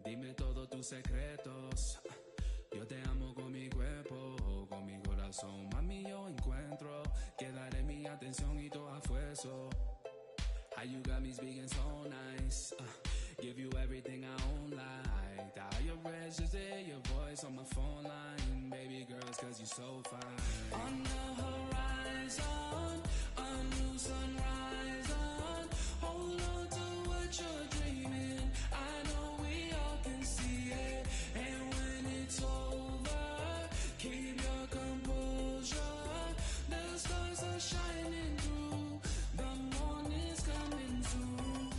Dime todos tus secretos. Yo te amo con mi cuerpo, con mi corazón. Mami, yo encuentro que daré mi atención y todo esfuerzo. How you got me speaking so nice. Give you everything I own like. Dial your red just to hear your voice on my phone line. Baby girls, cause you're so fine. On the horizon, a new sunrise on. Hold on to what you're dreaming. I know we all can see it. And when it's over, keep your composure. The stars are shining through. The morning's coming soon.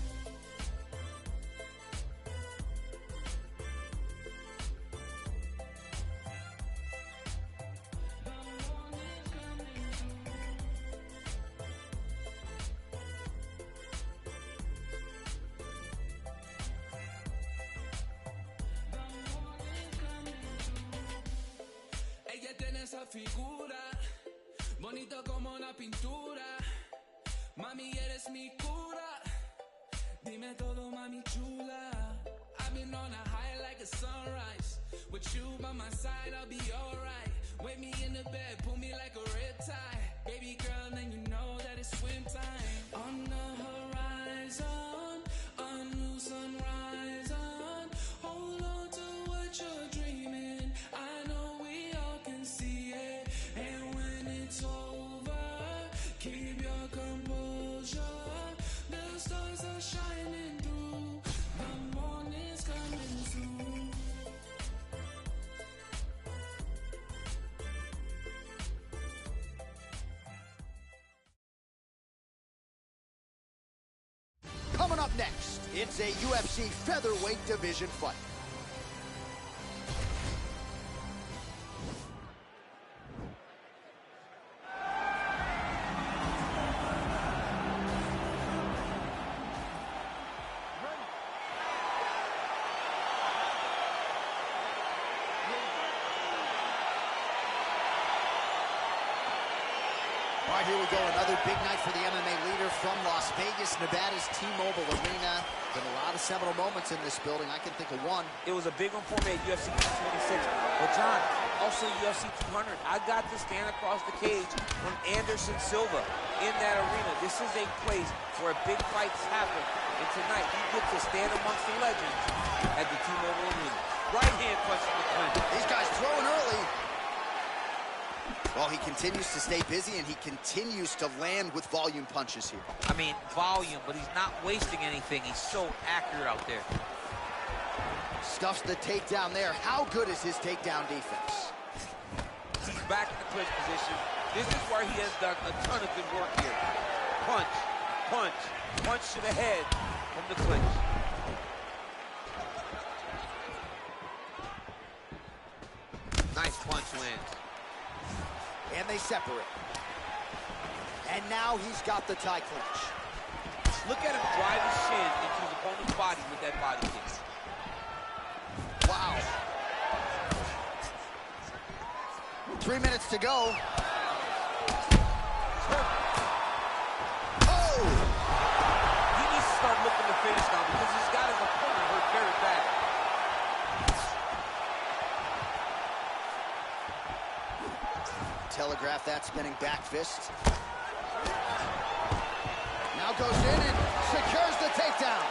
Ella tiene esa figura, bonito como una pintura. Mami, eres mi cura. Dime todo, mami chula. I've been on a high like a sunrise. With you by my side, I'll be alright. Wake me in the bed, pull me like a red tie. Baby girl, then you know that it's swim time. On the horizon, a new sunrise on. Hold on to what you're dreaming. I know we all can see it. And when it's over, keep your composure. The stars are shining through. The morning's coming soon. Coming up next, it's a UFC featherweight division fight. All right, here we go. Another big night for the MMA leader from Las Vegas, Nevada's T-Mobile Arena. Been a lot of seminal moments in this building. I can think of one. It was a big one for me at UFC 226. But John, also UFC 200. I got to stand across the cage from Anderson Silva in that arena. This is a place where big fights happen. And tonight, you get to stand amongst the legends at the T-Mobile Arena. Right hand punch in the clinch. These guys throwing early. Well, he continues to stay busy, and he continues to land with volume punches here. I mean, volume, but he's not wasting anything. He's so accurate out there. Stuffs the takedown there. How good is his takedown defense? He's back in the clinch position. This is where he has done a ton of good work here. Punch, punch, punch to the head from the clinch. Nice punch lands. And they separate. And now he's got the tie clinch. Look at him drive his shin into his opponent's body with that body kick. Wow. 3 minutes to go. Oh! He needs to start looking to finish now because he's got his opponent hurt very bad. Telegraph that spinning back fist. Now goes in and secures the takedown.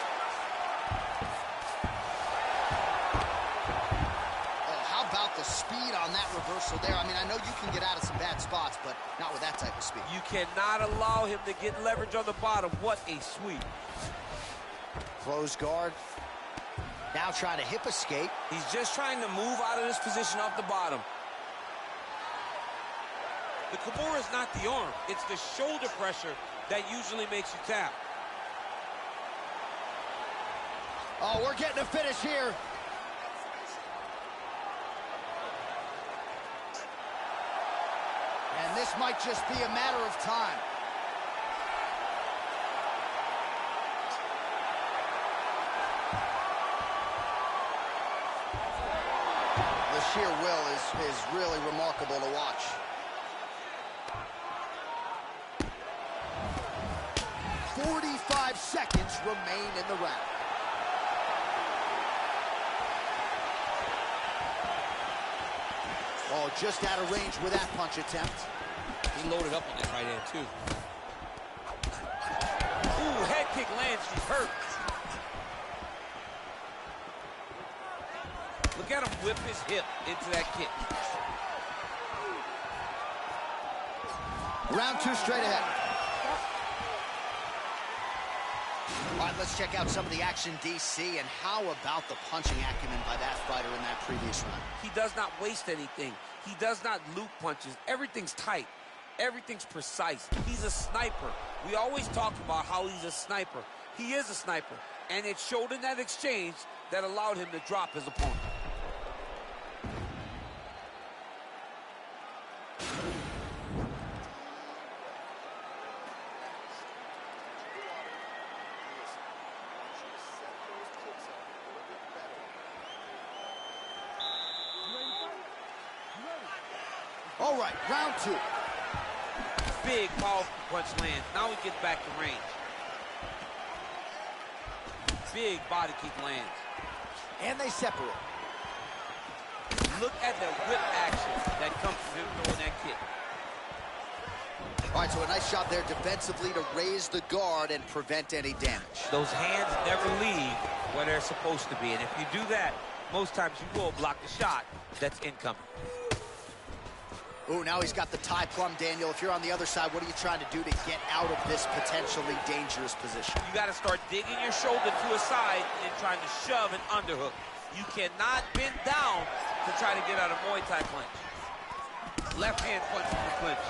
Oh, how about the speed on that reversal there? I mean, I know you can get out of some bad spots, but not with that type of speed. You cannot allow him to get leverage on the bottom. What a sweep. Closed guard. Now trying to hip escape. He's just trying to move out of this position off the bottom. The Kimura is not the arm. It's the shoulder pressure that usually makes you tap. Oh, we're getting a finish here. And this might just be a matter of time. The sheer will is really remarkable to watch. 45 seconds remain in the round. Oh, just out of range with that punch attempt. He loaded up on that right hand, too. Ooh, head kick lands. He's hurt. Look at him whip his hip into that kick. Round 2 straight ahead. All right, let's check out some of the action, DC, and how about the punching acumen by that fighter in that previous round? He does not waste anything. He does not loop punches. Everything's tight. Everything's precise. He's a sniper. We always talk about how he's a sniper. He is a sniper, and it showed in that exchange that allowed him to drop his opponent. All right, round 2. Big, powerful punch lands. Now he gets back to range. Big body kick lands. And they separate. Look at the whip action that comes from him throwing that kick. All right, so a nice job there defensively to raise the guard and prevent any damage. Those hands never leave where they're supposed to be. And if you do that, most times you will block the shot that's incoming. Ooh, now he's got the tie plum, Daniel. If you're on the other side, what are you trying to do to get out of this potentially dangerous position? You got to start digging your shoulder to a side and trying to shove an underhook. You cannot bend down to try to get out of Muay Thai clinch. Left hand punch from the clinch.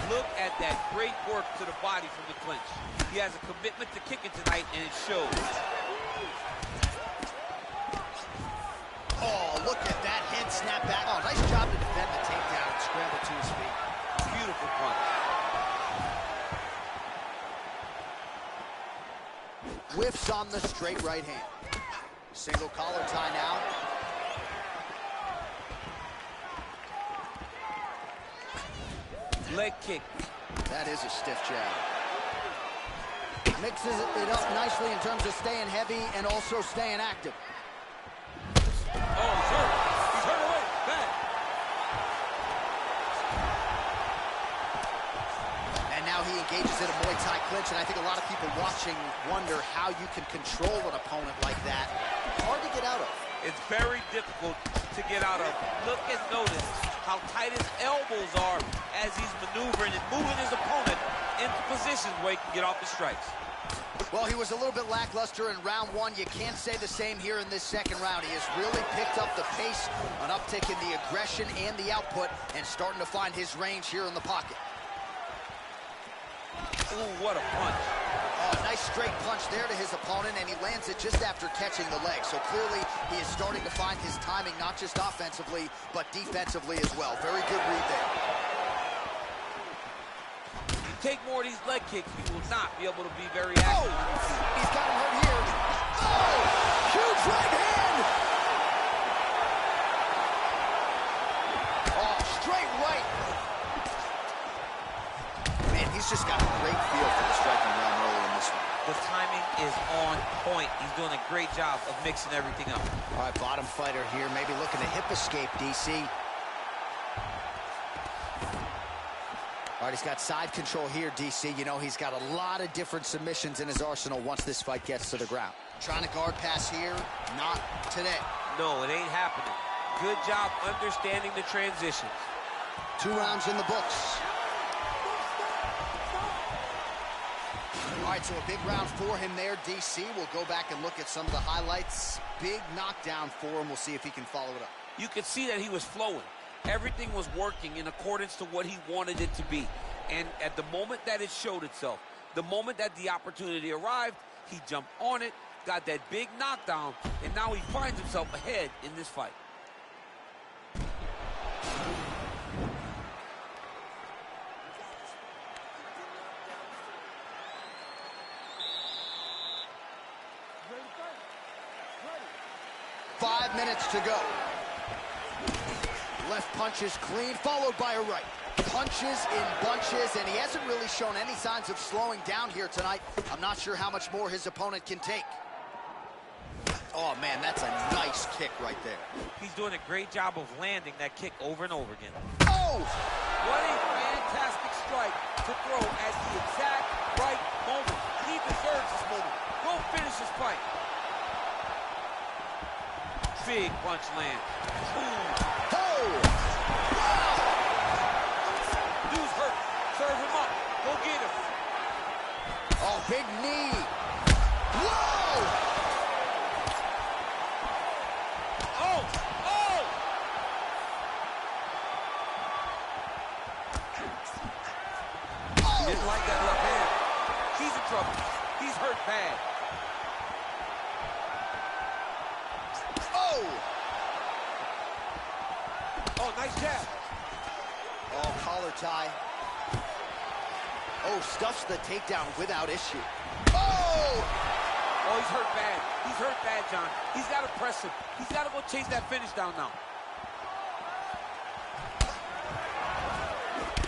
Look at that great work to the body from the clinch. He has a commitment to kicking tonight, and it shows. Oh, look at that head snap back. Oh, nice job to defend the takedown and scramble to his feet. Beautiful punch. Whiffs on the straight right hand. Single collar tie now. Leg kick. That is a stiff jab. Mixes it up nicely in terms of staying heavy and also staying active. Oh, he's hurt. He's hurt away. Bad. And now he engages in a Muay Thai clinch, and I think a lot of people watching wonder how you can control an opponent like that. Hard to get out of. It's very difficult to get out of. Look and notice how tight his elbows are as he's maneuvering and moving his opponent into positions where he can get off the strikes. Well, he was a little bit lackluster in round 1. You can't say the same here in this second round. He has really picked up the pace, an uptick in the aggression and the output, and starting to find his range here in the pocket. Ooh, what a punch. Oh, a nice straight punch there to his opponent, and he lands it just after catching the leg. So clearly, he is starting to find his timing, not just offensively, but defensively as well. Very good read there. Take more of these leg kicks, you will not be able to be very active. Oh, he's got him hurt here. Oh, huge right hand. Oh, straight right. Man, he's just got a great feel for the striking realm early in this one. The timing is on point. He's doing a great job of mixing everything up. All right, bottom fighter here, maybe looking to hip escape, DC. All right, he's got side control here, DC. You know, he's got a lot of different submissions in his arsenal once this fight gets to the ground. Trying to guard pass here, not today. No, it ain't happening. Good job understanding the transitions. 2 rounds in the books. All right, so a big round for him there, DC. We'll go back and look at some of the highlights. Big knockdown for him. We'll see if he can follow it up. You could see that he was flowing. Everything was working in accordance to what he wanted it to be. And at the moment that it showed itself, the moment that the opportunity arrived, he jumped on it, got that big knockdown, and now he finds himself ahead in this fight. Five minutes to go. Left punch is clean, followed by a right. Punches in bunches, and he hasn't really shown any signs of slowing down here tonight. I'm not sure how much more his opponent can take. Oh, man, that's a nice kick right there. He's doing a great job of landing that kick over and over again. Oh! What a fantastic strike to throw at the exact right moment. He deserves this moment. Go finish his fight. Big punch land. Ooh. Oh! Wow! Dude's hurt. Serve him up. Go get him. Oh, big knee. Whoa! Oh! Oh! Oh! Didn't like that left hand. He's in trouble. He's hurt bad. Oh! Oh, nice jab. Oh, collar tie. Oh, stuffs the takedown without issue. Oh! Oh, he's hurt bad. He's hurt bad, John. He's got to press him. He's got to go chase that finish down now.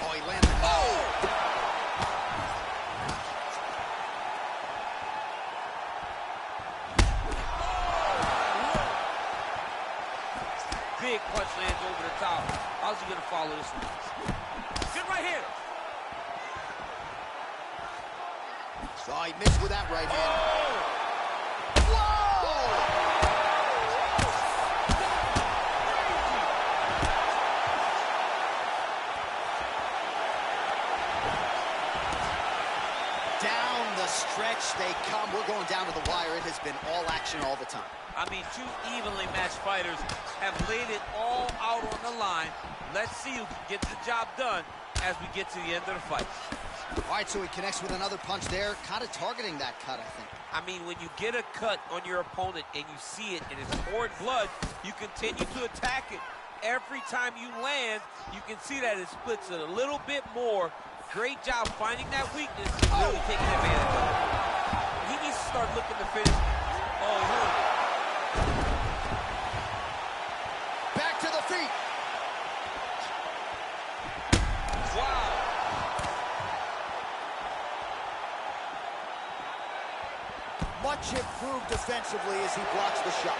Oh, he landed. Oh! Big punch lands over the top. How's he going to follow this one? Good right here. Oh, he missed with that right hand. Whoa! Down the stretch they come. We're going down to the wire. It has been all action all the time. I mean, two evenly matched fighters have laid it all out on the line. Let's see who can get the job done as we get to the end of the fight. All right, so he connects with another punch there, kind of targeting that cut, I think. I mean, when you get a cut on your opponent and you see it and it's poured blood, you continue to attack it. Every time you land, you can see that it splits it a little bit more. Great job finding that weakness and really taking advantage of it. He needs to start looking to finish. Oh, he hurt. Back to the feet. Wow. Much improved defensively as he blocks the shot.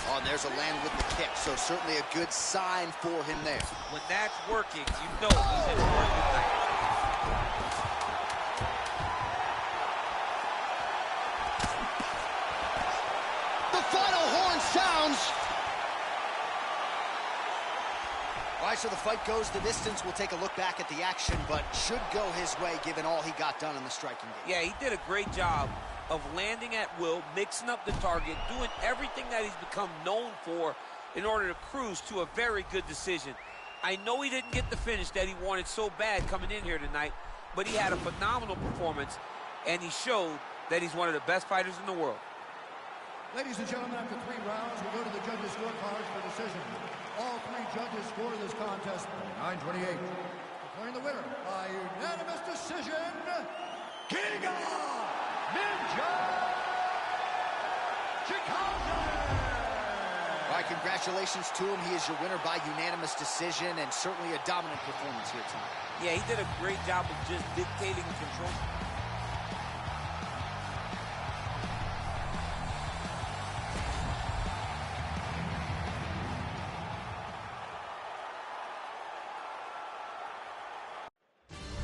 Oh, and there's a land with the kick, so certainly a good sign for him there. When that's working, you know he's in a working night. The final horn sounds. All right, so the fight goes the distance. We'll take a look back at the action, but should go his way given all he got done in the striking game. Yeah, he did a great job of landing at will, mixing up the target, doing everything that he's become known for in order to cruise to a very good decision. I know he didn't get the finish that he wanted so bad coming in here tonight, but he had a phenomenal performance, and he showed that he's one of the best fighters in the world. Ladies and gentlemen, after 3 rounds, we go to the judges' scorecards for decision. All 3 judges score this contest 9-28. Declaring the winner by unanimous decision, King Ninja Chicago! All right, congratulations to him. He is your winner by unanimous decision, and certainly a dominant performance here tonight. Yeah, he did a great job of just dictating and controlling.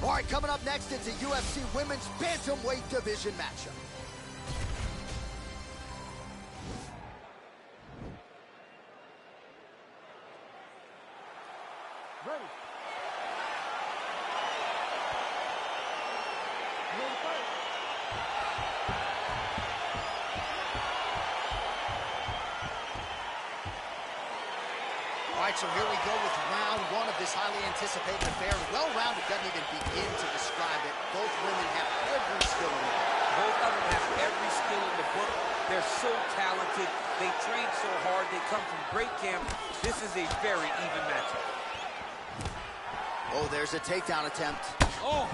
All right, coming up next, it's a UFC Women's Bantamweight Division matchup. Ready. All right, so here we go with round 1 of this highly anticipated affair. Well-rounded doesn't even begin to describe it. Both women have every skill in the book. Both of them have every skill in the book. They're so talented. They train so hard. They come from great camp. This is a very even matchup. Oh, there's a takedown attempt. Oh!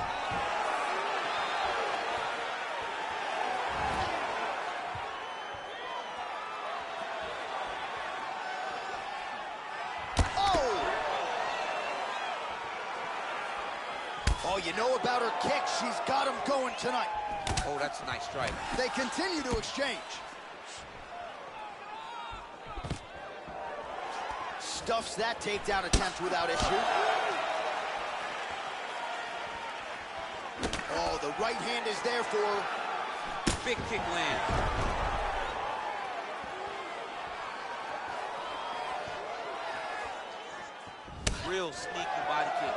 Oh, you know about her kick. She's got him going tonight. Oh, that's a nice strike. They continue to exchange. Stuffs that takedown attempt without issue. Oh, the right hand is there for her. Big kick lands. Real sneaky body kick.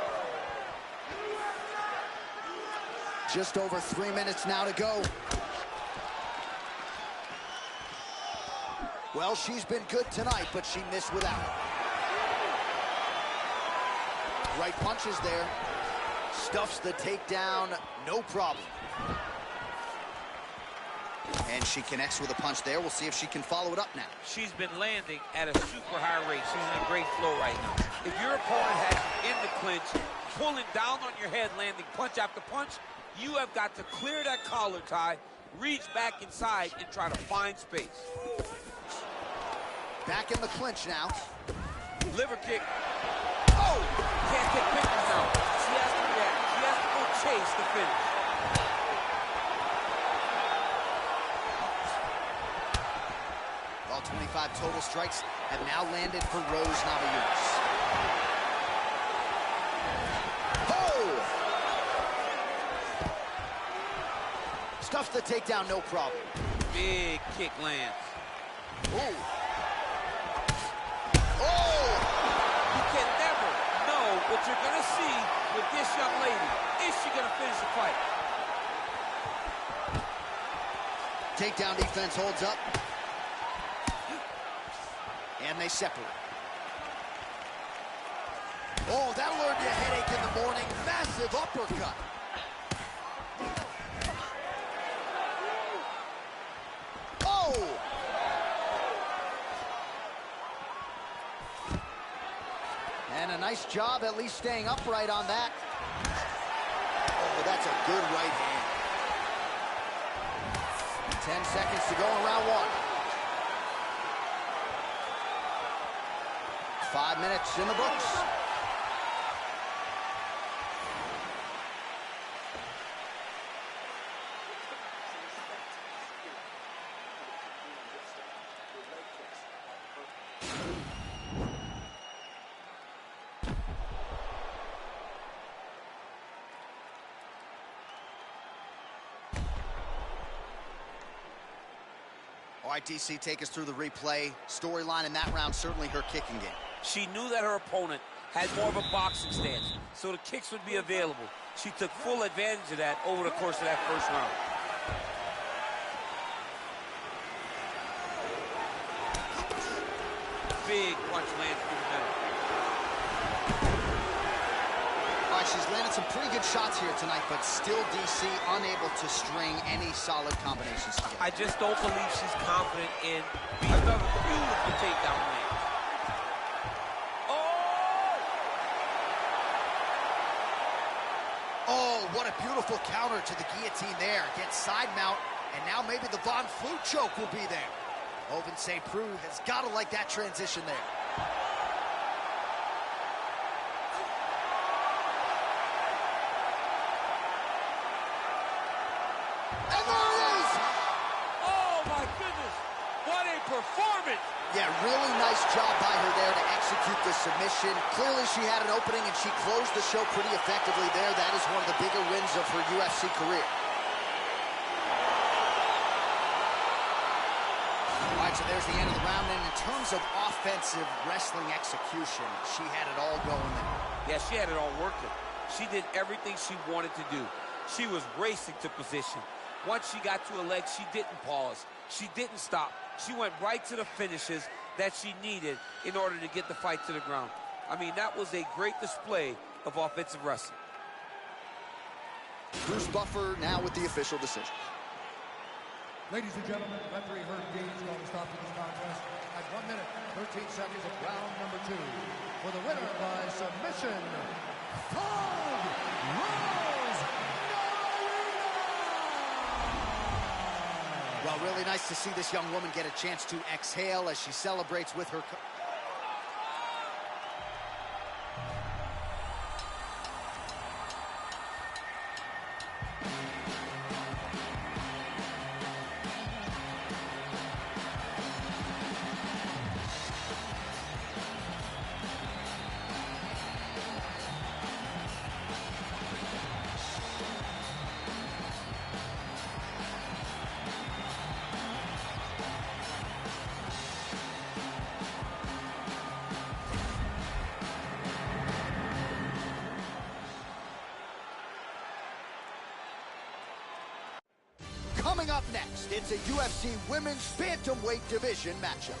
Just over 3 minutes now to go. Well, she's been good tonight, but she missed without it. Right punches there. Stuffs the takedown, no problem. And she connects with a punch there. We'll see if she can follow it up now. She's been landing at a super high rate. She's in a great flow right now. If your opponent has you in the clinch, pulling down on your head, landing punch after punch, you have got to clear that collar tie, reach back inside, and try to find space. Back in the clinch now. Liver kick. Oh! Can't take pictures now. She has to react. She has to go chase the finish. All 25 total strikes have now landed for Rose Namajunas. Oh! Stuffs the takedown, no problem. Big kick lands. Ooh. Oh! You can never know what you're going to see with this young lady. Is she going to finish the fight? Takedown defense holds up. And they separate. Oh, that'll earn you a headache in the morning. Massive uppercut. Oh! And a nice job at least staying upright on that. Oh, that's a good right hand. 10 seconds to go in round one. 5 minutes in the books. All right, DC, take us through the replay. Storyline in that round, certainly her kicking game. She knew that her opponent had more of a boxing stance, so the kicks would be available. She took full advantage of that over the course of that first round. Big punch lands through the middle. All right, she's landed some pretty good shots here tonight, but still, DC, unable to string any solid combinations together. I just don't believe she's confident in being another beautiful takedown land. Oh, what a beautiful counter to the guillotine there. Gets side mount, and now maybe the Von Flue choke will be there. Oven St. Preux has got to like that transition there. And there it is! Oh, my goodness! What a performance! Yeah, really nice job by her there to execute the submission. Clearly she had an opening and she closed the show pretty effectively there. That is one of the bigger wins of her UFC career. All right, so there's the end of the round. And in terms of offensive wrestling execution, she had it all going there. Yeah, she had it all working. She did everything she wanted to do. She was racing to position. Once she got to her legs, she didn't pause. She didn't stop. She went right to the finishes that she needed in order to get the fight to the ground. I mean, that was a great display of offensive wrestling. Bruce Buffer now with the official decision. Ladies and gentlemen, referee Herb Dean is going to stop this contest at 1 minute, 13 seconds of round number 2. For the winner by submission, Well, really nice to see this young woman get a chance to exhale as she celebrates with her... Coming up next, it's a UFC Women's Bantamweight Division matchup.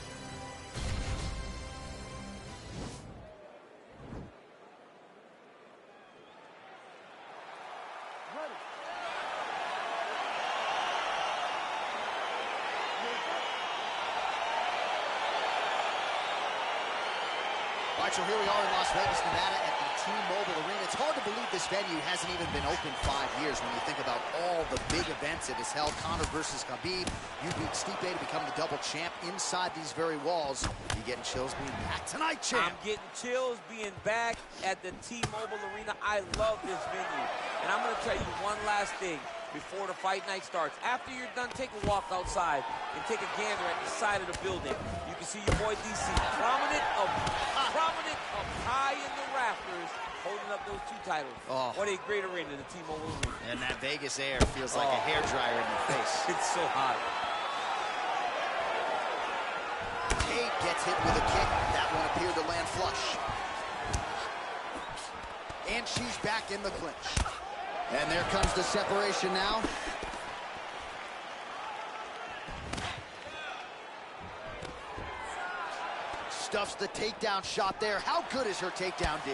All right, so here we are in Las Vegas, Nevada at the T-Mobile Arena. It's hard to believe this venue hasn't even been open 5 years when you think about all the big events it has held. Conor versus Khabib. You beat Stipe to become the double champ inside these very walls. You getting chills being back tonight, champ? I'm getting chills being back at the T-Mobile Arena. I love this venue. And I'm going to tell you one last thing before the fight night starts. After you're done, take a walk outside and take a gander at the side of the building. You can see your boy DC prominent up high in the rafters, holding up those 2 titles. Oh. What a great arena, the T-Mobile Arena. And that Vegas air feels like a hairdryer in your face. It's so hot. Tate gets hit with a kick. That one appeared to land flush. And she's back in the clinch. And there comes the separation now. Stuffs the takedown shot there. How good is her takedown, D?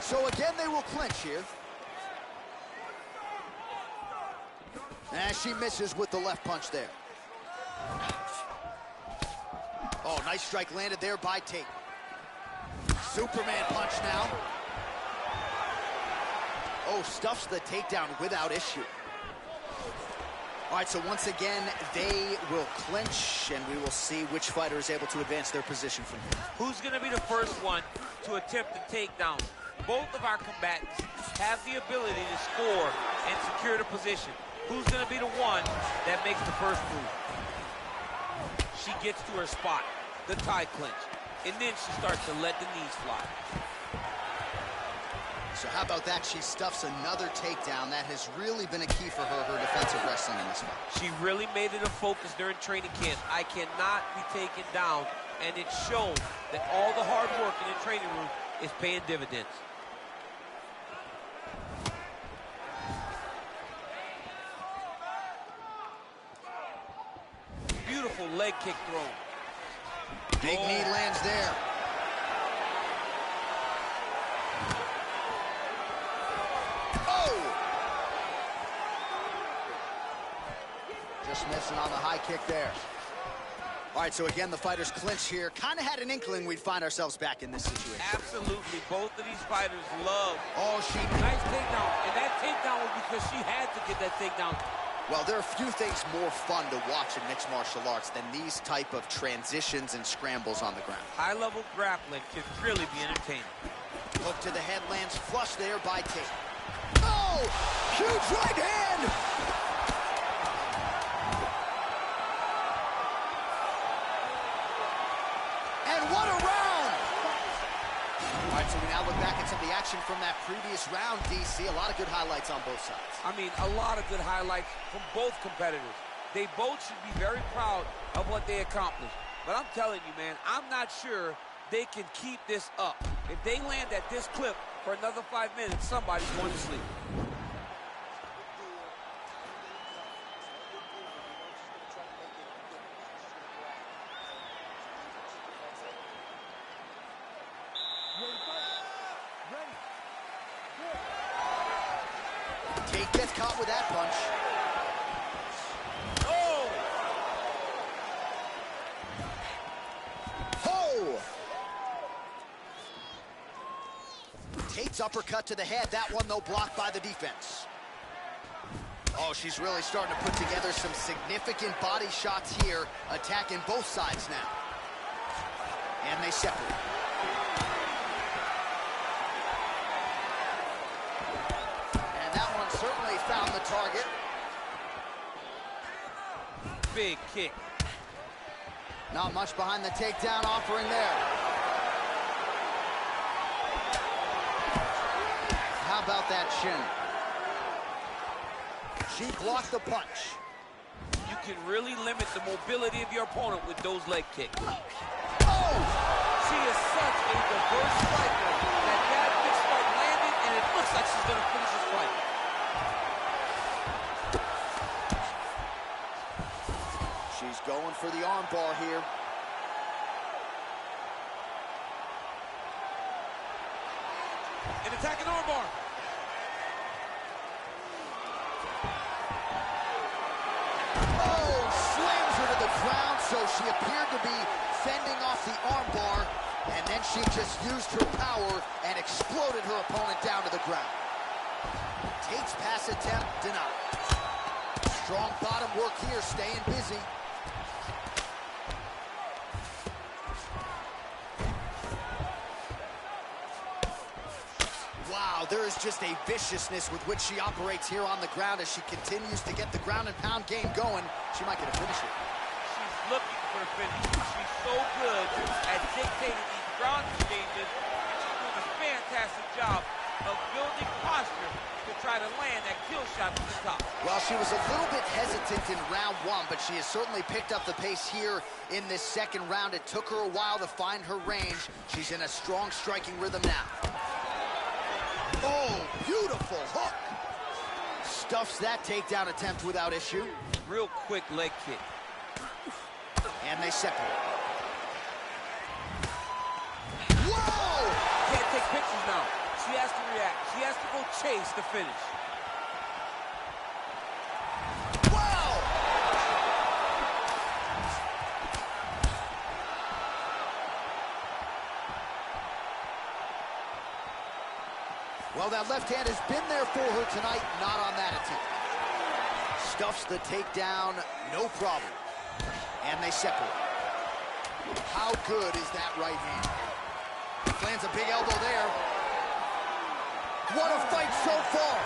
So again, they will clinch here. And she misses with the left punch there. Oh, nice strike landed there by Tate. Superman punch now. Oh, stuffs the takedown without issue. All right, so once again, they will clinch, and we will see which fighter is able to advance their position from here. Who's going to be the first one to attempt the takedown? Both of our combatants have the ability to score and secure the position. Who's going to be the one that makes the first move? She gets to her spot, the tie clinch, and then she starts to let the knees fly. So how about that? She stuffs another takedown. That has really been a key for her defensive wrestling in this fight. She really made it a focus during training camp. I cannot be taken down, and it shows that all the hard work in the training room is paying dividends. Beautiful leg kick thrown. Big knee lands there. Just missing on the high kick there. All right, so again, the fighters clinch here. Kind of had an inkling we'd find ourselves back in this situation. Absolutely. Both of these fighters love. Oh, nice takedown. And that takedown was because she had to get that takedown. Well, there are few things more fun to watch in mixed martial arts than these type of transitions and scrambles on the ground. High-level grappling can really be entertaining. Hook to the head lands flush there by Tate. Oh, huge right hand! What a round! All right, so we now look back at some of the action from that previous round, DC. A lot of good highlights on both sides. I mean, a lot of good highlights from both competitors. They both should be very proud of what they accomplished. But I'm telling you, man, I'm not sure they can keep this up. If they land at this clip for another 5 minutes, somebody's going to sleep. Tate gets caught with that punch. Oh! Oh! Tate's uppercut to the head. That one, though, blocked by the defense. Oh, she's really starting to put together some significant body shots here, attacking both sides now. And they separate. Certainly found the target. Big kick. Not much behind the takedown offering there. How about that shin? She blocked the punch. You can really limit the mobility of your opponent with those leg kicks. Oh! She is such a diverse striker that big strike landed, and it looks like she's going to finish this fight. going for the arm bar here. An attacking arm bar. Oh, slams her to the ground, so she appeared to be fending off the arm bar, and then she just used her power and exploded her opponent down to the ground. Takes pass attempt, denied. Strong bottom work here, staying busy. Wow, there is just a viciousness with which she operates here on the ground as she continues to get the ground and pound game going. She might get a finish here. She's looking for a finish. She's so good at dictating these ground exchanges, and she's doing a fantastic job of building posture to try to land that kill shot from the top. Well, she was a little bit hesitant in round one, but she has certainly picked up the pace here in this second round. It took her a while to find her range. She's in a strong striking rhythm now. Oh, beautiful hook. Stuffs that takedown attempt without issue. Real quick leg kick. And they separate. Whoa! Can't take pictures now. She has to react. She has to go chase the finish. Wow! Well, that left hand has been there for her tonight, not on that attempt. Stuffs the takedown, no problem. And they separate. How good is that right hand? Lands a big elbow there. What a fight so far!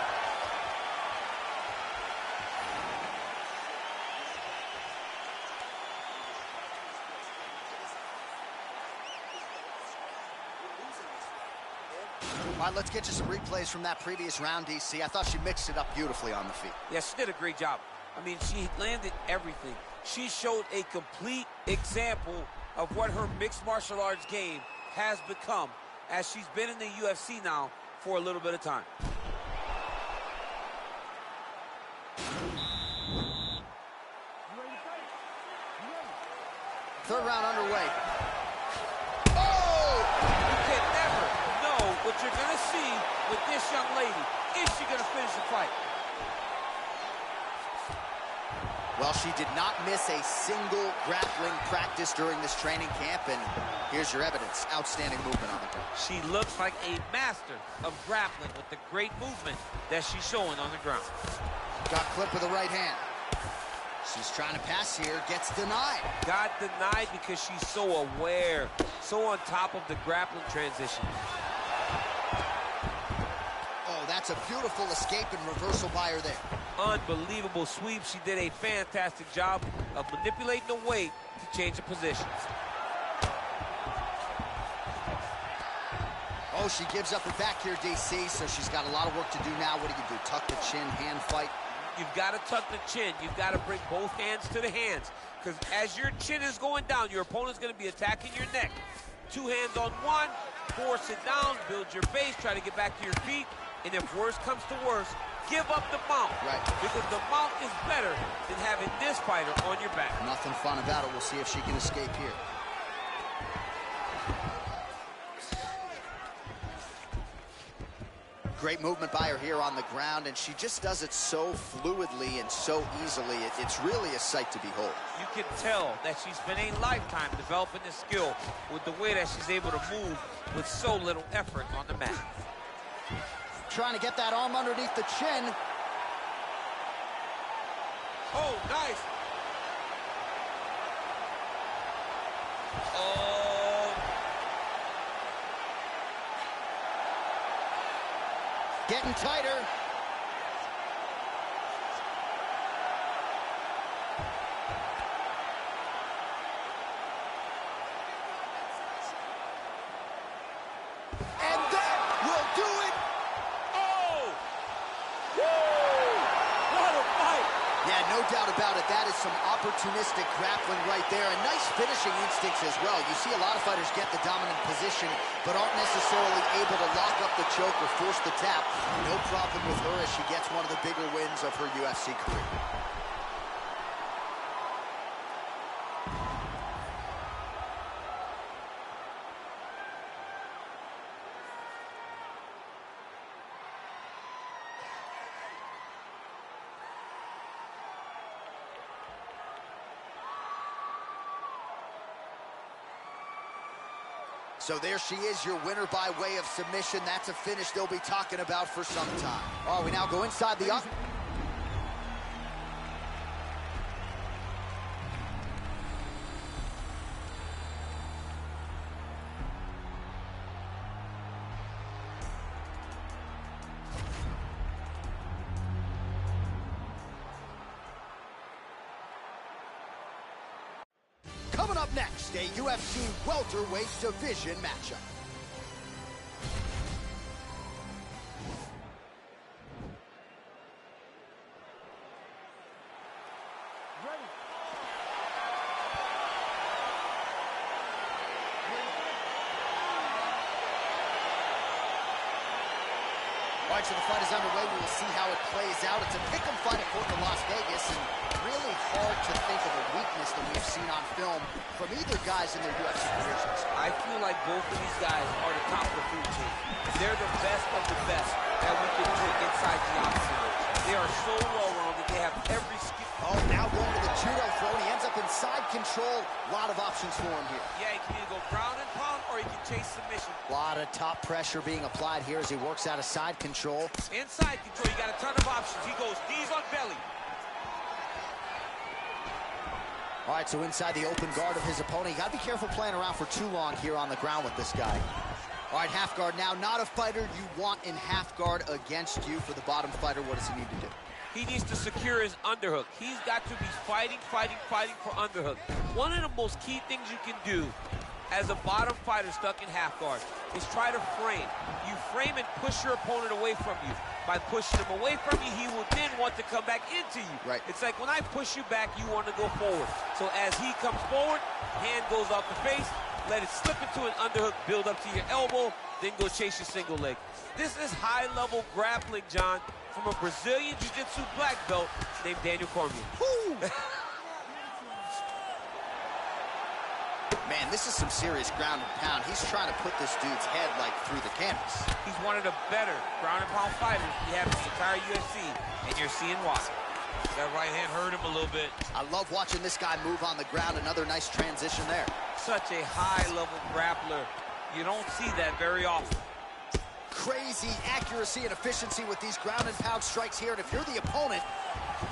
All right, let's get you some replays from that previous round, DC. I thought she mixed it up beautifully on the feet. Yeah, she did a great job. I mean, she landed everything. She showed a complete example of what her mixed martial arts game has become as she's been in the UFC now for a little bit of time. Third round underway. You can never know what you're going to see with this young lady. Is she going to finish the fight? Well, she did not miss a single grappling practice during this training camp, and here's your evidence. Outstanding movement on the ground. She looks like a master of grappling with the great movement that she's showing on the ground. Got clipped with the right hand. She's trying to pass here, gets denied. Got denied because she's so aware, so on top of the grappling transition. Oh, that's a beautiful escape and reversal by her there. Unbelievable sweep. She did a fantastic job of manipulating the weight to change the positions. Oh, she gives up her back here, DC, so she's got a lot of work to do now. What do? Tuck the chin, hand fight? You've got to tuck the chin. You've got to bring both hands to the hands. Because as your chin is going down, your opponent's going to be attacking your neck. Two hands on one, force it down, build your base, try to get back to your feet. And if worse comes to worse, give up the mount. Right. Because the mount is better than having this fighter on your back. Nothing fun about it. We'll see if she can escape here. Great movement by her here on the ground, and she just does it so fluidly and so easily. It's really a sight to behold. You can tell that she's spent a lifetime developing this skill with the way that she's able to move with so little effort on the mat. Trying to get that arm underneath the chin. Oh, nice. Oh. Getting tighter. And that will do it. Oh! Woo! What a fight! Yeah, no doubt about it. That is some opportunistic grappling right there, and nice finishing instincts as well. You see a lot of fighters get the dominant position, but aren't necessarily able to lock up the choke or force the tap. No problem with her as she gets one of the bigger wins of her UFC career. So there she is, your winner by way of submission. That's a finish they'll be talking about for some time. All right, we now go inside the... Coming up next, a UFC welterweight division matchup. All right, so the fight is underway. We will see how it plays out. It's a pick'em fight according to Las Vegas, and really hard to think of a weakness that we've seen on film from either guys in their UFC careers. I feel like both of these guys are the top of the food chain. They're the best of the best that we can put inside the octagon. They are so well-rounded. They have every skill. Oh, now going to the judo throw, and he ends up in side control. A lot of options for him here. Yeah, he can either go ground and pound, or he can chase submission. A lot of top pressure being applied here as he works out of side control. Inside control, you got a ton of options. He goes knees on belly. All right, so inside the open guard of his opponent. You got to be careful playing around for too long here on the ground with this guy. All right, half guard now. Not a fighter you want in half guard against you. For the bottom fighter, what does he need to do? He needs to secure his underhook. He's got to be fighting for underhook. One of the most key things you can do as a bottom fighter stuck in half guard is try to frame. You frame and push your opponent away from you. By pushing him away from you, he will then want to come back into you. Right. It's like when I push you back, you want to go forward. So as he comes forward, hand goes off the face, let it slip into an underhook, build up to your elbow, then go chase your single leg. This is high-level grappling, John, from a Brazilian Jiu-Jitsu black belt named Daniel Cormier. Man, this is some serious ground and pound. He's trying to put this dude's head, like, through the canvas. He's one of the better ground and pound fighters we have in the entire UFC, and you're seeing why. That right hand hurt him a little bit. I love watching this guy move on the ground. Another nice transition there. Such a high-level grappler. You don't see that very often. Crazy accuracy and efficiency with these ground and pound strikes here. And if you're the opponent,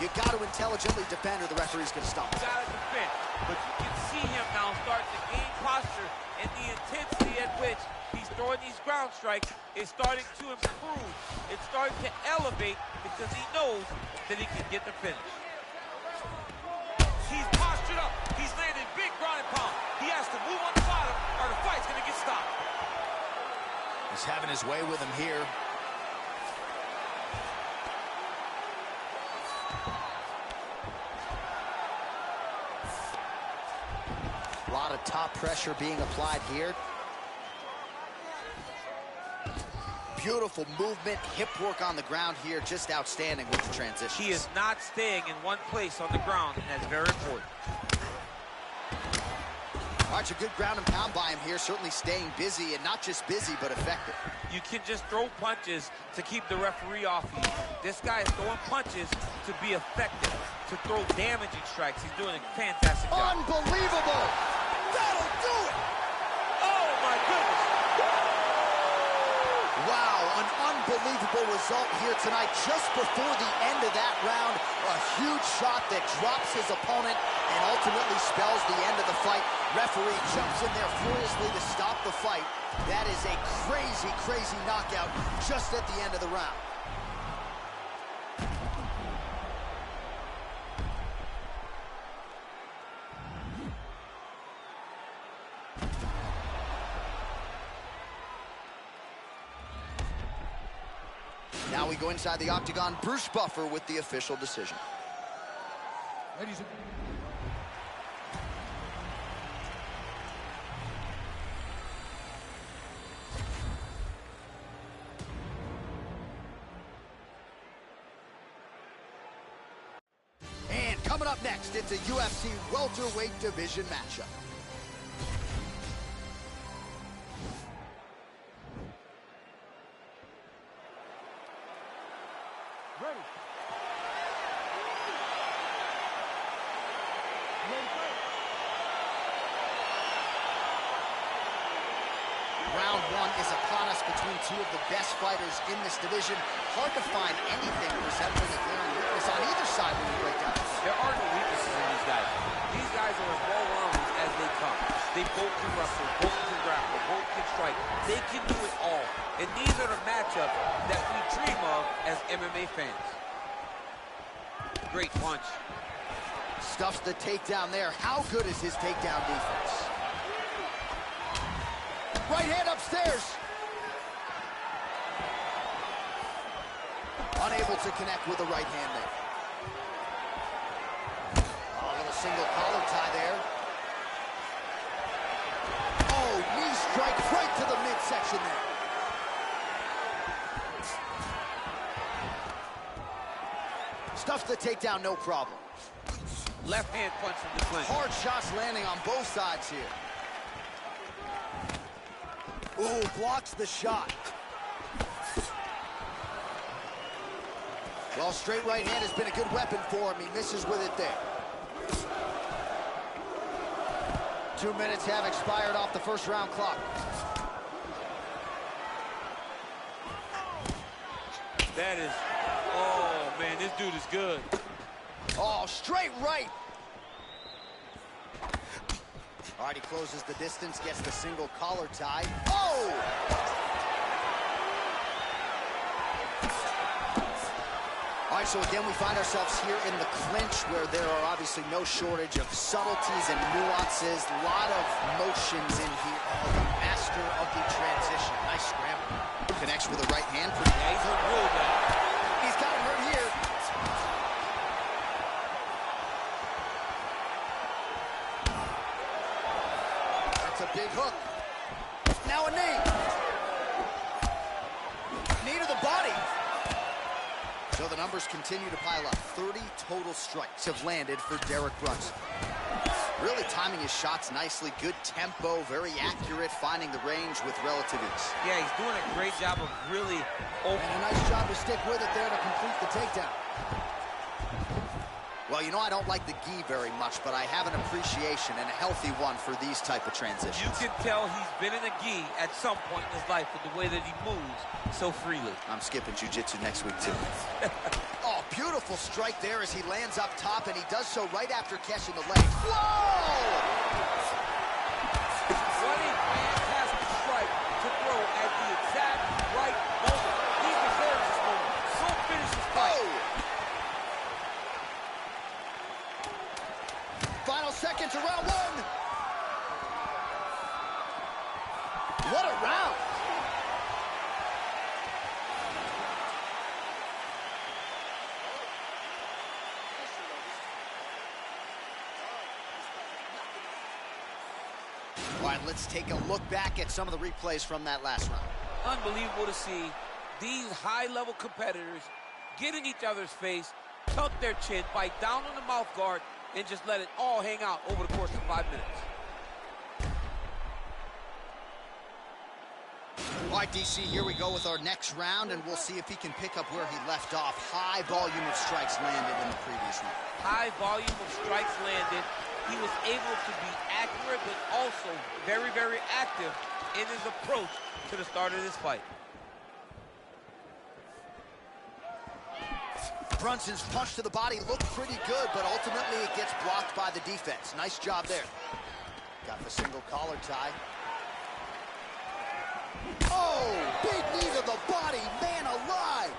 you got to intelligently defend or the referee's going to stop. You got to defend. But you can see him now starting to gain posture, and the intensity at which he's throwing these ground strikes is starting to improve. It's starting to elevate because he knows that he can get the finish. He's postured up. He's landing big ground and pound. He has to move on the bottom or the fight's going to get stopped. He's having his way with him here. A lot of top pressure being applied here. Beautiful movement, hip work on the ground here, just outstanding with the transition. He is not staying in one place on the ground, and that's very important. All right, a good ground and pound by him here, certainly staying busy, and not just busy, but effective. You can just throw punches to keep the referee off you. This guy is throwing punches to be effective, to throw damaging strikes. He's doing a fantastic job. Unbelievable! That'll do it! Oh, my goodness! Wow, an unbelievable result here tonight. Just before the end of that round, a huge shot that drops his opponent and ultimately spells the end of the fight. Referee jumps in there furiously to stop the fight. That is a crazy, crazy knockout just at the end of the round. Now we go inside the octagon. Bruce Buffer with the official decision. Ladies and And coming up next, it's a UFC welterweight division matchup. ready. Ready, fight. one is upon us between two of the best fighters in this division. Hard to find anything resembling a glaring weakness on either side when you break down. There are no weaknesses in these guys. These guys are as well-rounded as they come. They both can wrestle, both can grapple, both can strike. They can do it all. And these are the matchups that we dream of as MMA fans. Great punch. Stuffs the takedown there. How good is his takedown defense? Right hand upstairs. Unable to connect with the right hand there. Oh, a little single collar tie there. Oh, knee strike right to the midsection there. Stuffs the takedown, no problem. Left hand punch from the clinch. Hard shots landing on both sides here. Ooh, blocks the shot. Well, straight right hand has been a good weapon for him. He misses with it there. 2 minutes have expired off the first round clock. That is, oh man, this dude is good. Oh, straight right. All right, he closes the distance, gets the single collar tie. Oh! All right, so again, we find ourselves here in the clinch where there are obviously no shortage of subtleties and nuances. A lot of motions in here. Oh, the master of the transition. Nice scramble. Connects with the right hand. Yeah, he's hurt really bad. He's got him hurt here. That's a big hook. Now a knee. Knee to the body. So the numbers continue to pile up. 30 total strikes have landed for Derek Brunson. Really timing his shots nicely. Good tempo, very accurate, finding the range with relative ease. Yeah, he's doing a great job of really And a nice job to stick with it there to complete the takedown. Well, you know, I don't like the gi very much, but I have an appreciation and a healthy one for these type of transitions. You can tell he's been in a gi at some point in his life with the way that he moves so freely. I'm skipping jiu-jitsu next week, too. Oh, beautiful strike there as he lands up top, and he does so right after catching the leg. Whoa! What a fantastic strike to throw at the exact right moment. He deserves this moment. So finish his fight. Oh! Final seconds of round one. What a round. All right, let's take a look back at some of the replays from that last round. Unbelievable to see these high-level competitors get in each other's face, tuck their chin, bite down on the mouth guard, and just let it all hang out over the course of 5 minutes. All right, DC, here we go with our next round, and we'll see if he can pick up where he left off. High volume of strikes landed in the previous round. High volume of strikes landed. He was able to be accurate, but also very, very active in his approach to the start of this fight. Brunson's punch to the body looked pretty good, but ultimately it gets blocked by the defense. Nice job there. Got the single collar tie. Oh, big knee to the body, man alive.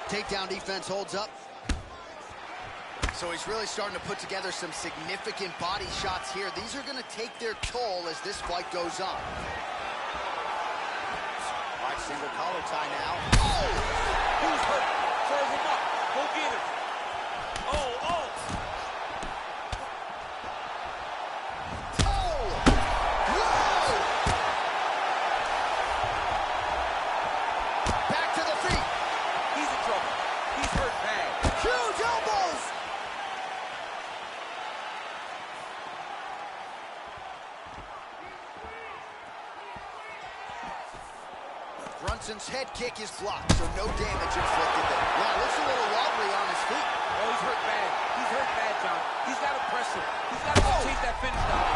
Takedown defense holds up. So he's really starting to put together some significant body shots here. These are going to take their toll as this fight goes on. All right, single collar tie now. Oh! Who's hurt? Serve him up. Go get him. Oh, oh! Oh! Whoa! Back to the feet. He's in trouble. He's hurt bad. Huge elbows! Johnson's head kick is blocked, so no damage inflicted there. Yeah, looks a little wobbly on his feet. Oh, he's hurt bad. He's hurt bad, John. He's got to press him. He's got to chase that finish down.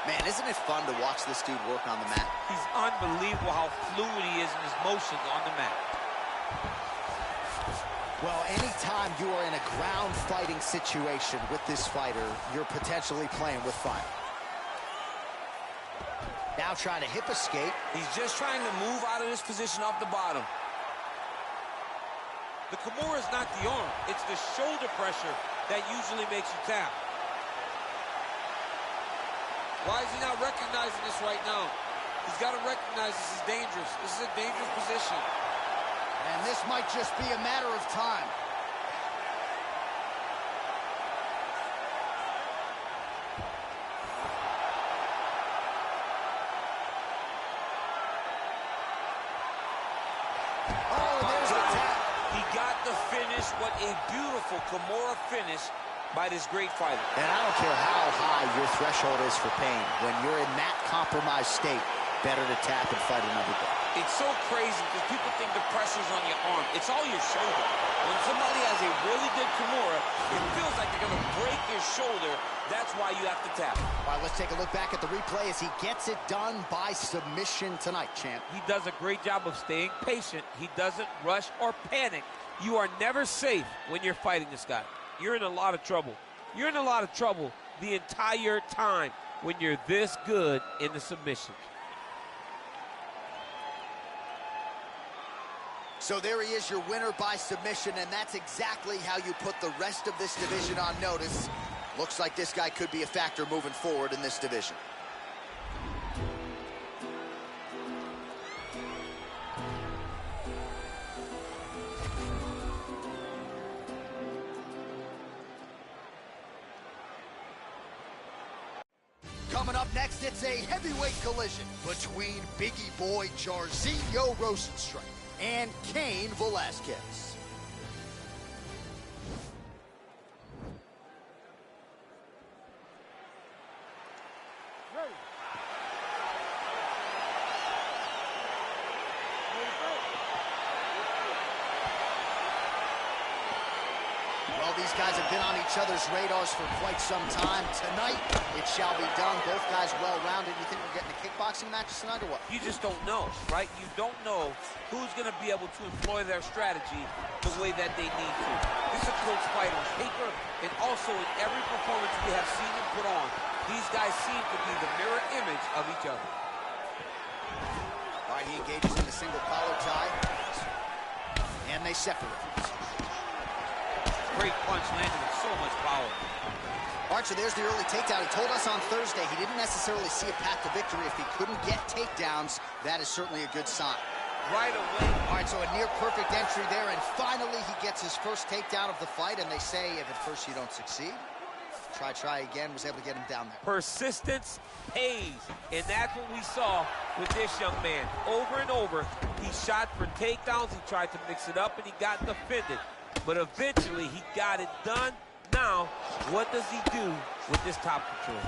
Man, isn't it fun to watch this dude work on the mat? He's unbelievable how fluid he is in his motions on the mat. Well, anytime you are in a ground fighting situation with this fighter, you're potentially playing with fire. Now trying to hip escape. He's just trying to move out of this position off the bottom. The Kimura is not the arm. It's the shoulder pressure that usually makes you tap. Why is he not recognizing this right now? He's got to recognize this is dangerous. This is a dangerous position. And this might just be a matter of time. Oh, there's a tap. He got the finish. What a beautiful Kimura finish by this great fighter. And I don't care how high your threshold is for pain. When you're in that compromised state, better to tap and fight another day. It's so crazy because people think the pressure's on your arm. It's all your shoulder. When somebody has a really good Kimura, it feels like they're going to break your shoulder. That's why you have to tap. All right, let's take a look back at the replay as he gets it done by submission tonight, champ. He does a great job of staying patient. He doesn't rush or panic. You are never safe when you're fighting this guy. You're in a lot of trouble. You're in a lot of trouble the entire time when you're this good in the submission. So there he is, your winner by submission, and that's exactly how you put the rest of this division on notice. Looks like this guy could be a factor moving forward in this division. Coming up next, it's a heavyweight collision between Biggie Boy Jairzinho Rosenstruck and Cain Velasquez. Well, these guys have been on each other's radars for quite some time. Tonight, it shall be done. Both guys well-rounded. You think we're getting a kickboxing match tonight or what? You just don't know, right? You don't know who's going to be able to employ their strategy the way that they need to. This is a close fight on paper, and also in every performance we have seen them put on, these guys seem to be the mirror image of each other. All right, he engages in the single collar tie, and they separate. Great punch landed with so much power. All right, so there's the early takedown. He told us on Thursday he didn't necessarily see a path to victory if he couldn't get takedowns. That is certainly a good sign. Right away. All right, so a near-perfect entry there, and finally he gets his first takedown of the fight, and they say if at first you don't succeed, try again, was able to get him down there. Persistence pays, and that's what we saw with this young man. Over and over, he shot for takedowns, he tried to mix it up, and he got defended. But eventually, he got it done. Now, what does he do with this top control?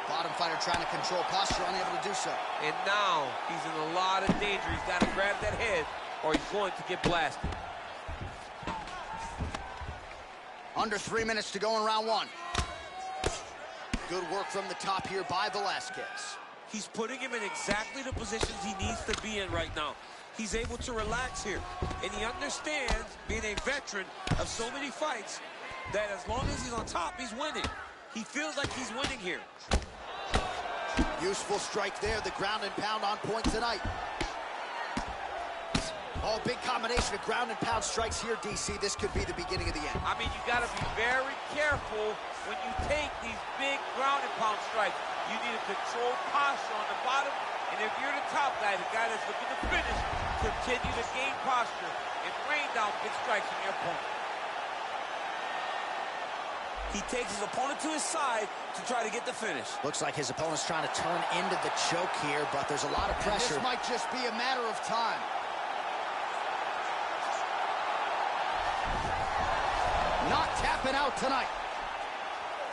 Bottom fighter trying to control posture, unable to do so. And now, he's in a lot of danger. He's got to grab that head, or he's going to get blasted. Under 3 minutes to go in round one. Good work from the top here by Velasquez. He's putting him in exactly the positions he needs to be in right now. He's able to relax here, and he understands, being a veteran of so many fights, that as long as he's on top, he's winning. He feels like he's winning here. Useful strike there, the ground and pound on point tonight. Oh, big combination of ground and pound strikes here, DC. This could be the beginning of the end. I mean, you got to be very careful when you take these big ground and pound strikes. You need a controlled posture on the bottom, and if you're the top guy, the guy that's looking to finish, continue to gain posture and rain down big strikes on your opponent. He takes his opponent to his side to try to get the finish. Looks like his opponent's trying to turn into the choke here, but there's a lot of pressure. This might just be a matter of time. Not tapping out tonight.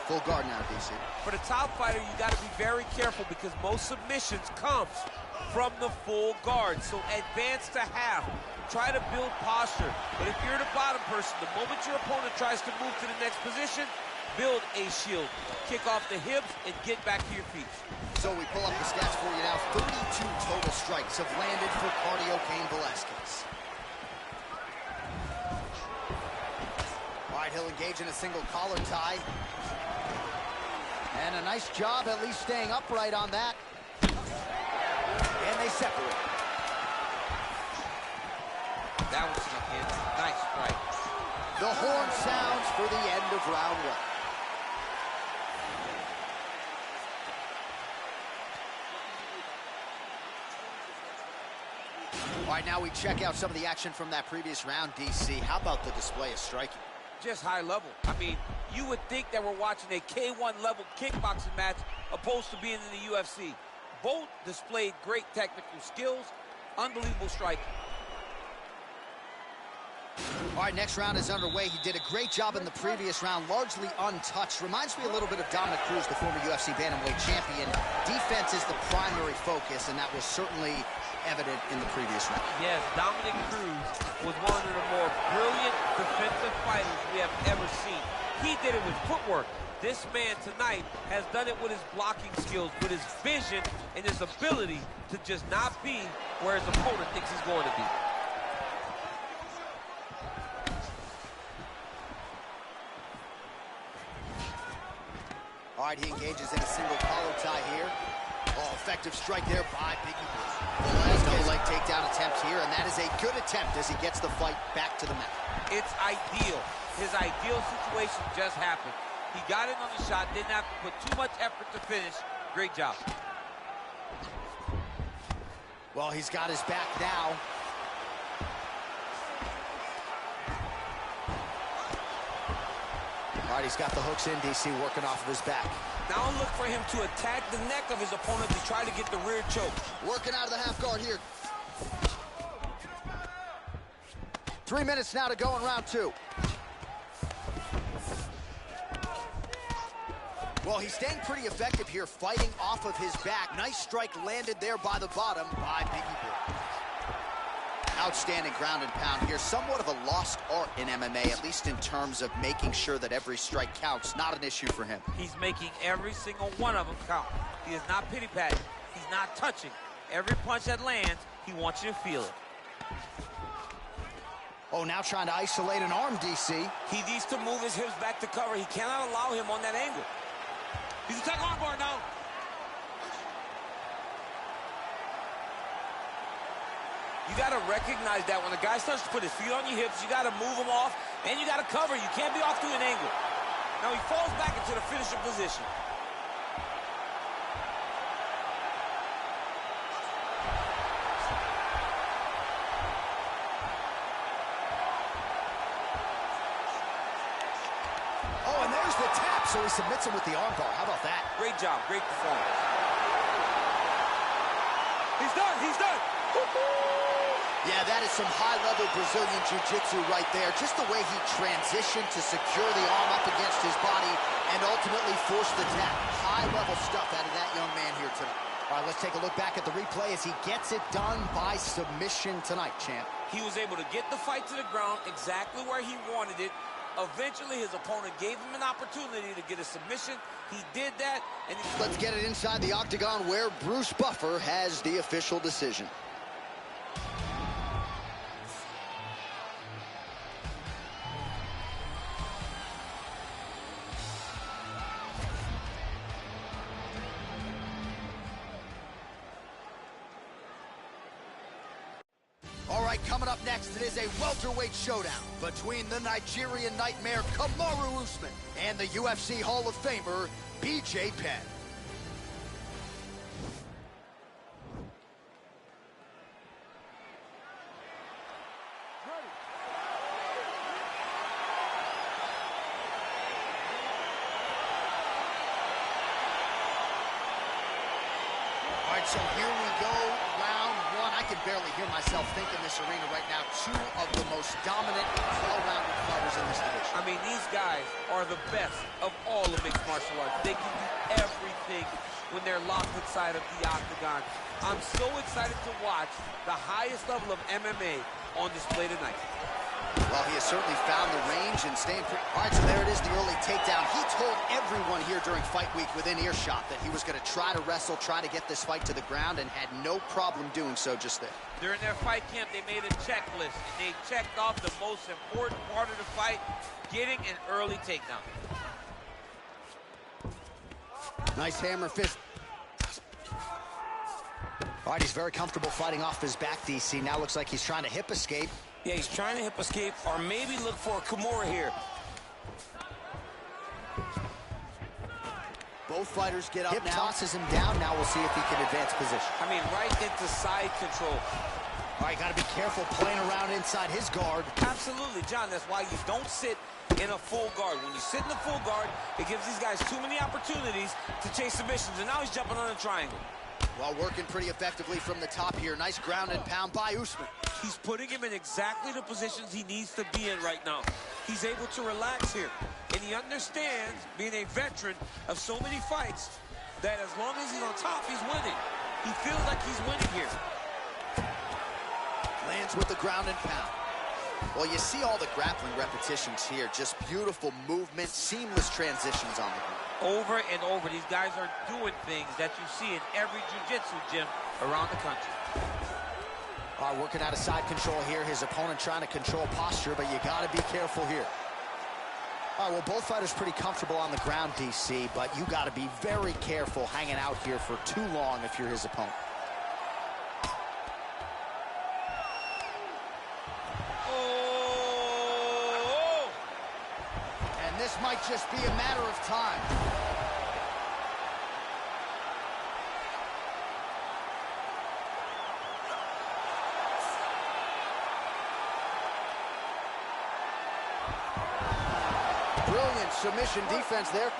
Full guard now, DC. For the top fighter, you got to be very careful because most submissions comes from the full guard. So advance to half. Try to build posture. But if you're the bottom person, the moment your opponent tries to move to the next position, build a shield. Kick off the hips and get back to your feet. So we pull up the stats for you now. 32 total strikes have landed for Cardio Cain Velasquez. All right, he'll engage in a single collar tie. And a nice job at least staying upright on that. And they separate. That was snuck in. Nice strike. The horn sounds for the end of round one. All right, now we check out some of the action from that previous round, DC. How about the display of striking? Just high level. I mean, you would think that we're watching a K1 level kickboxing match opposed to being in the UFC. Both displayed great technical skills, unbelievable striking. All right, next round is underway. He did a great job in the previous round, largely untouched. Reminds me a little bit of Dominic Cruz, the former UFC bantamweight champion. Defense is the primary focus, and that was certainly evident in the previous round. Yes, Dominic Cruz was one of the more brilliant defensive fighters we have ever seen. He did it with footwork. This man tonight has done it with his blocking skills, with his vision, and his ability to just not be where his opponent thinks he's going to be. All right, he engages in a single collar tie here. Oh, effective strike there by Biggie Blue. Velasquez leg takedown attempt here, and that is a good attempt as he gets the fight back to the mat. It's ideal. His ideal situation just happened. He got in on the shot, didn't have to put too much effort to finish. Great job. Well, he's got his back now. All right, he's got the hooks in, DC, working off of his back. Now look for him to attack the neck of his opponent to try to get the rear choke. Working out of the half guard here. 3 minutes now to go in round two. Well, he's staying pretty effective here, fighting off of his back. Nice strike landed there by the bottom by Biggie Blue. Outstanding ground and pound here. Somewhat of a lost art in MMA, at least in terms of making sure that every strike counts. Not an issue for him. He's making every single one of them count. He is not pity-patting. He's not touching. Every punch that lands, he wants you to feel it. Oh, now trying to isolate an arm, DC. He needs to move his hips back to cover. He cannot allow him on that angle. He's attacking armbar now. You got to recognize that when a guy starts to put his feet on your hips, you got to move him off, and you got to cover. You can't be off to an angle. Now he falls back into the finishing position. Oh, and there's the tap, so he submits him with the armbar. How about that? Great job, great performance. He's done, he's done. Yeah, that is some high-level Brazilian jiu-jitsu right there. Just the way he transitioned to secure the arm up against his body and ultimately force the tap. High-level stuff out of that young man here tonight. All right, let's take a look back at the replay as he gets it done by submission tonight, champ. He was able to get the fight to the ground exactly where he wanted it. Eventually, his opponent gave him an opportunity to get a submission. He did that, and let's get it inside the octagon where Bruce Buffer has the official decision. Coming up next, it is a welterweight showdown between the Nigerian Nightmare Kamaru Usman and the UFC Hall of Famer BJ Penn. All right, so here we go, round one. I can barely hear myself think in this arena right now. Two of the most dominant, well-rounded fighters in this division. I mean, these guys are the best of all of mixed martial arts. They can do everything when they're locked inside of the octagon. I'm so excited to watch the highest level of MMA on display tonight. Well, he has certainly found the range and staying pretty... All right, so there it is, the early takedown. He told everyone here during fight week within earshot that he was going to try to wrestle, try to get this fight to the ground, and had no problem doing so just there. During their fight camp, they made a checklist, and they checked off the most important part of the fight, getting an early takedown. Nice hammer fist. All right, he's very comfortable fighting off his back, DC. Now looks like he's trying to hip escape. Yeah, he's trying to hip escape or maybe look for a Kimura here. Both fighters get up now. Hip tosses him down. Now we'll see if he can advance position. I mean, right into side control. All right, got to be careful playing around inside his guard. Absolutely, John. That's why you don't sit in a full guard. When you sit in a full guard, it gives these guys too many opportunities to chase submissions, and now he's jumping on a triangle. While working pretty effectively from the top here. Nice ground and pound by Usman. He's putting him in exactly the positions he needs to be in right now. He's able to relax here. And he understands, being a veteran of so many fights, that as long as he's on top, he's winning. He feels like he's winning here. Lands with the ground and pound. Well, you see all the grappling repetitions here. Just beautiful movement, seamless transitions on the ground. Over and over, these guys are doing things that you see in every jiu-jitsu gym around the country. All right, working out of side control here. His opponent trying to control posture, but you got to be careful here. All right, well, both fighters pretty comfortable on the ground, DC, but you got to be very careful hanging out here for too long if you're his opponent. Oh! And this might just be a matter of time. Brilliant submission defense there.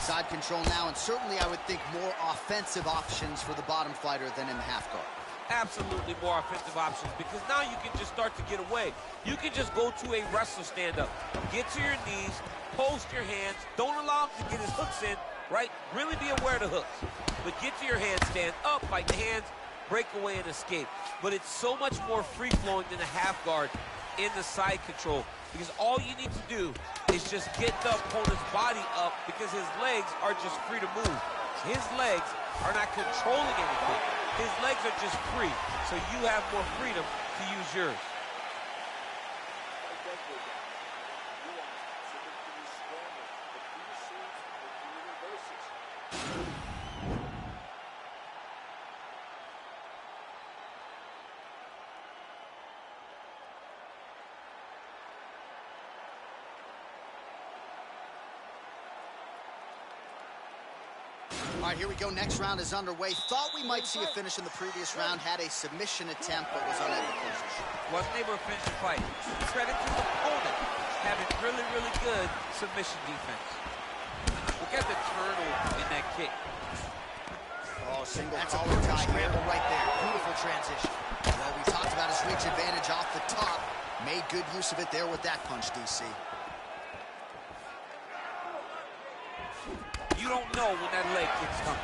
Side control now, and certainly I would think more offensive options for the bottom fighter than in the half guard. Absolutely more offensive options, because now you can just start to get away. You can just go to a wrestle stand-up. Get to your knees, post your hands. Don't allow him to get his hooks in, right? Really be aware of the hooks. But get to your hands, stand up, fight the hands, break away and escape. But it's so much more free-flowing than a half guard in the side control, because all you need to do is just get the opponent's body up, because his legs are just free to move. His legs are not controlling anything. His legs are just free, so you have more freedom to use yours. All right, here we go. Next round is underway. Thought we might see a finish in the previous round. Had a submission attempt, but was unable to finish. Wasn't able to finish the fight. Credit to the opponent having really, really good submission defense. Look at the turtle in that kick. Oh, single collar tie scramble right there. Beautiful transition. Well, we talked about his reach advantage off the top. Made good use of it there with that punch, DC. You don't know when that leg kick's coming.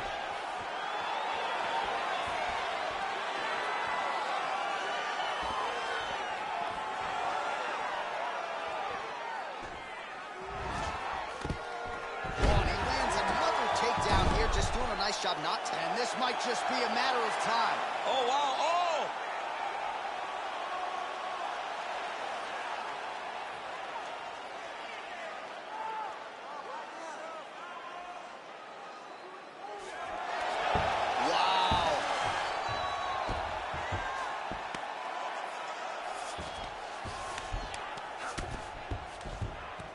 Oh, and he lands another takedown here, just doing a nice job not to. And this might just be a matter of time. Oh, wow, oh!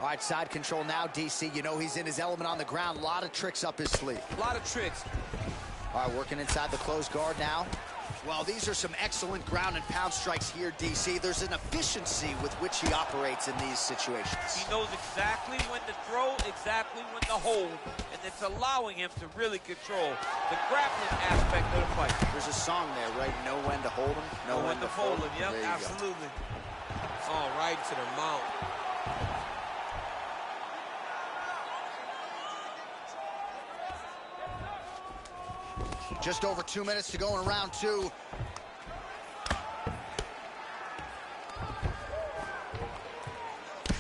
All right, side control now, DC. You know he's in his element on the ground. A lot of tricks up his sleeve. A lot of tricks. All right, working inside the closed guard now. Well, these are some excellent ground and pound strikes here, DC. There's an efficiency with which he operates in these situations. He knows exactly when to throw, exactly when to hold, and it's allowing him to really control the grappling aspect of the a song there, right? Know when to hold them, know when to fold them. Yep, there you absolutely. Oh, right to the mount. Just over 2 minutes to go in round two.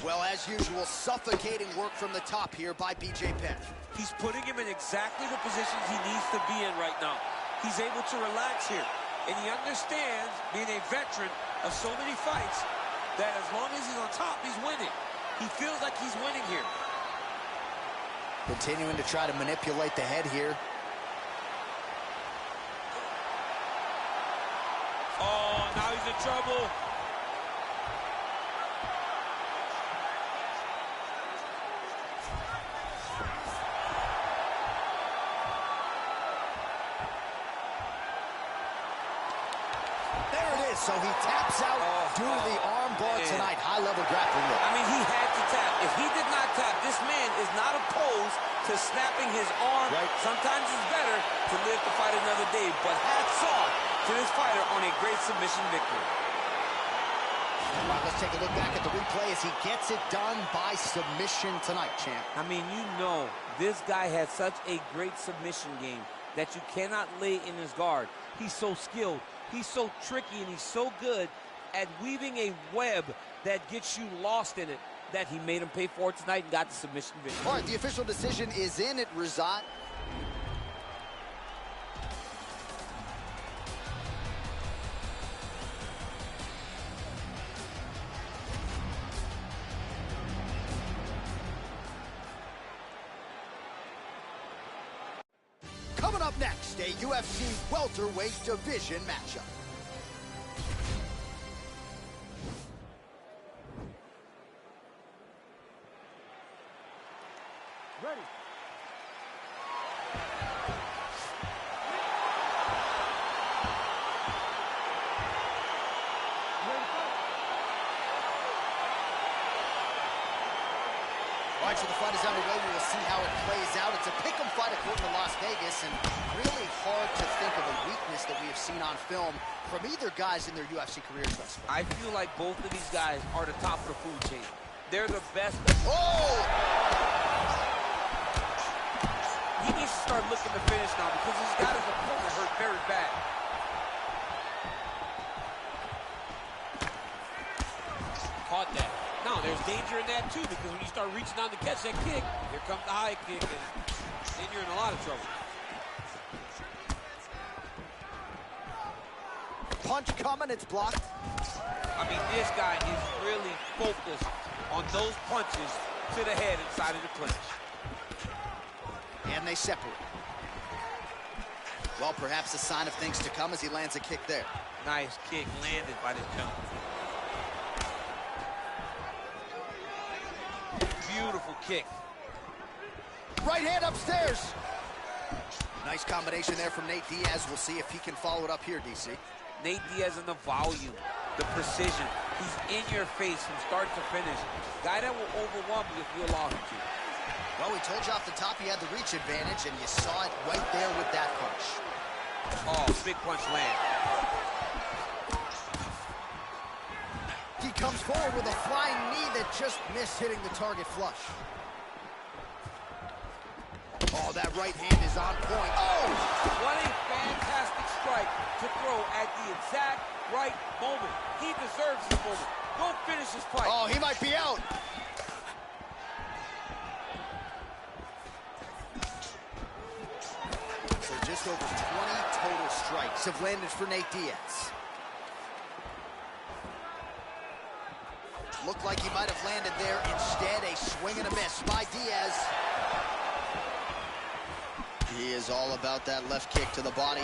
Well, as usual, suffocating work from the top here by BJ Penn. He's putting him in exactly the positions he needs to be in right now. He's able to relax here. And he understands, being a veteran of so many fights, that as long as he's on top, he's winning. He feels like he's winning here. Continuing to try to manipulate the head here. Oh, now he's in trouble. There it is. So he taps out due to the arm bar tonight. High-level grappling work. I mean, he had to tap. If he did not tap, this man is not opposed to snapping his arm. Right. Sometimes it's better to live to fight another day. But hats off to this fighter on a great submission victory. All right, let's take a look back at the replay as he gets it done by submission tonight, champ. I mean, you know, this guy has such a great submission game that you cannot lay in his guard. He's so skilled, he's so tricky, and he's so good at weaving a web that gets you lost in it that he made him pay for it tonight and got the submission victory. All right, the official decision is in. It resides. Coming up next, a UFC welterweight division matchup. Ready. All right, so the fight is underway. We will see how it plays out. It's a pick'em fight according to Las Vegas, and really hard to think of a weakness that we have seen on film from either guys in their UFC careers thus far. I feel like both of these guys are the top of the food chain. They're the best. Oh! He needs to start looking to finish now because he's got his opponent hurt very bad. Caught that. Now, there's danger in that, too, because when you start reaching down to catch that kick, here comes the high kick, and then you're in a lot of trouble. Punch coming, it's blocked. I mean, this guy is really focused on those punches to the head inside of the clinch. And they separate. Well, perhaps a sign of things to come as he lands a kick there. Nice kick landed by this gentleman. Beautiful kick. Right hand upstairs. Nice combination there from Nate Diaz. We'll see if he can follow it up here, DC. Nate Diaz in the volume, the precision. He's in your face from start to finish. Guy that will overwhelm you if you allow him to. Well, we told you off the top he had the reach advantage, and you saw it right there with that punch. Oh, big punch land. He comes forward with a flying knee that just missed hitting the target flush. Oh, that right hand is on point. Oh! What a fantastic strike to throw at the exact right moment. He deserves this moment. Go finish this fight. Oh, he might be out. So just over 20 total strikes have landed for Nate Diaz. Looked like he might have landed there. Instead, a swing and a miss by Diaz. He is all about that left kick to the body.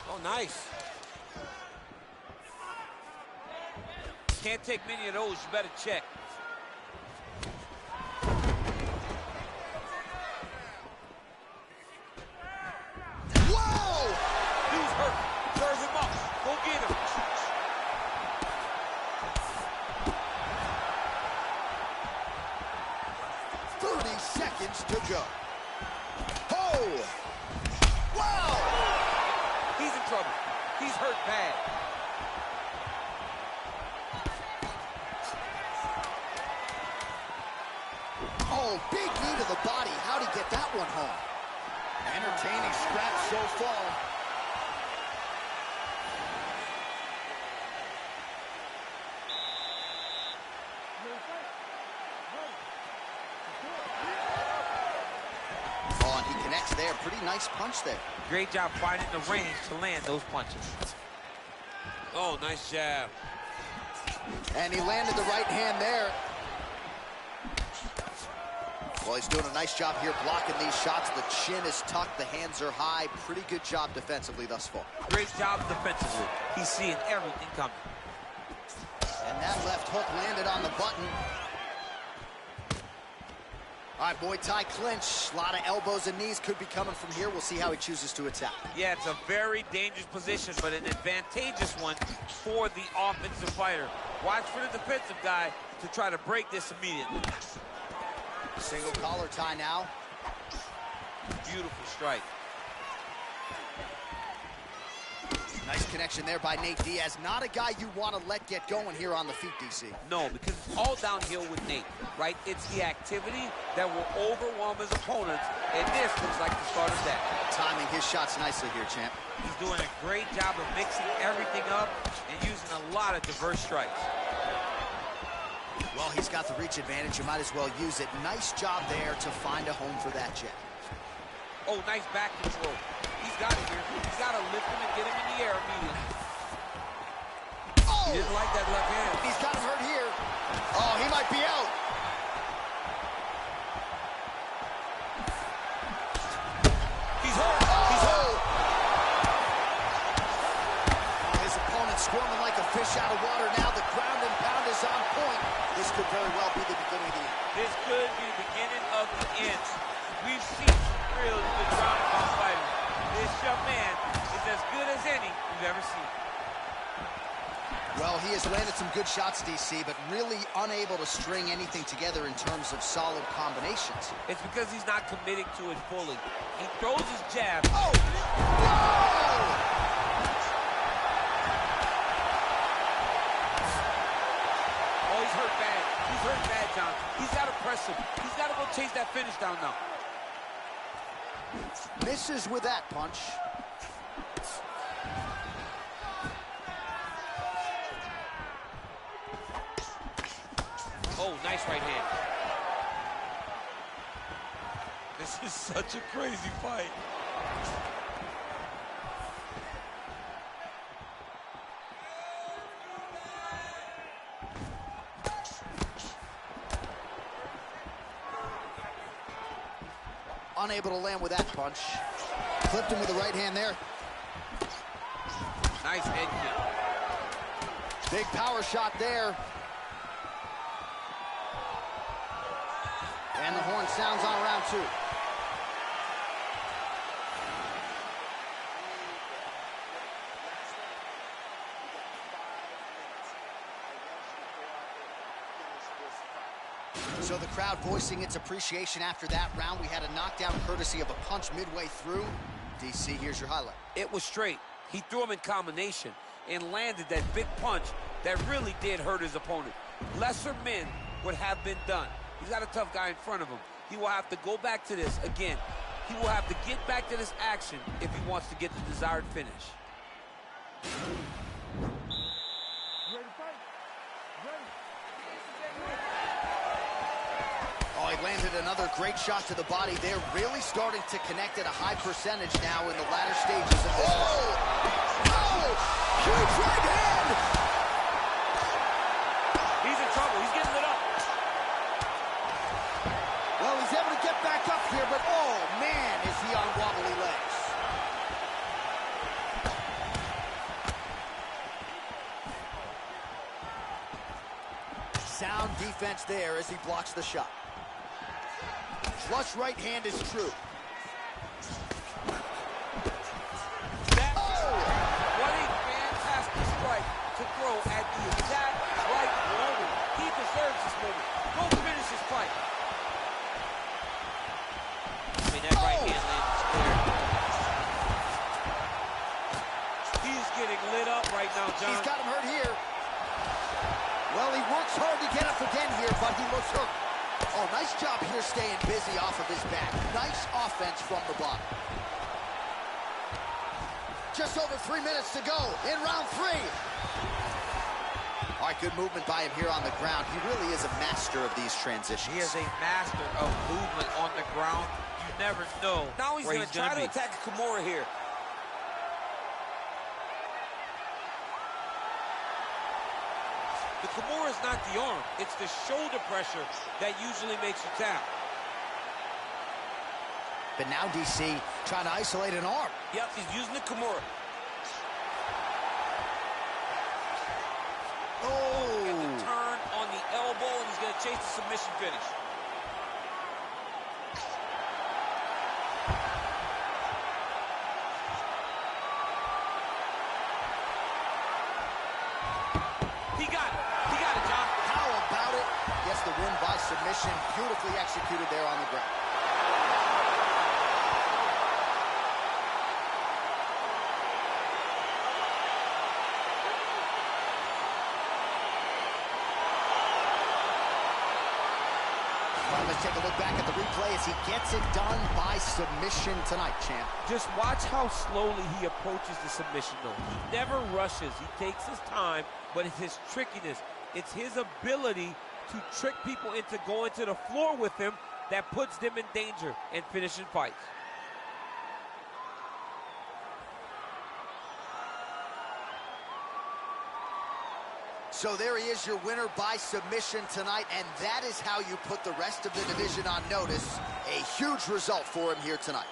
Oh, nice. Can't take many of those. You better check. seconds to go. Oh! Wow! He's in trouble. He's hurt bad. Oh, big knee to the body. How'd he get that one home? Entertaining scrap so far. Oh, and he connects there. Pretty nice punch there. Great job finding the range to land those punches. Oh, nice jab. And he landed the right hand there. Well, he's doing a nice job here blocking these shots. The chin is tucked, the hands are high. Pretty good job defensively thus far. Great job defensively. He's seeing everything coming. And that left hook landed on the button. All right, Muay Thai clinch. A lot of elbows and knees could be coming from here. We'll see how he chooses to attack. Yeah, it's a very dangerous position, but an advantageous one for the offensive fighter. Watch for the defensive guy to try to break this immediately. Single collar tie now. Beautiful strike. Nice connection there by Nate Diaz. Not a guy you want to let get going here on the feet, DC. No, because it's all downhill with Nate, right? It's the activity that will overwhelm his opponents, and this looks like the start of that. Timing his shots nicely here, champ. He's doing a great job of mixing everything up and using a lot of diverse strikes. Well, he's got the reach advantage. You might as well use it. Nice job there to find a home for that jab. Oh, nice back control. He's got it here. He's got to lift him and get him in the air immediately. Oh! He didn't like that left hand. He's got him hurt here. Oh, he might be out. He's hurt. Oh! He's hurt. His opponent squirming like a fish out of water now. The ground and pound is on point. This could very well be the beginning of the end. This could be the beginning of the end. We've seen some really good ground and pound fighters. This young man is as good as any we've ever seen. Well, he has landed some good shots, DC, but really unable to string anything together in terms of solid combinations. It's because he's not committing to it fully. He throws his jab. Oh! Whoa! Oh, he's hurt bad. He's hurt bad, John. He's got to press him. He's got to go chase that finish down now. Misses with that punch. Oh, nice right hand. This is such a crazy fight. Unable to land with that punch. Clipped him with the right hand there. Nice head kick. Big power shot there. And the horn sounds on round two. So the crowd voicing its appreciation after that round. We had a knockdown courtesy of a punch midway through. DC, here's your highlight. It was straight. He threw him in combination and landed that big punch that really did hurt his opponent. Lesser men would have been done. He's got a tough guy in front of him. He will have to go back to this again. He will have to get back to this action if he wants to get the desired finish. Oh, he landed another great shot to the body. They're really starting to connect at a high percentage now in the latter stages of this. Oh! Huge right hand! He's in trouble. He's getting lit up. Well, he's able to get back up here, but oh, man, is he on wobbly legs. Sound defense there as he blocks the shot. Flush right hand is true. What a fantastic strike to throw at the exact right moment. He deserves this moment. Go finish this fight. Works hard to get up again here, but he looks hurt. Oh, nice job here staying busy off of his back. Nice offense from the bottom. Just over 3 minutes to go in round 3. All right, good movement by him here on the ground. He really is a master of these transitions. He is a master of movement on the ground. You never know. Now he's going to try to attack Kimura here. The Kimura is not the arm. It's the shoulder pressure that usually makes you tap. But now DC trying to isolate an arm. Yep, he's using the Kimura. Oh! And the turn on the elbow, and he's going to chase the submission finish. He got it. He got it, John. How about it? Gets the win by submission. Beautifully executed there on the ground. Let's take a look back at the replay as he gets it done by submission tonight, champ. Just watch how slowly he approaches the submission, though. He never rushes. He takes his time, but it's his trickiness. It's his ability to trick people into going to the floor with him that puts them in danger and finishing fights. So there he is, your winner by submission tonight, and that is how you put the rest of the division on notice. A huge result for him here tonight.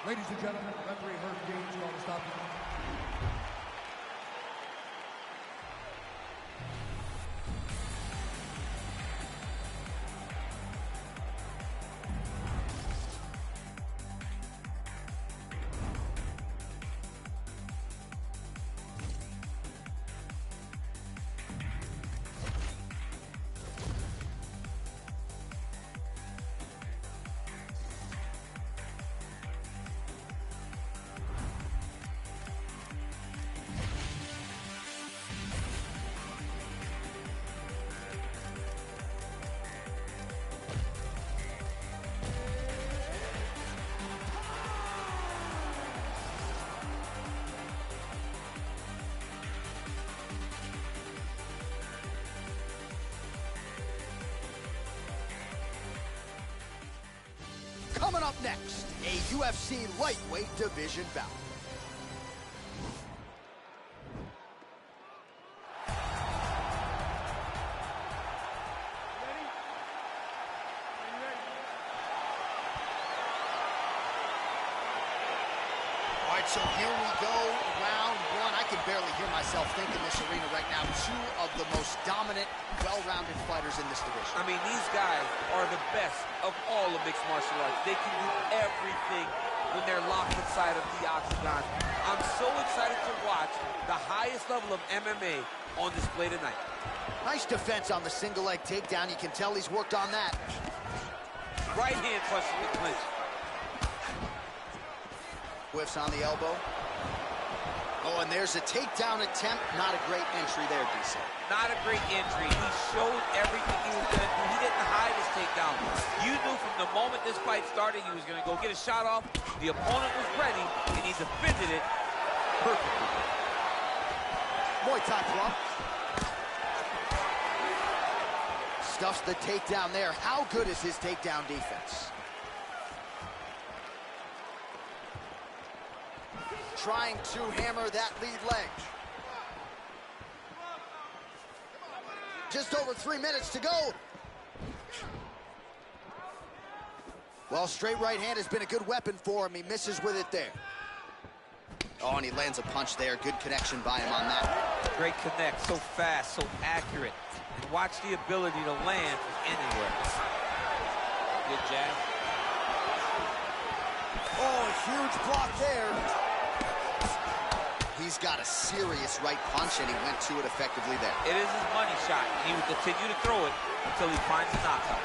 Ladies and gentlemen, referee Herb Gaines called to stop the match. Coming up next, a UFC lightweight division bout. All right, so here we go, round 1. I can barely hear myself think in this arena right now. 2 of the most dominant, well-rounded fighters in this division. I mean, these guys are the best of all of mixed martial arts. They can do everything when they're locked inside of the octagon. I'm so excited to watch the highest level of MMA on display tonight. Nice defense on the single leg takedown. You can tell he's worked on that. Right hand punch in the clinch. Whiffs on the elbow. Oh, and there's a takedown attempt. Not a great entry there, DC. Not a great entry. He showed everything he was going to do. He didn't hide his takedown. You knew from the moment this fight started he was going to go get a shot off. The opponent was ready, and he defended it perfectly. Muay Thai club. Stuffs the takedown there. How good is his takedown defense? Trying to hammer that lead leg. Just over 3 minutes to go. Well, straight right hand has been a good weapon for him. He misses with it there. Oh, and he lands a punch there. Good connection by him on that. Great connect, so fast, so accurate. And watch the ability to land from anywhere. Good jab. Oh, a huge block there. He's got a serious right punch, and he went to it effectively there. It is his money shot, and he will continue to throw it until he finds a knockout.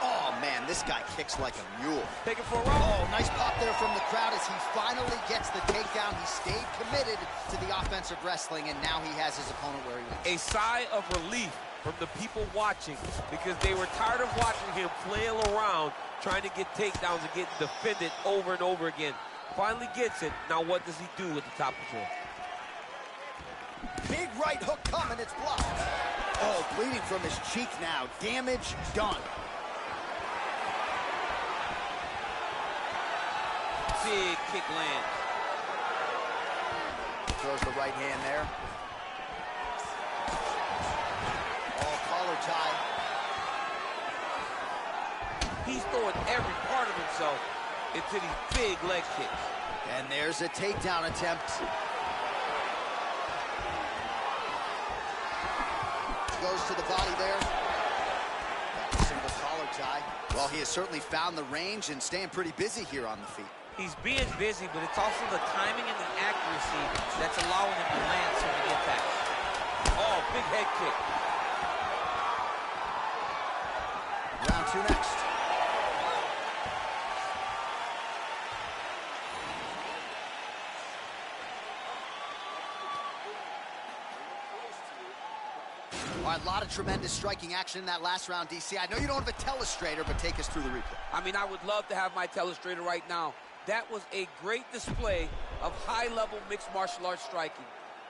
Oh, man, this guy kicks like a mule. Take it for a run. Oh, nice pop there from the crowd as he finally gets the takedown. He stayed committed to the offensive wrestling, and now he has his opponent where he wants. A sigh of relief from the people watching, because they were tired of watching him flail around trying to get takedowns and get defended over and over again. Finally gets it. Now what does he do with the top control? Big right hook coming, it's blocked. Oh, bleeding from his cheek now. Damage done. Big kick land. Throws the right hand there. Oh, collar tie. He's throwing every part of himself into these big leg kicks. And there's a takedown attempt. Goes to the body there. Single collar tie. Well, he has certainly found the range and staying pretty busy here on the feet. He's being busy, but it's also the timing and the accuracy that's allowing him to land so many attacks. Oh, big head kick. Round 2 next. All right, a lot of tremendous striking action in that last round, DC. I know you don't have a telestrator, but take us through the replay. I mean, I would love to have my telestrator right now. That was a great display of high-level mixed martial arts striking.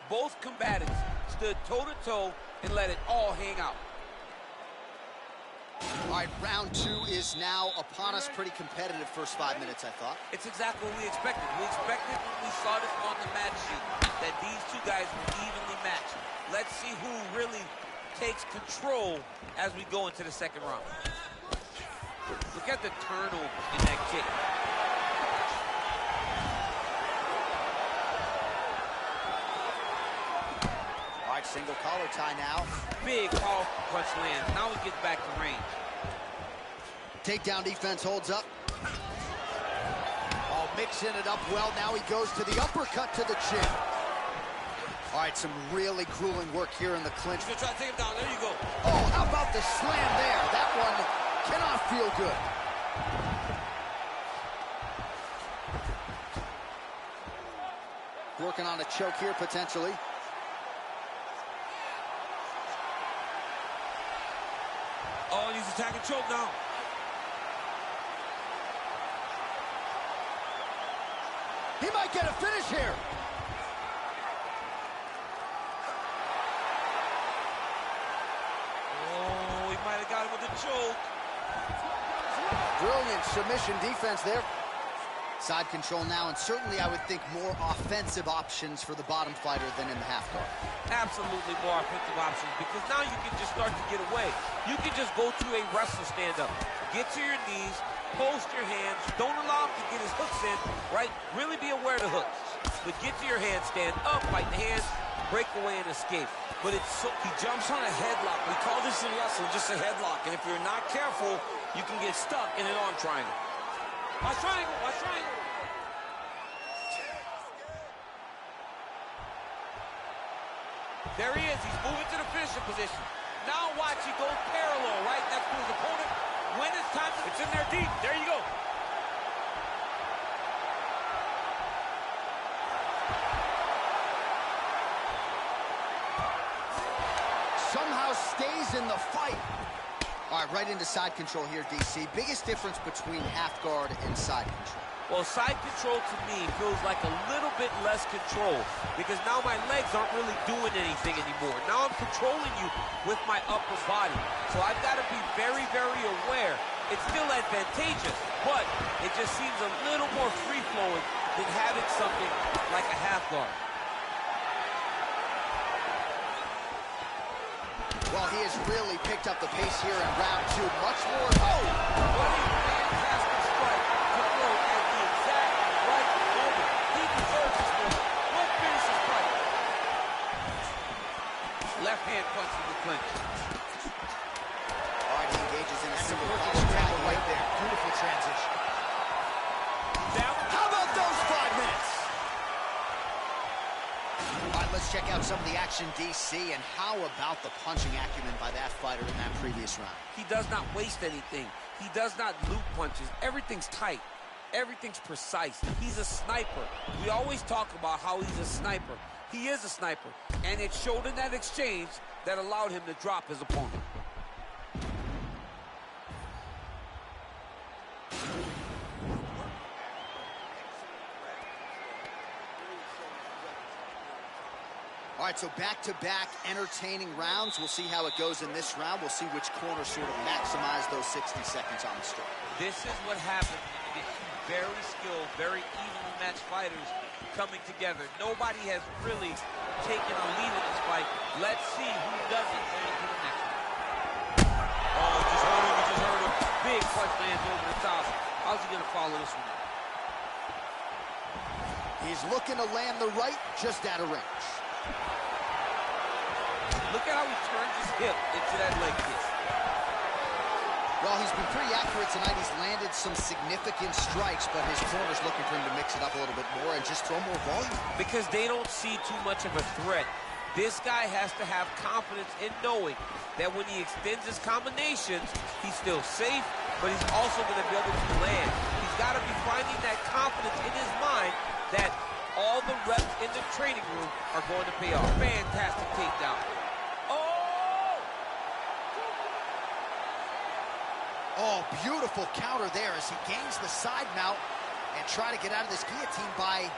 Both combatants stood toe-to-toe and let it all hang out. All right, round 2 is now upon us. Pretty competitive first 5 minutes, I thought. It's exactly what we expected. We expected when we saw this on the match sheet that these two guys were evenly matched. Let's see who really takes control as we go into the second round. Look at the turnover in that kick. All right, single collar tie now. Big powerful punch lands. Now he gets back to range. Takedown defense holds up. Oh, mixing it up well. Now he goes to the uppercut to the chin. All right, some really grueling work here in the clinch. He's gonna try to take him down. There you go. Oh, how about the slam there? That one cannot feel good. Working on a choke here, potentially. Oh, and he's attacking choke now. He might get a finish here. Oh, he might have got him with a choke. Brilliant submission defense there. Side control now, and certainly I would think more offensive options for the bottom fighter than in the half guard. Absolutely more offensive options, because now you can just start to get away. You can just go to a wrestler stand-up. Get to your knees, post your hands, don't allow him to get his hooks in, right? Really be aware of the hooks. But get to your hands, stand up, fight the hands, break away and escape. But it's so, he jumps on a headlock. We call this in wrestling just a headlock. And if you're not careful, you can get stuck in an arm triangle. Watch triangle, watch triangle. There he is, he's moving to the finishing position. Now watch, he goes parallel, right next to his opponent. When it's time, it's in there deep, there you go. Somehow stays in the fight. All right, right into side control here, DC. Biggest difference between half guard and side control. Well, side control to me feels like a little bit less control, because now my legs aren't really doing anything anymore. Now I'm controlling you with my upper body. So I've got to be very, very aware. It's still advantageous, but it just seems a little more free-flowing than having something like a half guard. Well, he has really picked up the pace here in round 2. Much more. Oh! What a fantastic strike to throw at the exact right moment. He deserves this one. Let's finish this fight. Left hand punch in the clinch. All right, he engages in a single scramble right there. Beautiful transition. Down. How about those 5 minutes? All right, let's check out some of the action, DC, and how about the punching acumen by that fighter in that previous round? He does not waste anything. He does not loop punches. Everything's tight. Everything's precise. He's a sniper. We always talk about how he's a sniper. He is a sniper, and it showed in that exchange that allowed him to drop his opponent. All right, so back-to-back entertaining rounds. We'll see how it goes in this round. We'll see which corner sort of maximize those 60 seconds on the stroke. This is what happens when you get two very skilled, very evenly matched fighters coming together. Nobody has really taken a lead in this fight. Let's see who doesn't go into the next one. Oh, he just heard him. Big punch lands over the top. How's he going to follow this one? He's looking to land the right just out of range. Look at how he turns his hip into that leg kick. Well, he's been pretty accurate tonight. He's landed some significant strikes, but his corner's looking for him to mix it up a little bit more and just throw more volume. Because they don't see too much of a threat. This guy has to have confidence in knowing that when he extends his combinations, he's still safe, but he's also going to be able to land. He's got to be finding that confidence in his mind that all the reps in the training room are going to pay off. Fantastic takedown. Oh, beautiful counter there as he gains the side mount and try to get out of this guillotine by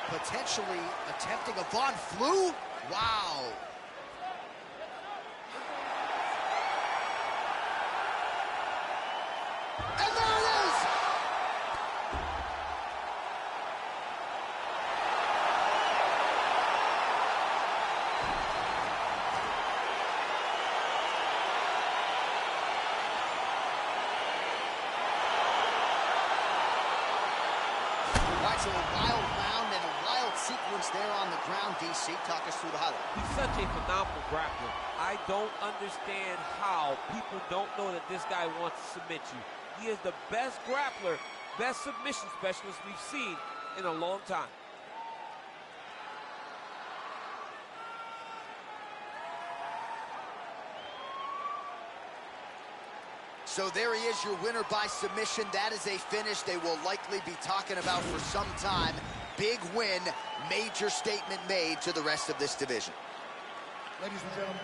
potentially attempting a Von Flue. Wow. And there it is! So a wild round and a wild sequence there on the ground, DC. Talk us through the highlight. He's such a phenomenal grappler. I don't understand how people don't know that this guy wants to submit you. He is the best grappler, best submission specialist we've seen in a long time. So there he is, your winner by submission. That is a finish they will likely be talking about for some time. Big win, major statement made to the rest of this division. Ladies and gentlemen.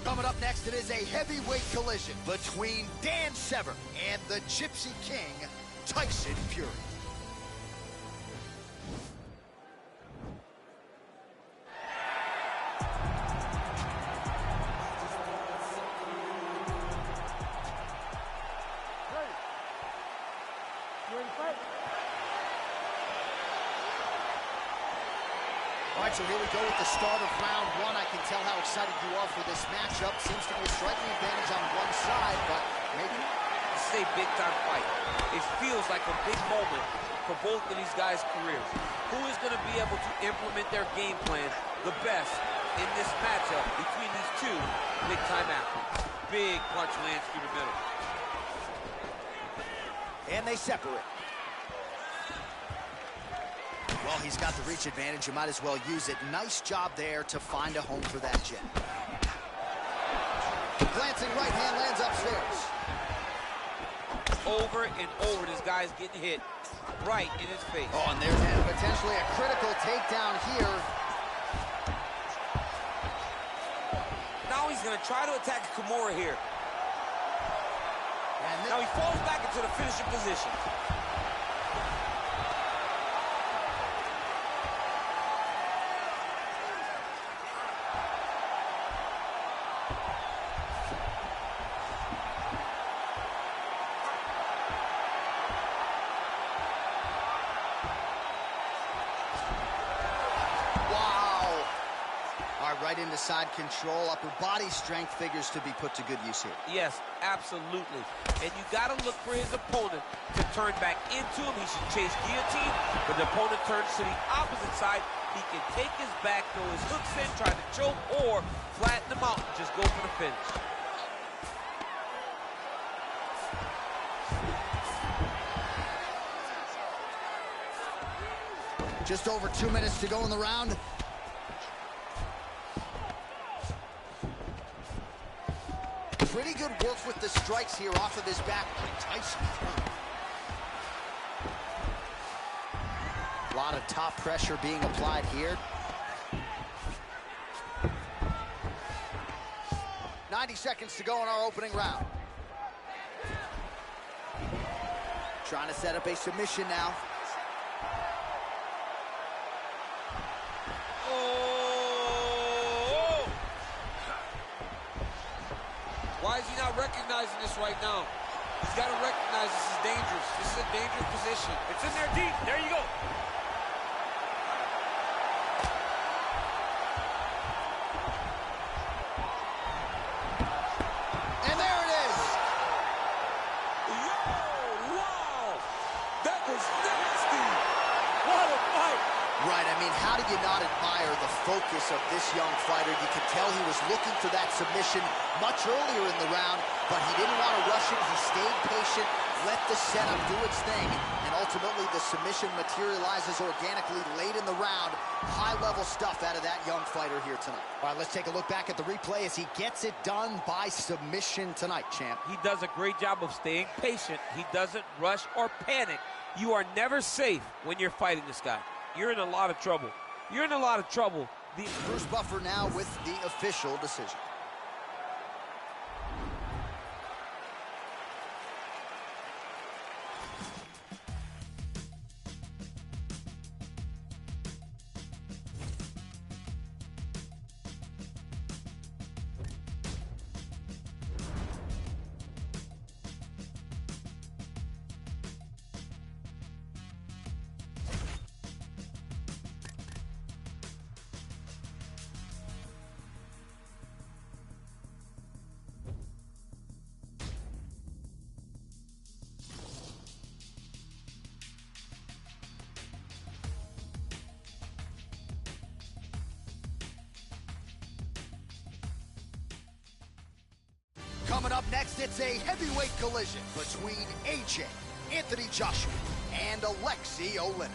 Coming up next, it is a heavyweight collision between Dan Severn and the Gypsy King, Tyson Fury. All right, so here we go with the start of round one. I can tell how excited you are for this matchup. Seems to be a striking advantage on one side, but maybe not. This is a big-time fight. It feels like a big moment for both of these guys' careers. Who is going to be able to implement their game plan the best in this matchup between these two big-time athletes? Big punch lands through the middle. And they separate. Well, he's got the reach advantage. You might as well use it. Nice job there to find a home for that jab. Glancing right hand lands upstairs. Over and over, this guy's getting hit right in his face. Oh, and there's potentially a critical takedown here. Now he's going to try to attack Kimura here. And now he falls back into the finishing position. Right into side control. Upper body strength figures to be put to good use here. Yes, absolutely. And you got to look for his opponent to turn back into him. He should chase guillotine. When the opponent turns to the opposite side, he can take his back, throw his hooks in, try to choke, or flatten him out and just go for the finish. Just over 2 minutes to go in the round. Pretty good work with the strikes here off of his back. Tyson. A lot of top pressure being applied here. 90 seconds to go in our opening round. Trying to set up a submission now. Why is he not recognizing this right now? He's got to recognize this is dangerous. This is a dangerous position. It's in there deep. There you go. And there it is. Yo, wow. That was nasty. What a fight. Right, I mean, how do you not admire the focus of this young fighter? You could tell he was looking for that submission much earlier in the round, but he didn't want to rush it. He stayed patient, let the setup do its thing, and ultimately the submission materializes organically late in the round. High-level stuff out of that young fighter here tonight. All right, let's take a look back at the replay as he gets it done by submission tonight, champ. He does a great job of staying patient. He doesn't rush or panic. You are never safe when you're fighting this guy. You're in a lot of trouble. You're in a lot of trouble. Bruce Buffer now with the official decision. Coming up next, it's a heavyweight collision between AJ, Anthony Joshua, and Alexei Oleinik.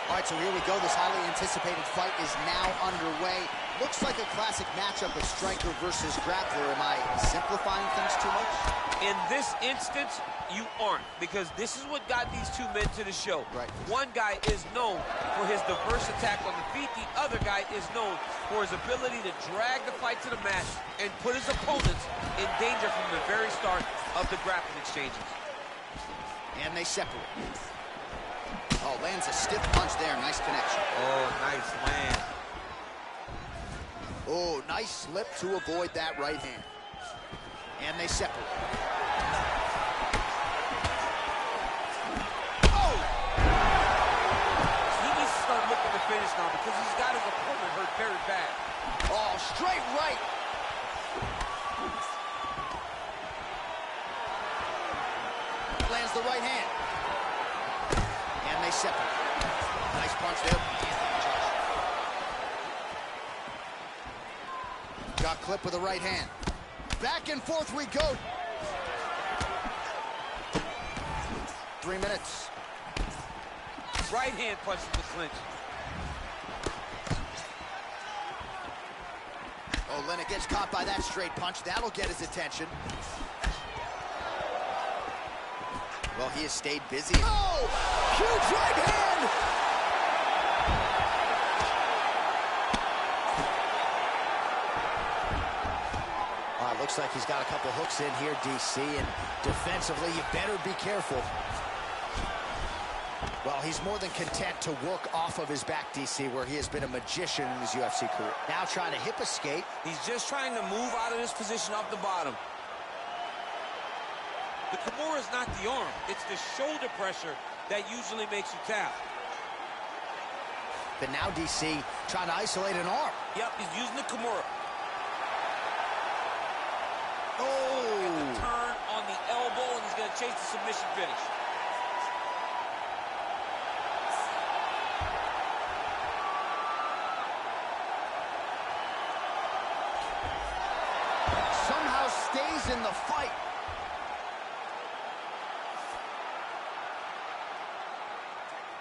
All right, so here we go. This highly anticipated fight is now underway. Looks like a classic matchup of striker versus grappler. Am I simplifying things too much? In this instance, you aren't, because this is what got these two men to the show. Right. One guy is known for his diverse attack on the feet. The other guy is known for his ability to drag the fight to the mat and put his opponents in danger from the very start of the grappling exchanges. And they separate. Oh, lands a stiff punch there. Nice connection. Oh, nice land. Oh, nice slip to avoid that right hand. And they separate. Oh! He needs to start looking to finish now because he's got his opponent hurt very bad. Oh, straight right. Lands the right hand. And they separate. Nice punch there. Got Got clipped with a right hand. Back and forth we go. 3 minutes. Right hand punch in the clinch. Oh, Lennox gets caught by that straight punch. That'll get his attention. Well, he has stayed busy. Oh! Huge right hand! Looks like he's got a couple hooks in here, DC, and defensively, you better be careful. Well, he's more than content to work off of his back, DC, where he has been a magician in his UFC career. Now trying to hip escape. He's just trying to move out of this position off the bottom. The Kimura is not the arm. It's the shoulder pressure that usually makes you tap. But now DC trying to isolate an arm. Yep, he's using the Kimura. Oh! And the turn on the elbow, and he's going to chase the submission finish. Somehow stays in the fight.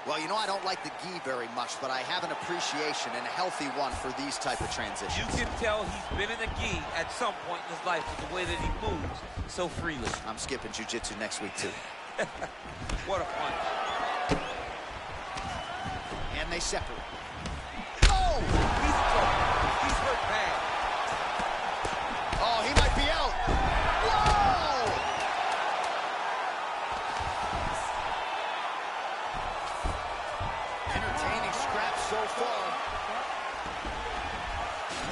Well, you know, I don't like the gi very much, but I have an appreciation, and a healthy one, for these type of transitions. You can tell he's been in the gi at some point in his life with the way that he moves so freely. I'm skipping jiu-jitsu next week, too. What a punch. And they separate. Oh! He's in trouble. He's hurt bad. Oh, he might be out. Whoa! Entertaining scrap so far.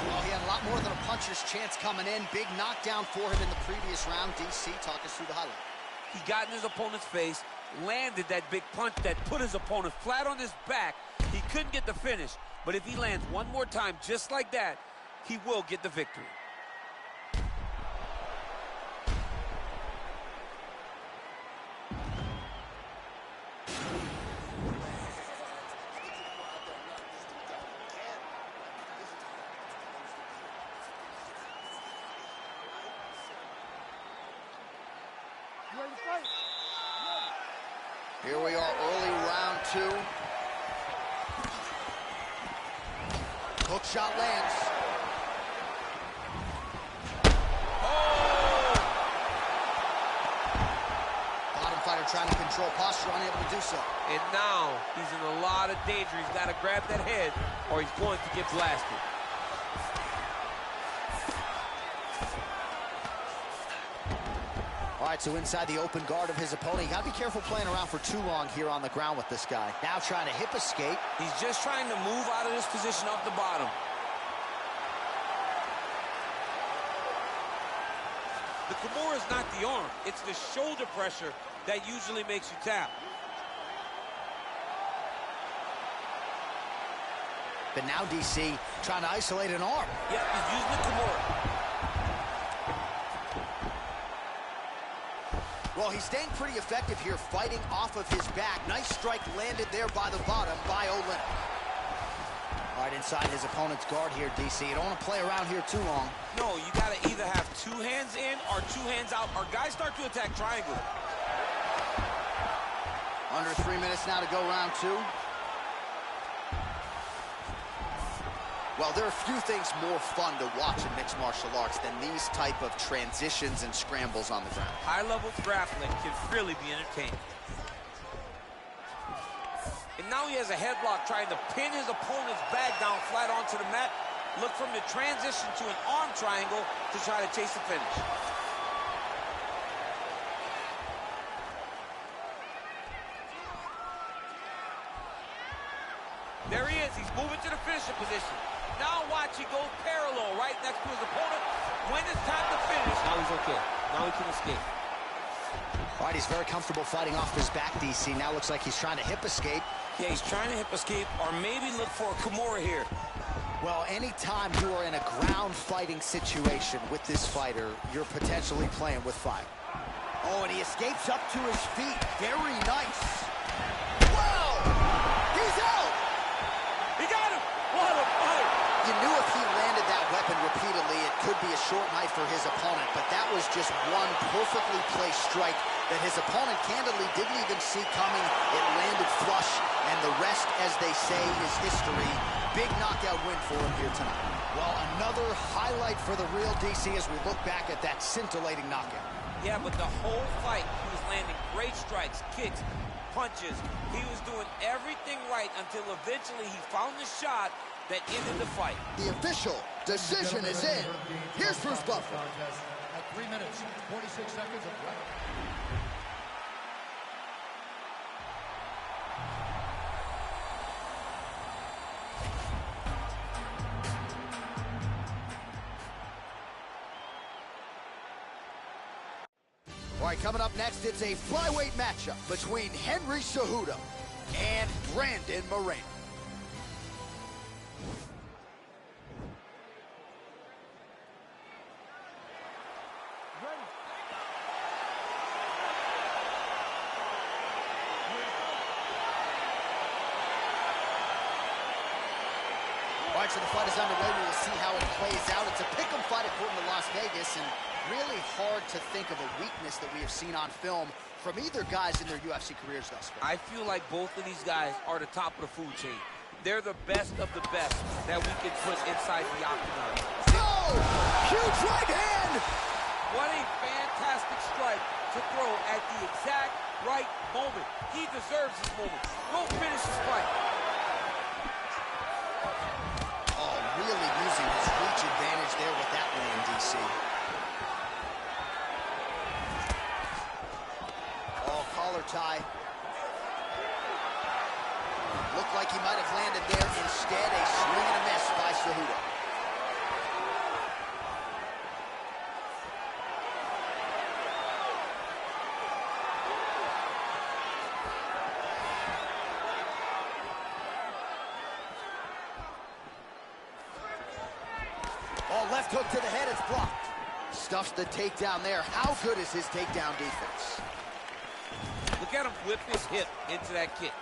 Well, he had a lot more than a puncher's chance coming in. Big knockdown for him in the previous round. DC, talk us through the highlight. He got in his opponent's face, landed that big punch that put his opponent flat on his back. He couldn't get the finish, but if he lands one more time just like that, he will get the victory. Here we are, early round 2. Hook shot lands. Oh! Bottom fighter trying to control posture, unable to do so. And now he's in a lot of danger. He's got to grab that head or he's going to get blasted. All right, so inside the open guard of his opponent. You got to be careful playing around for too long here on the ground with this guy. Now trying to hip escape. He's just trying to move out of this position off the bottom. The Kimura is not the arm. It's the shoulder pressure that usually makes you tap. But now DC trying to isolate an arm. Yep, he's using the Kimura. Well, he's staying pretty effective here, fighting off of his back. Nice strike landed there by the bottom by Olin. All right, inside his opponent's guard here, DC. You don't want to play around here too long. No, you got to either have 2 hands in or 2 hands out, or guys start to attack triangle. Under 3 minutes now to go round 2. Well, there are a few things more fun to watch in mixed martial arts than these type of transitions and scrambles on the ground. High-level grappling can really be entertaining. And now he has a headlock trying to pin his opponent's back down flat onto the mat. Look from the transition to an arm triangle to try to chase the finish. There he is. He's moving to the finishing position. Now watch, he goes parallel right next to his opponent. When it's time to finish, now he's okay. Now he can escape. All right, he's very comfortable fighting off his back, DC. Now looks like he's trying to hip escape. Yeah, he's trying to hip escape or maybe look for a Kimura here. Well, anytime you are in a ground fighting situation with this fighter, you're potentially playing with fire. Oh, and he escapes up to his feet. Very nice. Whoa! He's out! He got him! What a fight! You knew if he landed that weapon repeatedly, it could be a short night for his opponent, but that was just one perfectly placed strike that his opponent candidly didn't even see coming. It landed flush, and the rest, as they say, is history. Big knockout win for him here tonight. Well, another highlight for the real DC as we look back at that scintillating knockout. Yeah, but the whole fight, he was landing great strikes, kicks, punches. He was doing everything right until eventually he found the shot that ended the fight. The official decision is in. Here's Bruce Buffer. At 3 minutes, 46 seconds of round. All right, coming up next, it's a flyweight matchup between Henry Cejudo and Brandon Moreno. All right, so the fight is underway. We will see how it plays out. It's a pick'em fight according to Las Vegas, and really hard to think of a weakness that we have seen on film from either guys in their UFC careers thus far. I feel like both of these guys are the top of the food chain. They're the best of the best that we can put inside the octagon. Oh! Huge right hand! What a fantastic strike to throw at the exact right moment. He deserves this moment. Go finish this fight. Oh, really using his reach advantage there with that land, DC. Oh, collar tie. Looked like he might have landed there. Instead, a swing and a miss by Cejudo. Oh, left hook to the head, it's blocked. Stuffs the takedown there. How good is his takedown defense? Look at him whip his hip into that kick.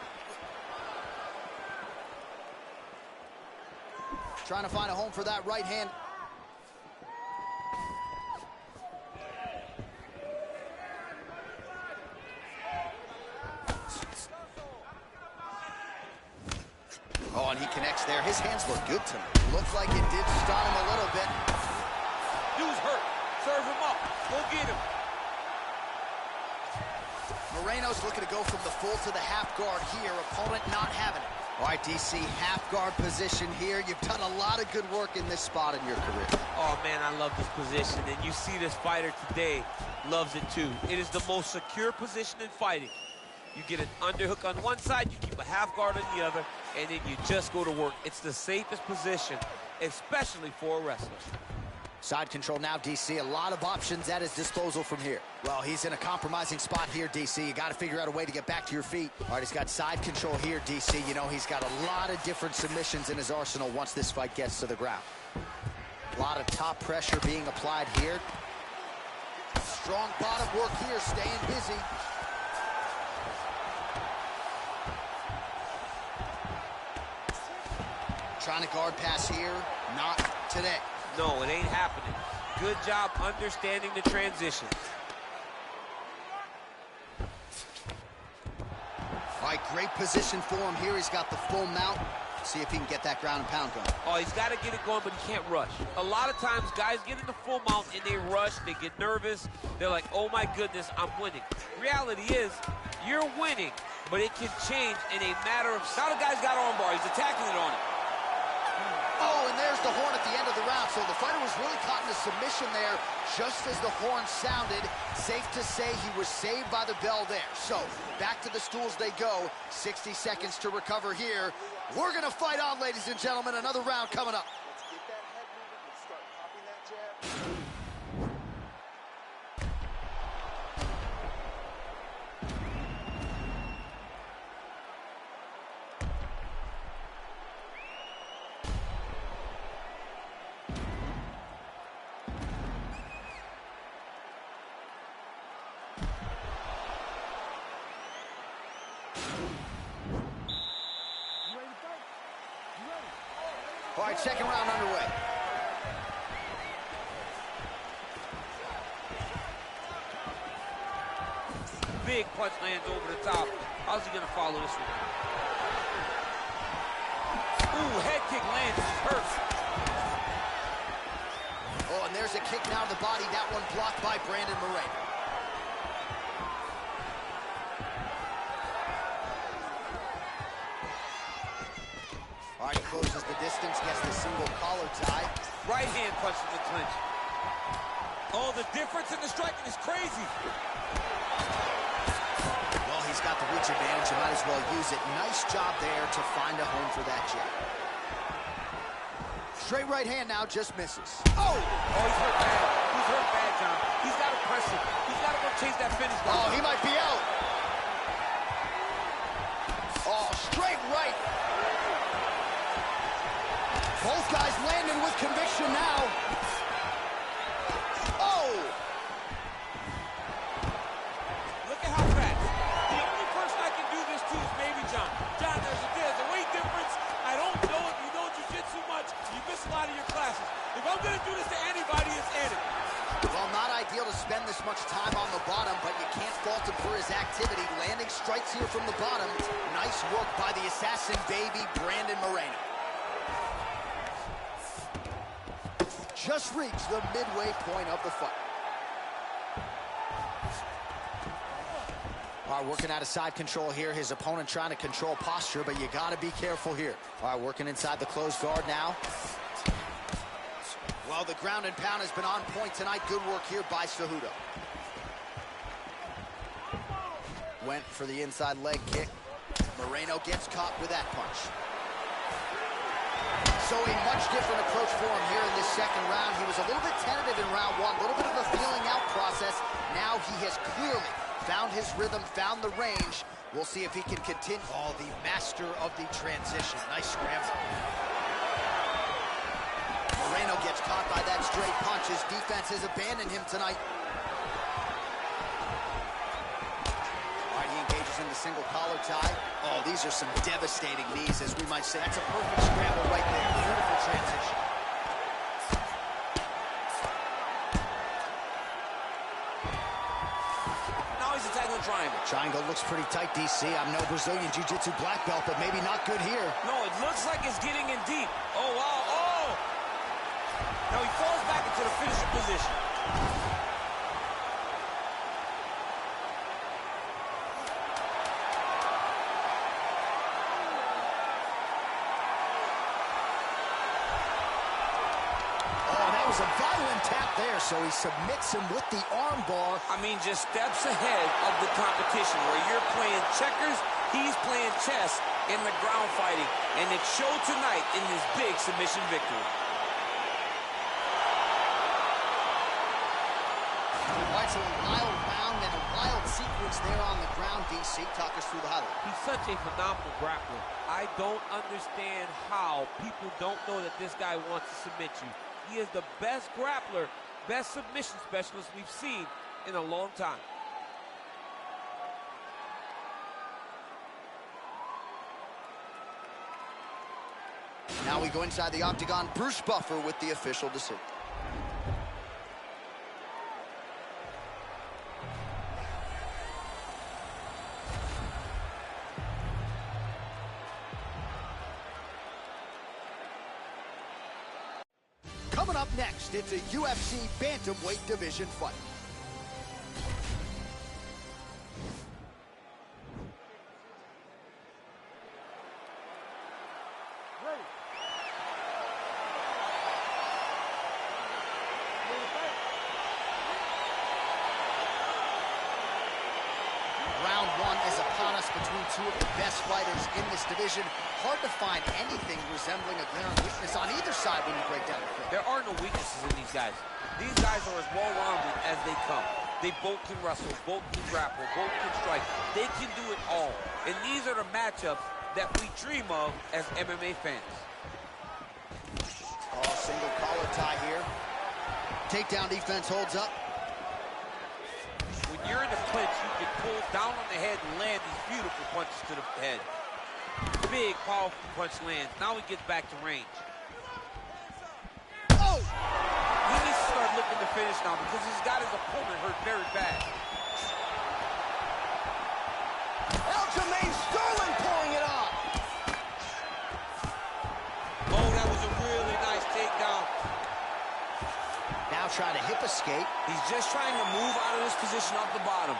Trying to find a home for that right hand. Oh, and he connects there. His hands look good to me. Looks like it did stun him a little bit. Dude's hurt. Serve him up. Go get him. Moreno's looking to go from the full to the half guard here. Opponent not having it. All right, DC, half guard position here. You've done a lot of good work in this spot in your career. Oh, man, I love this position. And you see this fighter today loves it, too. It is the most secure position in fighting. You get an underhook on one side, you keep a half guard on the other, and then you just go to work. It's the safest position, especially for a wrestler. Side control now, DC. A lot of options at his disposal from here. Well, he's in a compromising spot here, DC. You got to figure out a way to get back to your feet. All right, he's got side control here, DC. You know, he's got a lot of different submissions in his arsenal once this fight gets to the ground. A lot of top pressure being applied here. Strong bottom work here, staying busy. Trying to guard pass here, not today. No, it ain't happening. Good job understanding the transition. All right, great position for him here. He's got the full mount. See if he can get that ground and pound going. Oh, he's got to get it going, but he can't rush. A lot of times, guys get in the full mount and they rush, they get nervous. They're like, oh my goodness, I'm winning. Reality is, you're winning, but it can change in a matter of... Now the guy's got armbar, he's attacking it on it. Oh, and there's the horn at the end of the round. So the fighter was really caught in a submission there just as the horn sounded. Safe to say he was saved by the bell there. So back to the stools they go. 60 seconds to recover here. We're going to fight on, ladies and gentlemen. Another round coming up. Let's get that head moving and start popping that jab. All right, second round underway. big punch lands over the top. How's he gonna follow this one? Ooh, head kick lands, he's hurt. Oh, and there's a kick now to the body. That one blocked by Brandon Moreno. All right, he closes the distance, gets the single collar tie. Right hand punch in the clinch. Oh, the difference in the striking is crazy. Well, he's got the reach advantage. You might as well use it. Nice job there to find a home for that jab. Straight right hand now, just misses. Oh! Oh, he's hurt bad. He's hurt bad, John. He's got to press it. He's got to go chase that finish. Oh, he might be out. Oh, straight right. Both guys landing with conviction now. Oh! Look at how fast. The only person I can do this to is maybe John. John, there's a weight difference. I don't know if you know jiu-jitsu much. You miss a lot of your classes. If I'm going to do this to anybody, it's Andi. Well, not ideal to spend this much time on the bottom, but you can't fault him for his activity. Landing strikes here from the bottom. Nice work by the assassin baby, Brandon Moreno. Just reached the midway point of the fight. All right, working out of side control here. His opponent trying to control posture, but you got to be careful here. All right, working inside the closed guard now. Well, the ground and pound has been on point tonight. Good work here by Cejudo. Went for the inside leg kick. Moreno gets caught with that punch. So a much different approach for him here in this second round. He was a little bit tentative in round one, a little bit of a feeling out process. Now he has clearly found his rhythm, found the range. We'll see if he can continue. Oh, the master of the transition. Nice scramble. Moreno gets caught by that straight punch. His defense has abandoned him tonight. All right, he engages in the single collar tie. Oh, these are some devastating knees, as we might say. That's a perfect scramble right there. Beautiful transition. Now he's attacking the triangle. Triangle looks pretty tight, DC. I'm no Brazilian Jiu-Jitsu black belt, but maybe not good here. No, it looks like it's getting in deep. Oh, wow. Oh! Now he falls back into the finisher position. A violent tap there, so he submits him with the arm bar. I mean, just steps ahead of the competition. Where you're playing checkers, he's playing chess in the ground fighting. And it showed tonight in this big submission victory. Right, so a wild round and a wild sequence there on the ground, DC. Talk us through the highlight. He's such a phenomenal grappler. I don't understand how people don't know that this guy wants to submit you. He is the best grappler, best submission specialist we've seen in a long time. Now we go inside the octagon. Bruce Buffer with the official decision. Coming up next, it's a UFC bantamweight division fight. Round one is upon us between two of the best fighters in this division. Hard to find anything resembling a glaring weakness on either side when you break down the film. There are no weaknesses in these guys. These guys are as well-rounded as they come. They both can wrestle, both can grapple, both can strike. They can do it all. And these are the matchups that we dream of as MMA fans. Oh, single collar tie here. Takedown defense holds up. When you're in the clinch, you can pull down on the head and land these beautiful punches to the head. Big, powerful punch lands. Now he gets back to range. Oh! He needs to start looking to finish now because he's got his opponent hurt very bad. try to hip escape. He's just trying to move out of this position off the bottom.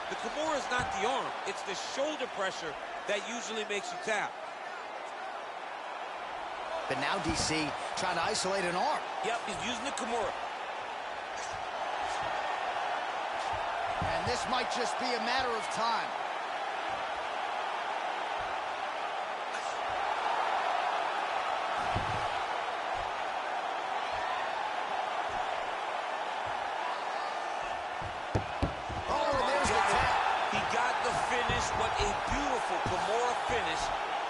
The Kimura is not the arm. It's the shoulder pressure that usually makes you tap. But now DC trying to isolate an arm. Yep, he's using the Kimura. And this might just be a matter of time. What a beautiful Kimura finish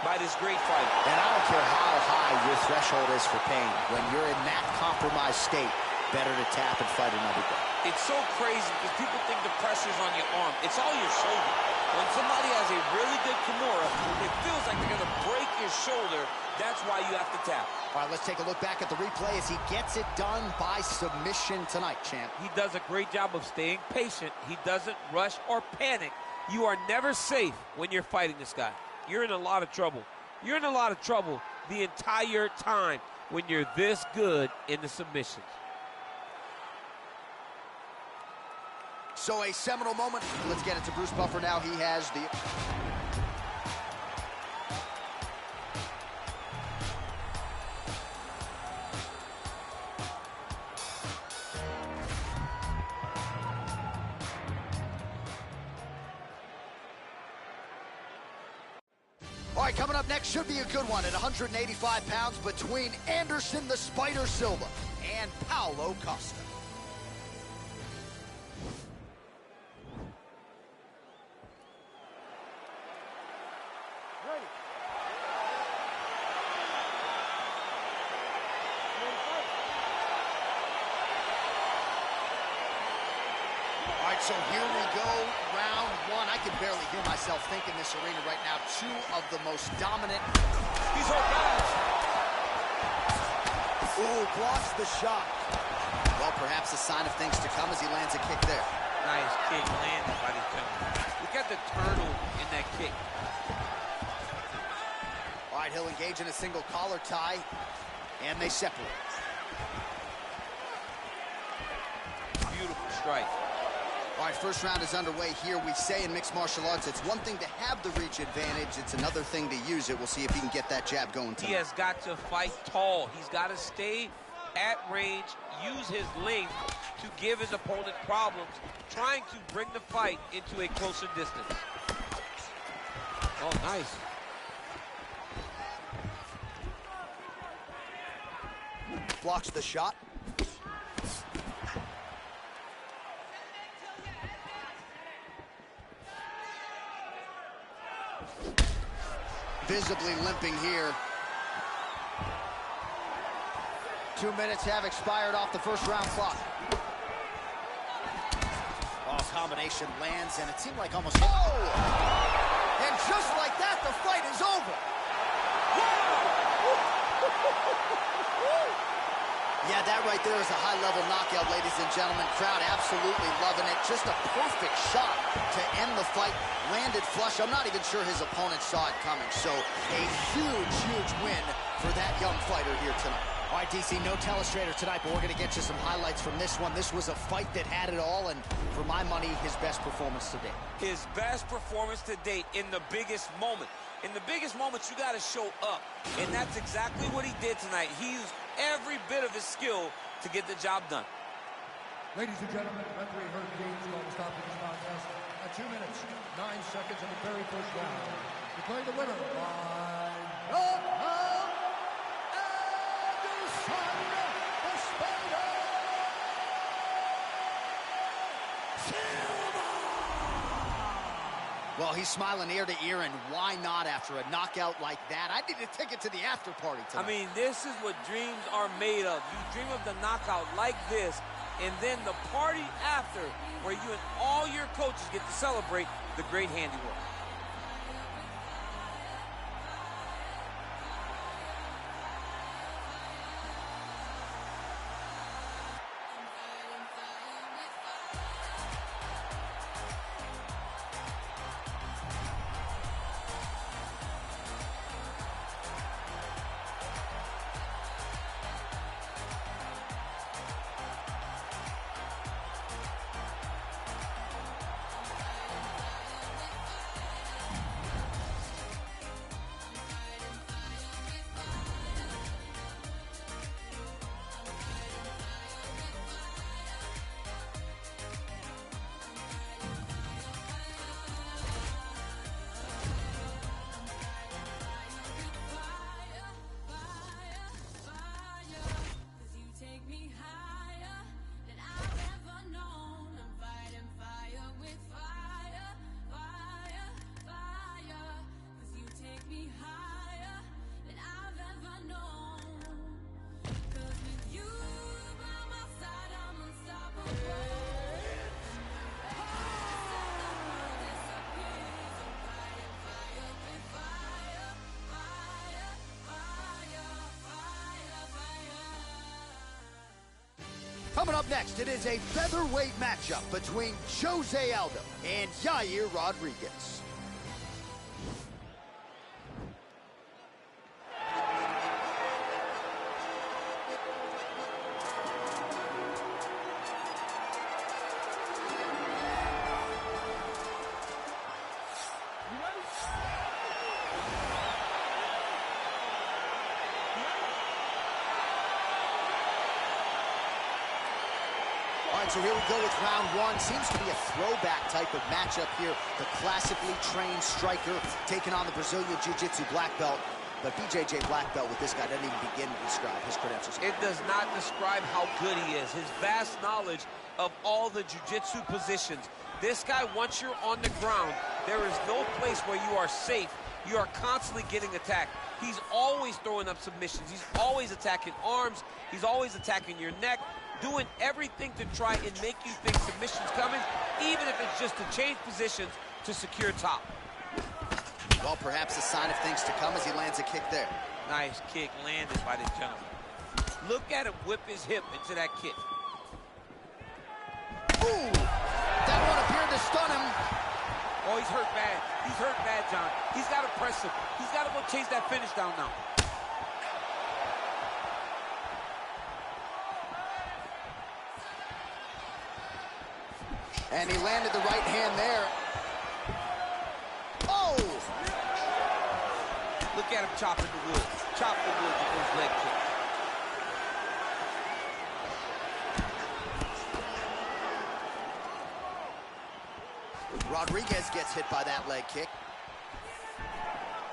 by this great fighter. And I don't care how high your threshold is for pain. When you're in that compromised state, better to tap and fight another day. It's so crazy because people think the pressure's on your arm. It's all your shoulder. When somebody has a really good Kimura, it feels like they're going to break your shoulder. That's why you have to tap. All right, let's take a look back at the replay as he gets it done by submission tonight, champ. He does a great job of staying patient. He doesn't rush or panic. You are never safe when you're fighting this guy. You're in a lot of trouble. You're in a lot of trouble the entire time when you're this good in the submissions. So a seminal moment. Let's get it to Bruce Buffer now. He has the... All right, coming up next should be a good one at 185 pounds between Anderson the Spider Silva and Paulo Costa. Ready. All right, so here we go, round one. I can barely hear myself think in this arena right now. Two of the most dominant. He's hurt bad. Ooh, blocks the shot. Well, perhaps a sign of things to come as he lands a kick there. Nice kick landed by the gentleman. Look at the turtle in that kick. All right, he'll engage in a single collar tie, and they separate. Beautiful strike. All right, first round is underway here. We say in mixed martial arts, it's one thing to have the reach advantage. It's another thing to use it. We'll see if he can get that jab going tonight. He has got to fight tall. He's got to stay at range, use his length to give his opponent problems, trying to bring the fight into a closer distance. Oh, nice. Blocks the shot. Visibly limping here. 2 minutes have expired off the first round clock. Oh, combination lands, and it seemed like almost... Oh! And just like that, the fight is over. Yeah, that right there is a high-level knockout, ladies and gentlemen. Crowd absolutely loving it. Just a perfect shot to end the fight. Landed flush. I'm not even sure his opponent saw it coming. So a huge, huge win for that young fighter here tonight. All right, DC, no telestrator tonight, but we're going to get you some highlights from this one. This was a fight that had it all, and for my money, his best performance to date. His best performance to date in the biggest moment. In the biggest moments, you got to show up, and that's exactly what he did tonight. He used every bit of his skill to get the job done. Ladies and gentlemen, referee Herb Gaines called to stop this contest at 2 minutes, 9 seconds in the very first round. Declaring the winner by knockout, Anderson the Spider Silva! Well, he's smiling ear to ear, and why not after a knockout like that? I need a ticket to the after party tonight. I mean, this is what dreams are made of. You dream of the knockout like this, and then the party after, where you and all your coaches get to celebrate the great handiwork. Coming up next, it is a featherweight matchup between Jose Aldo and Yair Rodriguez. All right, so here we go with round one. Seems to be a throwback type of matchup here. The classically trained striker taking on the Brazilian Jiu-Jitsu black belt. But BJJ black belt with this guy doesn't even begin to describe his credentials. It does not describe how good he is. His vast knowledge of all the jiu-jitsu positions. This guy, once you're on the ground, there is no place where you are safe. You are constantly getting attacked. He's always throwing up submissions. He's always attacking arms. He's always attacking your neck, doing everything to try and make you think submission's coming, even if it's just to change positions to secure top. Well, perhaps a sign of things to come as he lands a kick there. Nice kick landed by this gentleman. Look at him whip his hip into that kick. Ooh! That one appeared to stun him. Oh, he's hurt bad. He's hurt bad, John. He's got to press him. He's got to go chase that finish down now. And he landed the right hand there. Oh! Look at him chopping the wood. Chop the wood with those leg kicks. Rodriguez gets hit by that leg kick.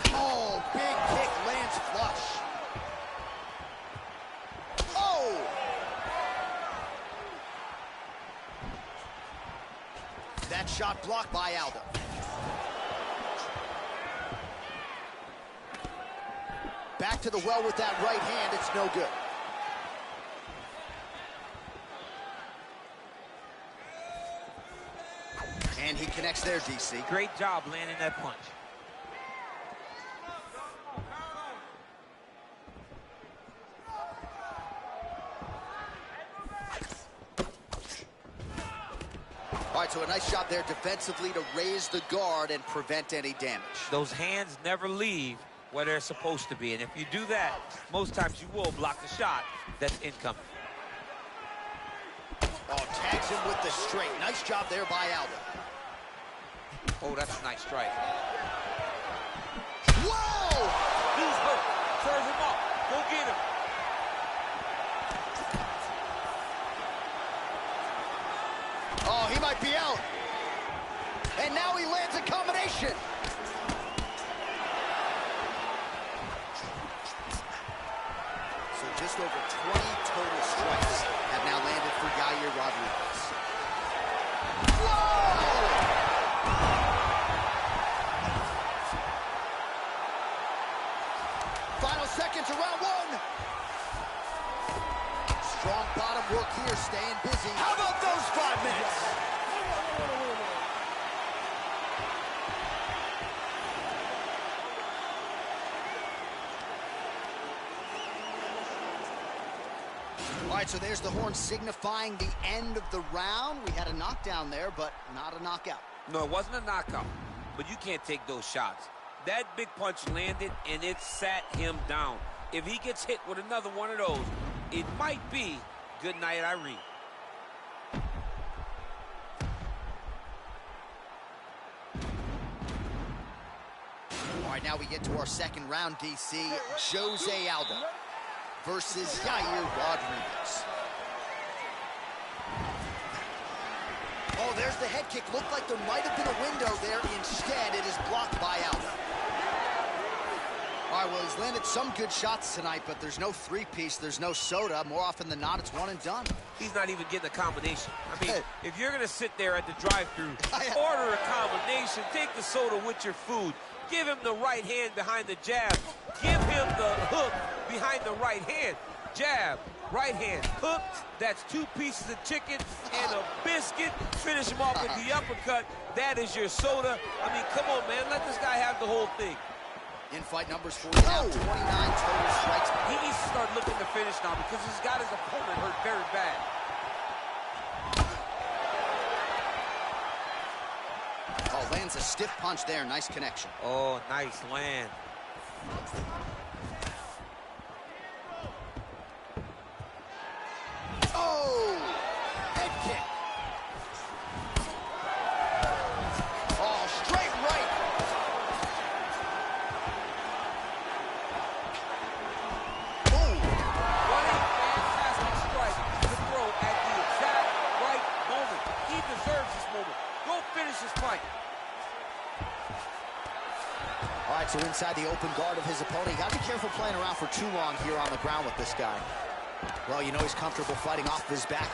Oh, big kick lands flush. Oh! That shot blocked by Aldo. Back to the well with that right hand, it's no good. And he connects there, DC. Great job landing that punch. All right, so a nice job there defensively to raise the guard and prevent any damage. Those hands never leave where they're supposed to be, and if you do that, most times you will block the shot that's incoming. Oh, tags him with the straight. Nice job there by Aldo. Oh, that's a nice strike. Whoa! He's hurt. Serve him up. Go get him. Oh, he might be out. And now he lands a combination. So just over 20 total strikes have now landed for Yair Rodriguez. Whoa! Final seconds of round one. Strong bottom work here, staying busy. How about those 5 minutes? All right, so there's the horn signifying the end of the round. We had a knockdown there, but not a knockout. No, it wasn't a knockout, but you can't take those shots. That big punch landed, and it sat him down. If he gets hit with another one of those, it might be good night, Irene. All right, now we get to our second round, DC. Jose Aldo versus Yair Rodriguez. Oh, there's the head kick. Looked like there might have been a window there. Instead, it is blocked by Aldo. All right, well, he's landed some good shots tonight, but there's no three-piece, there's no soda. More often than not, it's one and done. He's not even getting a combination. I mean, if you're going to sit there at the drive-thru, order a combination, take the soda with your food, give him the right hand behind the jab, give him the hook behind the right hand. Jab, right hand, hook, that's 2 pieces of chicken and a biscuit. Finish him off with the uppercut. That is your soda. I mean, come on, man, let this guy have the whole thing. In fight numbers for you now, 29 total strikes. He needs to start looking to finish now because he's got his opponent hurt very bad. lands a stiff punch there. Nice connection. Oh, nice land. Oh! Head kick. Oh, straight right. Oh! What a fantastic strike to throw at the exact right moment. He deserves this moment. Go finish this fight. All right, so inside the open guard of his opponent. You got to be careful playing around for too long here on the ground with this guy. Well, you know he's comfortable fighting off his back.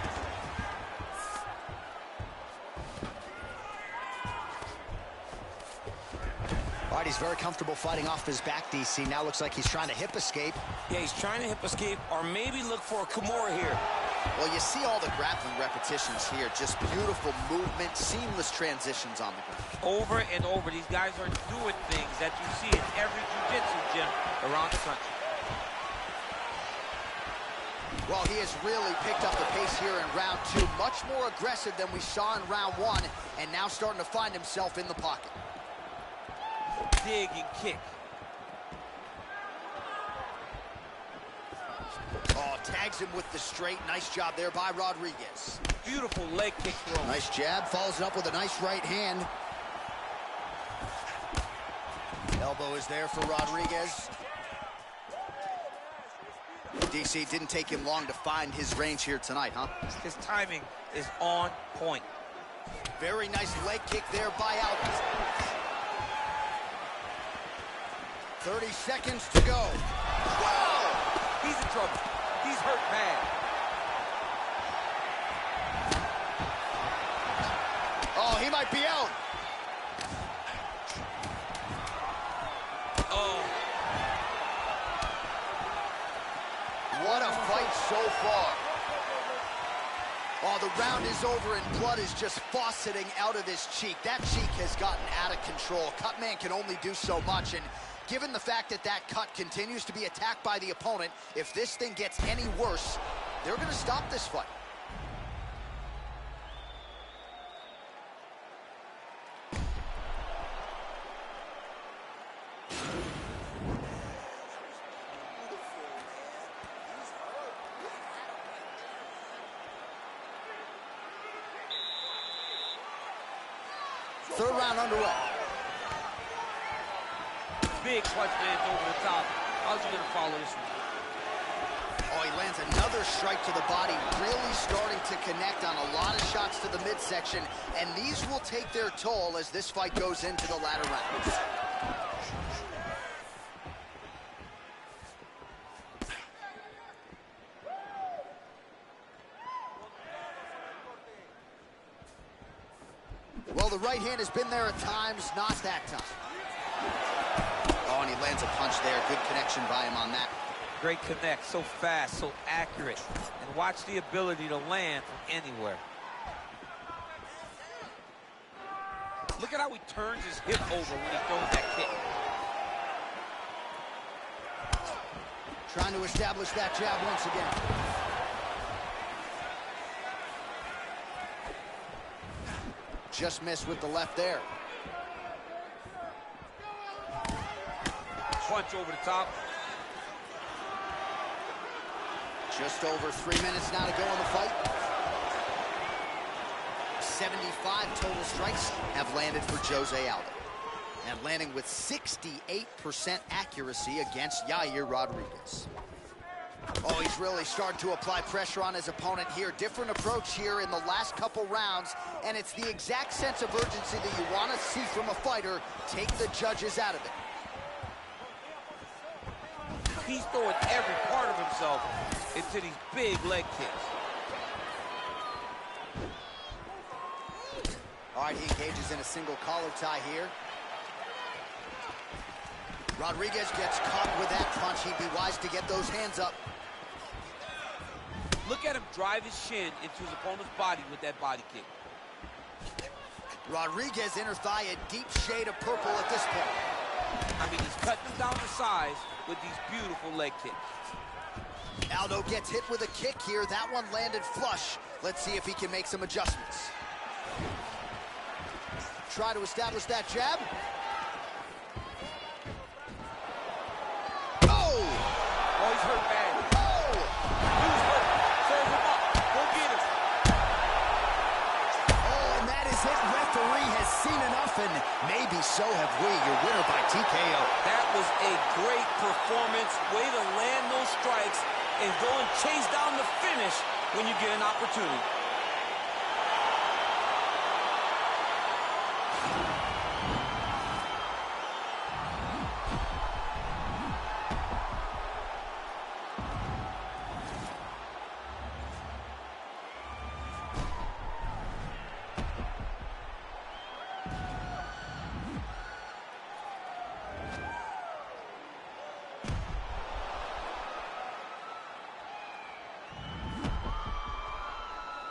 All right, he's very comfortable fighting off his back, DC. Now looks like he's trying to hip escape. Yeah, he's trying to hip escape or maybe look for a Kimura here. Well, you see all the grappling repetitions here. Just beautiful movement, seamless transitions on the ground. Over and over, these guys are doing things that you see in every jiu-jitsu gym around the country. Well, he has really picked up the pace here in round 2. Much more aggressive than we saw in round 1, and now starting to find himself in the pocket. Dig and kick. Oh, tags him with the straight. Nice job there by Rodriguez. Beautiful leg kick throw. Nice jab, follows it up with a nice right hand. Elbow is there for Rodriguez. DC, didn't take him long to find his range here tonight, huh? His timing is on point. Very nice leg kick there by Alves. 30 seconds to go. Wow! He's in trouble. He's hurt bad. Oh, he might be out. Oh. What a fight so far. Oh, the round is over and blood is just fauceting out of his cheek. That cheek has gotten out of control. Cutman can only do so much, and given the fact that that cut continues to be attacked by the opponent, if this thing gets any worse, they're going to stop this fight. Third round underway. Big punch lands over the top. How's he going to follow this one? Oh, he lands another strike to the body, really starting to connect on a lot of shots to the midsection, and these will take their toll as this fight goes into the latter rounds. Well, the right hand has been there at times, not that time. Oh, and he lands a punch there. Good connection by him on that. Great connect, so fast, so accurate. And watch the ability to land from anywhere. Look at how he turns his hip over when he throws that kick. Trying to establish that jab once again. Just missed with the left there. Punch over the top. Just over 3 minutes now to go in the fight. 75 total strikes have landed for Jose Aldo. And landing with 68% accuracy against Yair Rodriguez. Oh, he's really starting to apply pressure on his opponent here. Different approach here in the last couple rounds, and it's the exact sense of urgency that you want to see from a fighter. Take the judges out of it. He's throwing every part of himself into these big leg kicks. All right, he engages in a single collar tie here. Rodriguez gets caught with that punch. He'd be wise to get those hands up. Look at him drive his shin into his opponent's body with that body kick. Rodriguez inner thigh a deep shade of purple at this point. I mean, he's cutting him down to size with these beautiful leg kicks. Aldo gets hit with a kick here. That one landed flush. Let's see if he can make some adjustments. try to establish that jab. Oh! Oh, he's hurt bad. Oh! He's hurt. Serve him up. Go get him. Oh, and that is it. Referee has seen enough, and maybe so have we. Your winner by TKO. That was a great performance. Way to land those strikes and go and chase down the finish when you get an opportunity.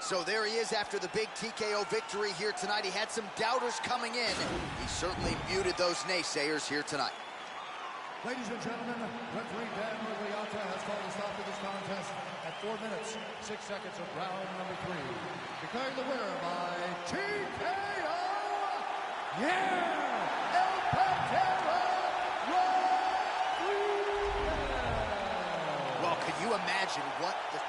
So there he is after the big TKO victory here tonight. He had some doubters coming in. He certainly muted those naysayers here tonight. Ladies and gentlemen, referee Dan Murgliata has called a stop to this contest at 4 minutes, 6 seconds of round number 3. Declaring the winner by TKO, yeah, El Patero Rodriguez. Well, can you imagine what the...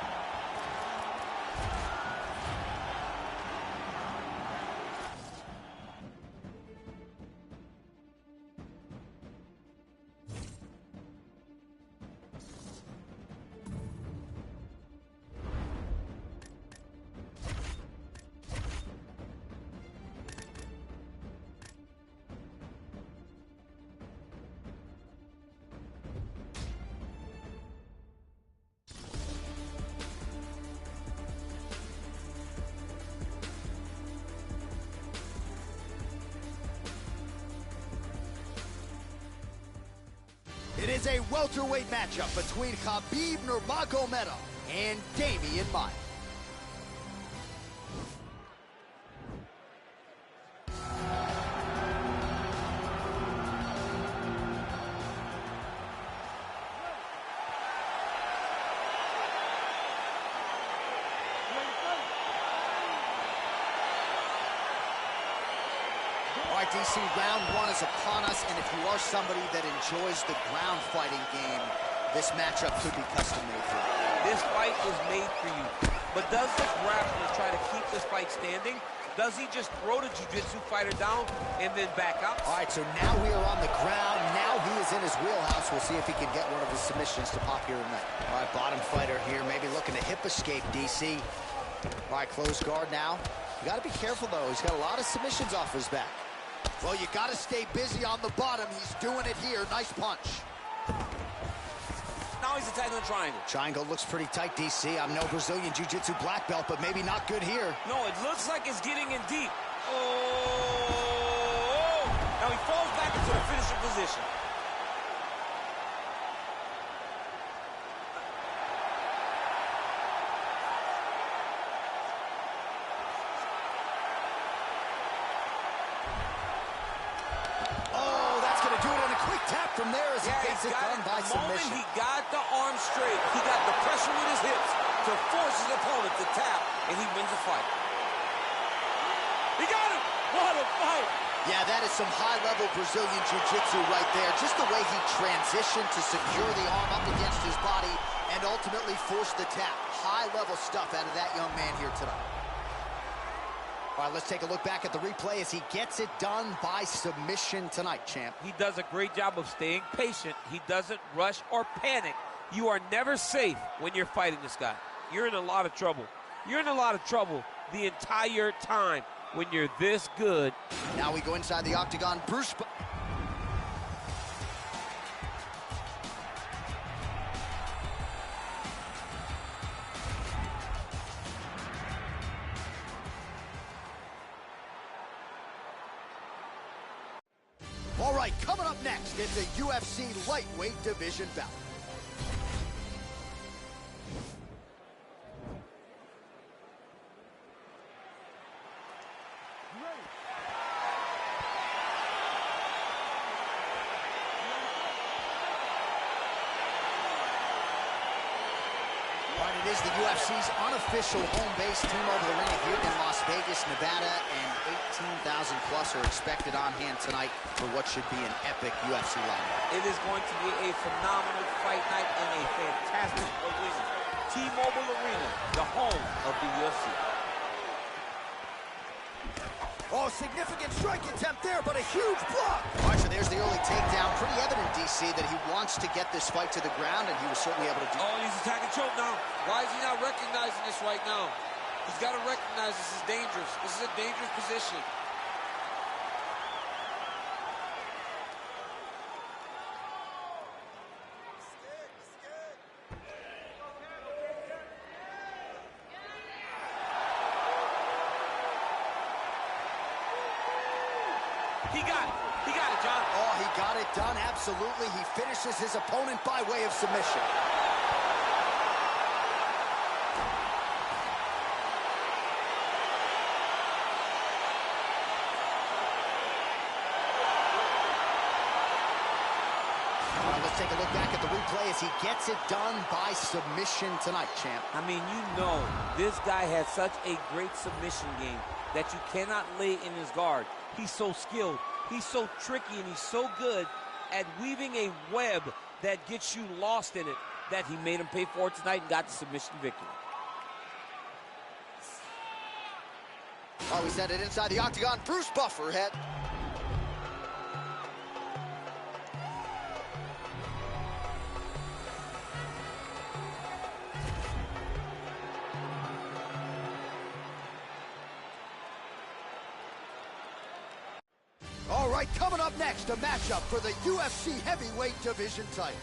It is a welterweight matchup between Khabib Nurmagomedov and Damian Maia. All right, DC, round 1 is upon us, and if you are somebody that enjoys the ground fighting game, this matchup could be custom-made for you. This fight was made for you. But does the grappler try to keep this fight standing? Does he just throw the jiu-jitsu fighter down and then back out? All right, so now we are on the ground. Now he is in his wheelhouse. We'll see if he can get one of his submissions to pop here tonight. All right, bottom fighter here, maybe looking to hip escape, DC. All right, closed guard now. You got to be careful, though. He's got a lot of submissions off his back. Well, you got to stay busy on the bottom. He's doing it here. Nice punch. Now he's attacking the triangle. Triangle looks pretty tight, DC. I'm no Brazilian Jiu-Jitsu black belt, but maybe not good here. No, it looks like it's getting in deep. Oh! Now he falls back into the finishing position. From there as he gets it done by submission. He got the arm straight. He got the pressure with his hips to force his opponent to tap, and he wins the fight. He got him! What a fight! Yeah, that is some high-level Brazilian Jiu-Jitsu right there. Just the way he transitioned to secure the arm up against his body and ultimately force the tap. High-level stuff out of that young man here tonight. All right, let's take a look back at the replay as he gets it done by submission tonight, champ. He does a great job of staying patient. He doesn't rush or panic. You are never safe when you're fighting this guy. You're in a lot of trouble. You're in a lot of trouble the entire time when you're this good. Now we go inside the octagon. Bruce... All right, coming up next is the UFC lightweight division bout. All right, it is the UFC's unofficial home base, T-Mobile Arena here in Las Vegas, Nevada, and 18,000 plus are expected on hand tonight for what should be an epic UFC lineup. It is going to be a phenomenal fight night in a fantastic arena. T-Mobile Arena, the home of the UFC. Oh, significant strike attempt there, but a huge block. All right, so there's the early takedown. Pretty evident, DC, that he wants to get this fight to the ground, and he was certainly able to do. Oh, he's attacking choke now. Why is he not recognizing this right now? He's got to recognize this is dangerous. This is a dangerous position. He got it. He got it, John. Oh, he got it done, absolutely. He finishes his opponent by way of submission. All right, let's take a look back at the replay as he gets it done by submission tonight, champ. I mean, you know, this guy has such a great submission game that you cannot lay in his guard. He's so skilled, he's so tricky, and he's so good at weaving a web that gets you lost in it that he made him pay for it tonight and got the submission victory. Oh, he's headed inside the octagon. Bruce Buffer head. All right, coming up next, a matchup for the UFC heavyweight division title.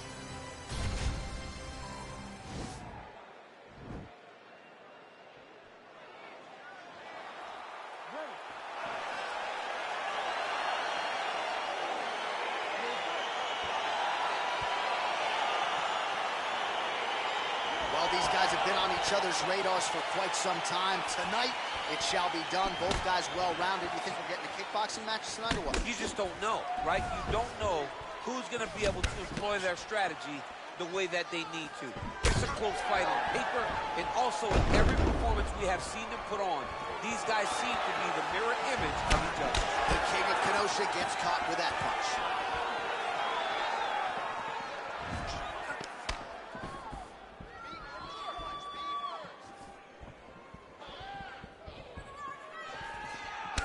Well, these guys have been on each other's radars for quite some time. Tonight, it shall be done. Both guys well-rounded. You think we're getting a kickboxing match tonight or what? You just don't know, right? You don't know who's going to be able to employ their strategy the way that they need to. It's a close fight on paper, and also in every performance we have seen them put on, these guys seem to be the mirror image of each other. The King of Kenosha gets caught with that punch.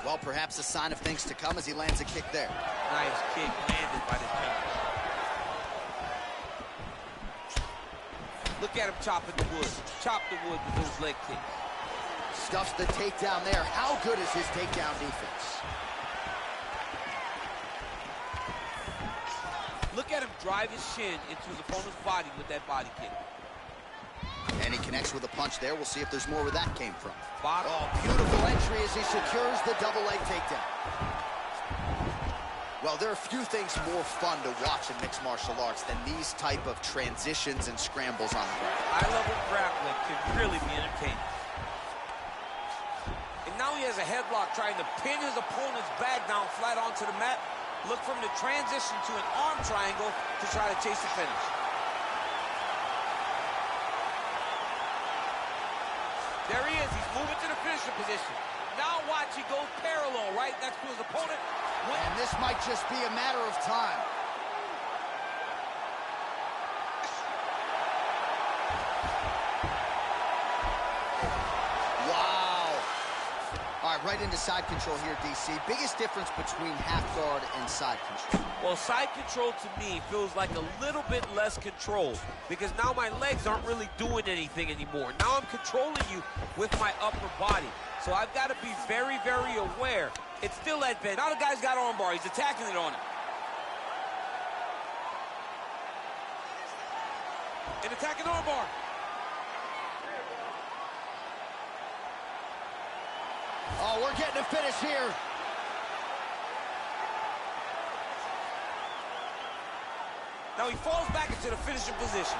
Well, perhaps a sign of things to come as he lands a kick there. Nice kick landed by this gentleman. Look at him chopping the wood. Chop the wood with those leg kicks. Stuffs the takedown there. How good is his takedown defense? Look at him drive his shin into his opponent's body with that body kick. And he connects with a punch there. We'll see if there's more where that came from. Bottom. Oh, beautiful entry as he secures the double leg takedown. Well, there are few things more fun to watch in mixed martial arts than these type of transitions and scrambles on the ground. High-level grappling can really be entertaining. And now he has a headlock trying to pin his opponent's back down flat onto the mat. Look for him to transition to an arm triangle to try to chase the finish. There he is. He's moving to the finishing position. Now watch, he goes parallel right next to his opponent. And this might just be a matter of time. Wow. All right, right into side control here, DC. Biggest difference between half guard and side control? Well, side control to me feels like a little bit less control because now my legs aren't really doing anything anymore. Now I'm controlling you with my upper body. So I've got to be very, very aware. It's still advanced. Now the guy's got armbar. He's attacking it on him. An attacking armbar. Oh, we're getting a finish here. Now he falls back into the finishing position.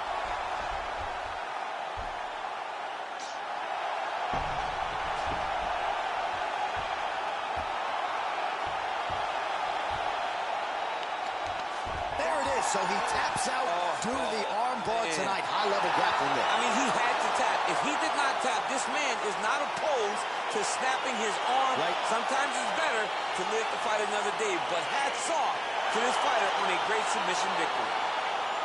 So he taps out due to the arm bar tonight. High-level grappling there. I mean, he had to tap. If he did not tap, this man is not opposed to snapping his arm. Right. Sometimes it's better to live to fight another day, but hats off to this fighter on a great submission victory.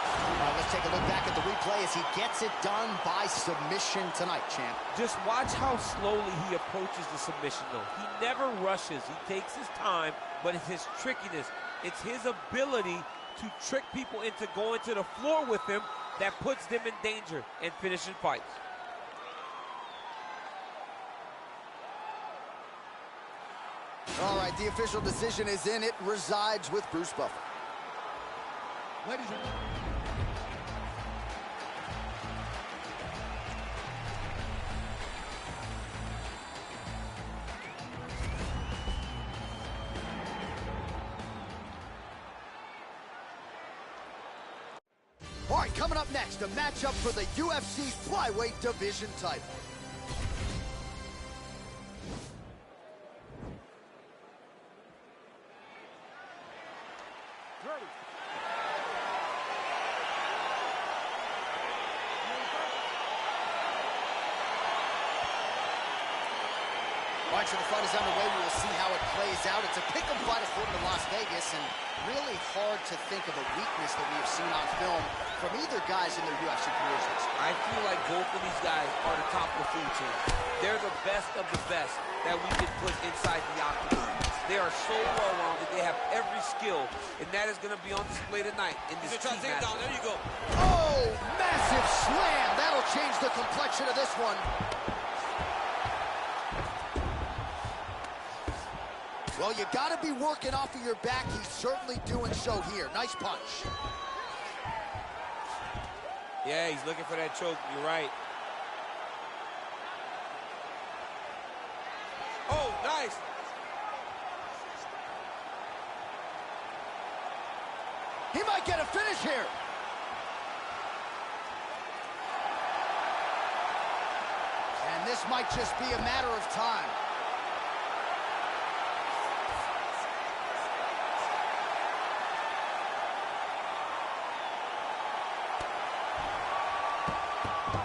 All right, let's take a look back at the replay as he gets it done by submission tonight, champ. Just watch how slowly he approaches the submission, though. He never rushes. He takes his time, but it's his trickiness. It's his ability to trick people into going to the floor with him that puts them in danger and finishing fights. All right, the official decision is in. It resides with Bruce Buffer. Ladies and gentlemen. All right, coming up next, a matchup for the UFC flyweight division title. All right, so the fight is underway. We will see how it plays out. It's a pick'em fight according to Las Vegas, and really hard to think of a weakness that we have seen on film from either guys in their UFC careers. I feel like both of these guys are the top of the food chain. They're the best of the best that we can put inside the octagon. They are so well-rounded. They have every skill, and that is going to be on display tonight in this key matchup. There you go. Oh, massive slam. That'll change the complexion of this one. Well, you got to be working off of your back. He's certainly doing so here. Nice punch. Yeah, he's looking for that choke. You're right. Oh, nice. He might get a finish here. And this might just be a matter of time.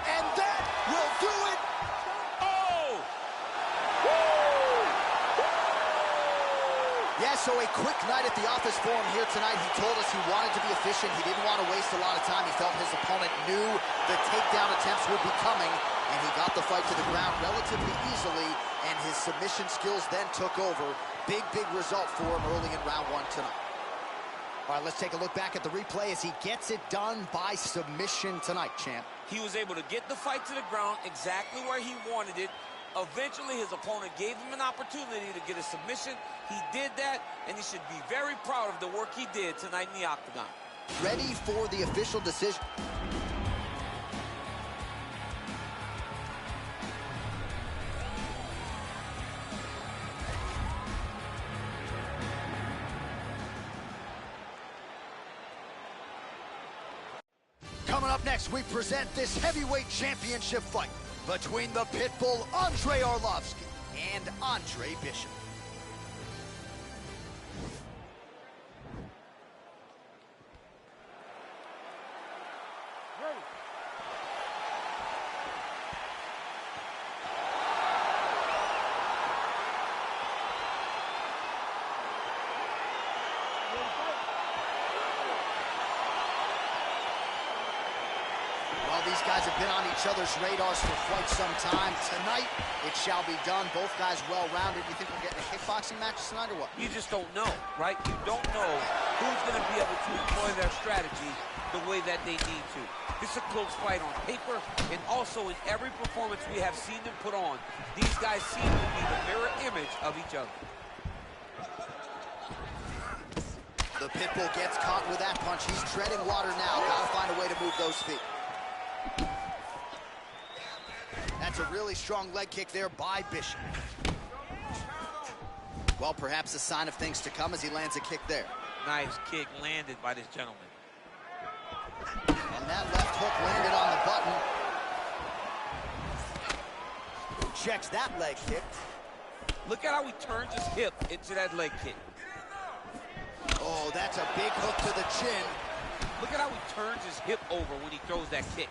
And that will do it. Oh! Yeah, so a quick night at the office for him here tonight. He told us he wanted to be efficient. He didn't want to waste a lot of time. He felt his opponent knew the takedown attempts would be coming, and he got the fight to the ground relatively easily, and his submission skills then took over. Big, big result for him early in round one tonight. All right, let's take a look back at the replay as he gets it done by submission tonight, champ. He was able to get the fight to the ground exactly where he wanted it. Eventually, his opponent gave him an opportunity to get a submission. He did that, and he should be very proud of the work he did tonight in the octagon. Ready for the official decision. Coming up next, we present this heavyweight championship fight between the Pitbull Andrei Arlovski and Andre Bishop. These guys have been on each other's radars for quite some time. Tonight, it shall be done. Both guys well-rounded. You think we're getting a kickboxing match tonight or what? You just don't know, right? You don't know who's going to be able to employ their strategy the way that they need to. This is a close fight on paper, and also in every performance we have seen them put on. These guys seem to be the mirror image of each other. The Pitbull gets caught with that punch. He's treading water now. Gotta find a way to move those feet. That's a really strong leg kick there by Bishop. Well, perhaps a sign of things to come as he lands a kick there. Nice kick landed by this gentleman. And that left hook landed on the button. Checks that leg kick. Look at how he turns his hip into that leg kick. Oh, that's a big hook to the chin. Look at how he turns his hip over when he throws that kick.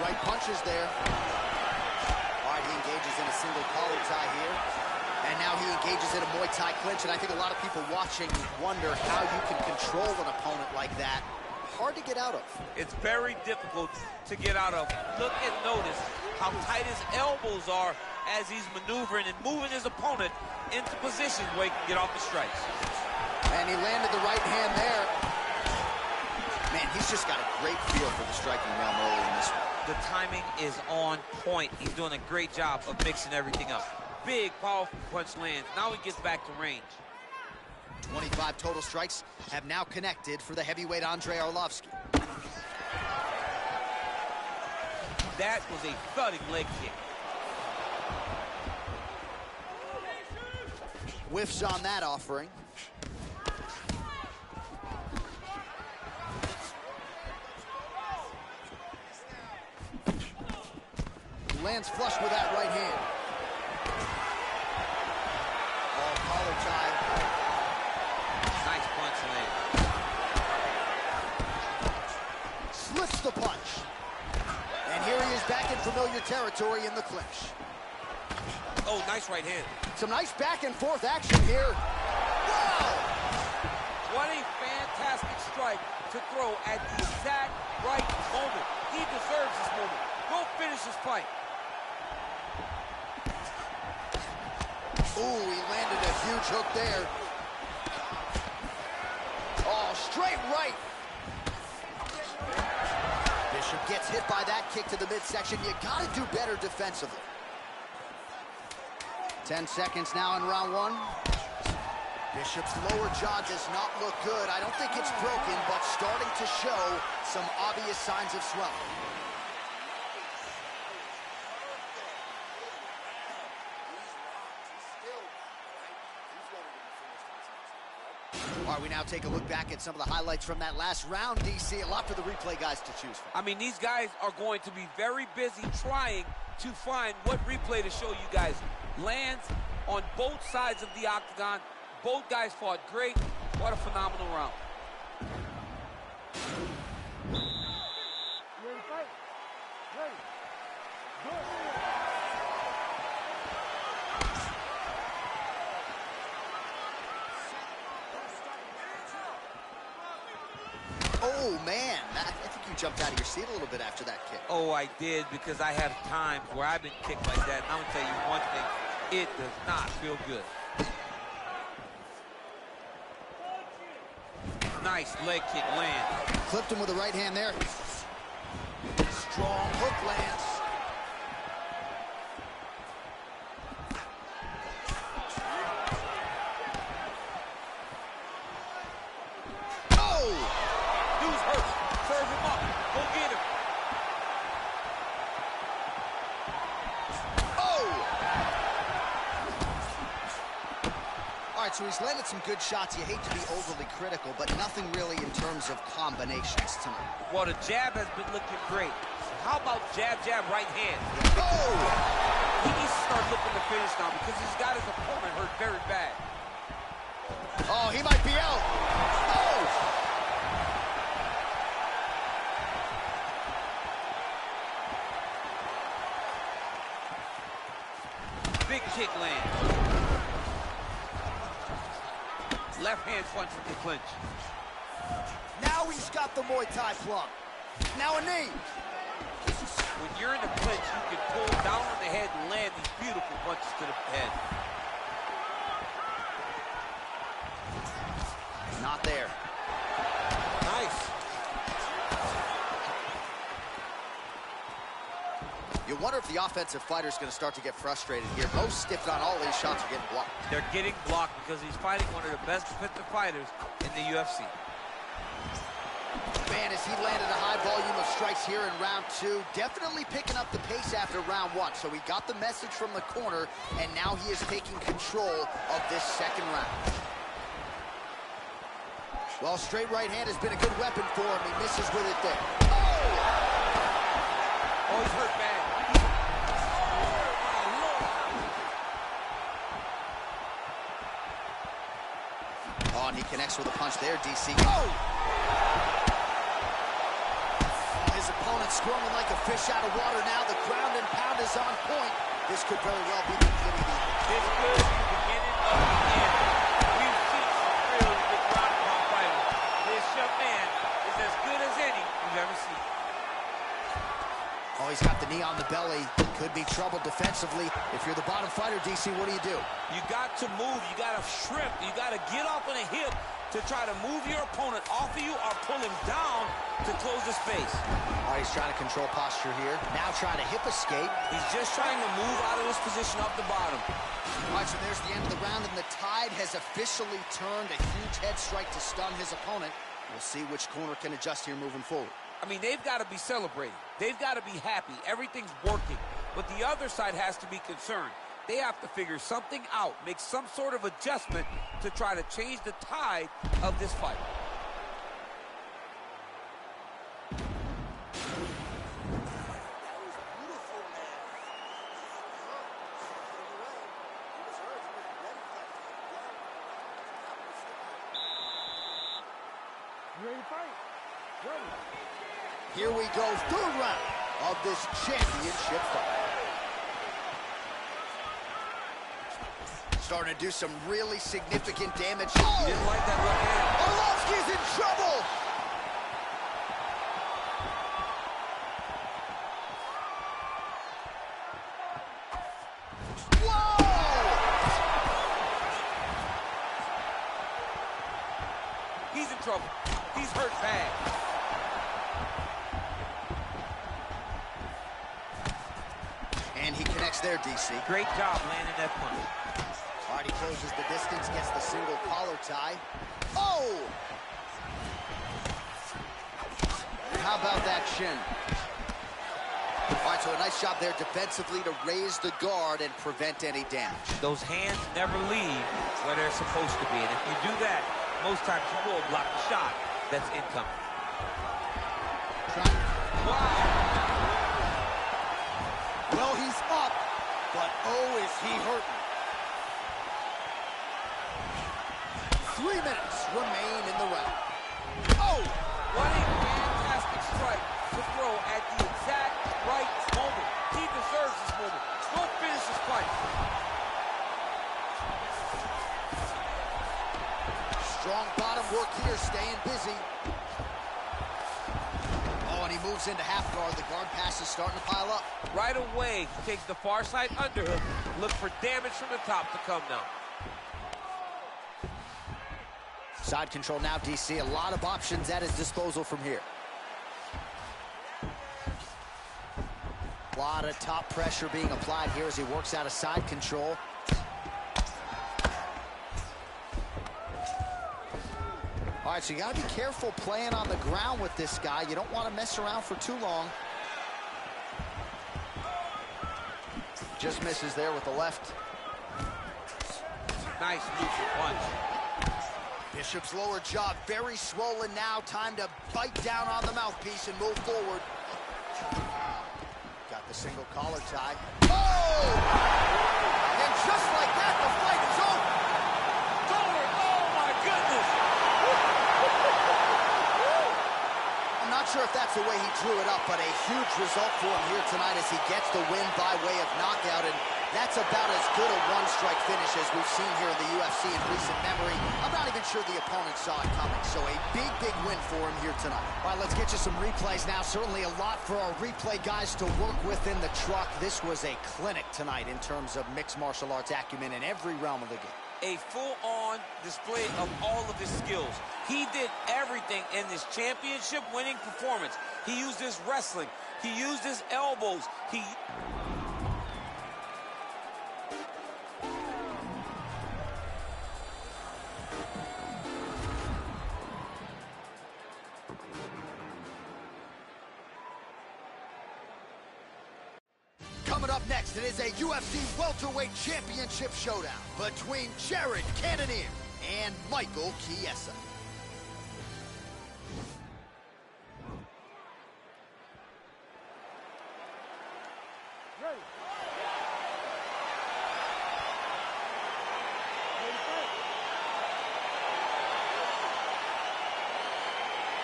right punches there. All right, he engages in a single collar tie here. And now he engages in a Muay Thai clinch, and I think a lot of people watching wonder how you can control an opponent like that. Hard to get out of. It's very difficult to get out of. Look and notice how tight his elbows are as he's maneuvering and moving his opponent into positions where he can get off the strikes. And he landed the right hand there. Man, he's just got a great feel for the striking realm early in this one. The timing is on point. He's doing a great job of mixing everything up. Big, powerful punch lands. Now he gets back to range. 25 total strikes have now connected for the heavyweight Andrei Arlovski. That was a thudding leg kick. Whiffs on that offering. Lands flush with that right hand. Oh, collar tie. Nice punch land. Slips the punch. And here he is back in familiar territory in the clinch. Oh, nice right hand. Some nice back and forth action here. Wow! What a fantastic strike to throw at the exact right moment. He deserves this moment. Go finish this fight. Ooh, he landed a huge hook there. Oh, straight right. Bishop gets hit by that kick to the midsection. You gotta do better defensively. 10 seconds now in round one. Bishop's lower jaw does not look good. I don't think it's broken, but starting to show some obvious signs of swelling. All right, we now take a look back at some of the highlights from that last round, DC. A lot for the replay guys to choose from. I mean, these guys are going to be very busy trying to find what replay to show you guys. Lands on both sides of the octagon. Both guys fought great. What a phenomenal round. You ready to fight? Ready. Go. Oh, man. I think you jumped out of your seat a little bit after that kick. Oh, I did, because I have times where I've been kicked like that. And I'm going to tell you one thing. It does not feel good. Nice leg kick land. Clipped him with the right hand there. Strong hook lands. So he's landed some good shots. You hate to be overly critical, but nothing really in terms of combinations tonight. Well, the jab has been looking great. How about jab, jab, right hand? Oh! He needs to start looking to finish now because he's got his opponent hurt very bad. Oh, he might be out. Oh! Big kick land. Left hand punch from the clinch. Now he's got the Muay Thai plug. Now a knee. When you're in the clinch, you can pull down on the head and land these beautiful punches to the head. Not there. Nice. You wonder if the offensive fighter's going to start to get frustrated here. Most stiffed on all these shots are getting blocked. They're getting blocked because he's fighting one of the best defensive fighters in the UFC. Man, as he landed a high volume of strikes here in round two, definitely picking up the pace after round one. So he got the message from the corner, and now he is taking control of this second round. Well, straight right hand has been a good weapon for him. He misses with it there. Oh, he's hurt bad. Oh, and he connects with a punch there, DC. Oh! His opponent's squirming like a fish out of water now. The ground and pound is on point. This could very well be the beginning of the end. This could be the beginning of the end. We've seen some really good ground and pound fighting. This young man is as good as any we've ever seen. Oh, he's got the knee on the belly. Could be trouble defensively. If you're the bottom fighter, DC, what do? You got to move. You got to shrimp. You got to get off on a hip to try to move your opponent off of you or pull him down to close the space. All right, he's trying to control posture here. Now trying to hip escape. He's just trying to move out of this position off the bottom. All right, so there's the end of the round, and the tide has officially turned. A huge head strike to stun his opponent. We'll see which corner can adjust here moving forward. I mean, they've got to be celebrating. They've got to be happy. Everything's working. But the other side has to be concerned. They have to figure something out, make some sort of adjustment to try to change the tide of this fight. You ready to fight? Ready. Here we go, third round of this championship fight. Starting to do some really significant damage. Oh! Didn't like that left hand. Arlovsky's in trouble! Whoa! He's in trouble. He's hurt bad. And he connects there, DC. Great job landing that punch. All right, he closes the distance, gets the single collar tie. Oh! How about that shin? All right, so a nice job there defensively to raise the guard and prevent any damage. Those hands never leave where they're supposed to be. And if you do that, most times you will block the shot that's incoming. Wow! Well, he's up, but oh, is he hurting. 3 minutes remain in the round. Oh! What a fantastic strike to throw at the exact right moment. He deserves this moment. Go finish this fight. Strong bottom work here, staying busy. Oh, and he moves into half guard. The guard pass is starting to pile up. Right away, takes the far side underhook. Look for damage from the top to come now. Side control now, DC. A lot of options at his disposal from here. A lot of top pressure being applied here as he works out of side control. All right, so you got to be careful playing on the ground with this guy. You don't want to mess around for too long. Just misses there with the left. Nice neutral punch. Bishop's lower jaw very swollen now. Time to bite down on the mouthpiece and move forward. Got the single collar tie. Oh! And just like that, the fight is over. Oh my goodness! I'm not sure if that's the way he drew it up, but a huge result for him here tonight as he gets the win by way of knockout. And that's about as good a one-strike finish as we've seen here in the UFC in recent memory. I'm not even sure the opponent saw it coming, so a big, big win for him here tonight. All right, let's get you some replays now. Certainly a lot for our replay guys to work with in the truck. This was a clinic tonight in terms of mixed martial arts acumen in every realm of the game. A full-on display of all of his skills. He did everything in this championship-winning performance. He used his wrestling. He used his elbows. Coming up next, it is a UFC welterweight championship showdown between Jared Cannonier and Michael Chiesa. Ready.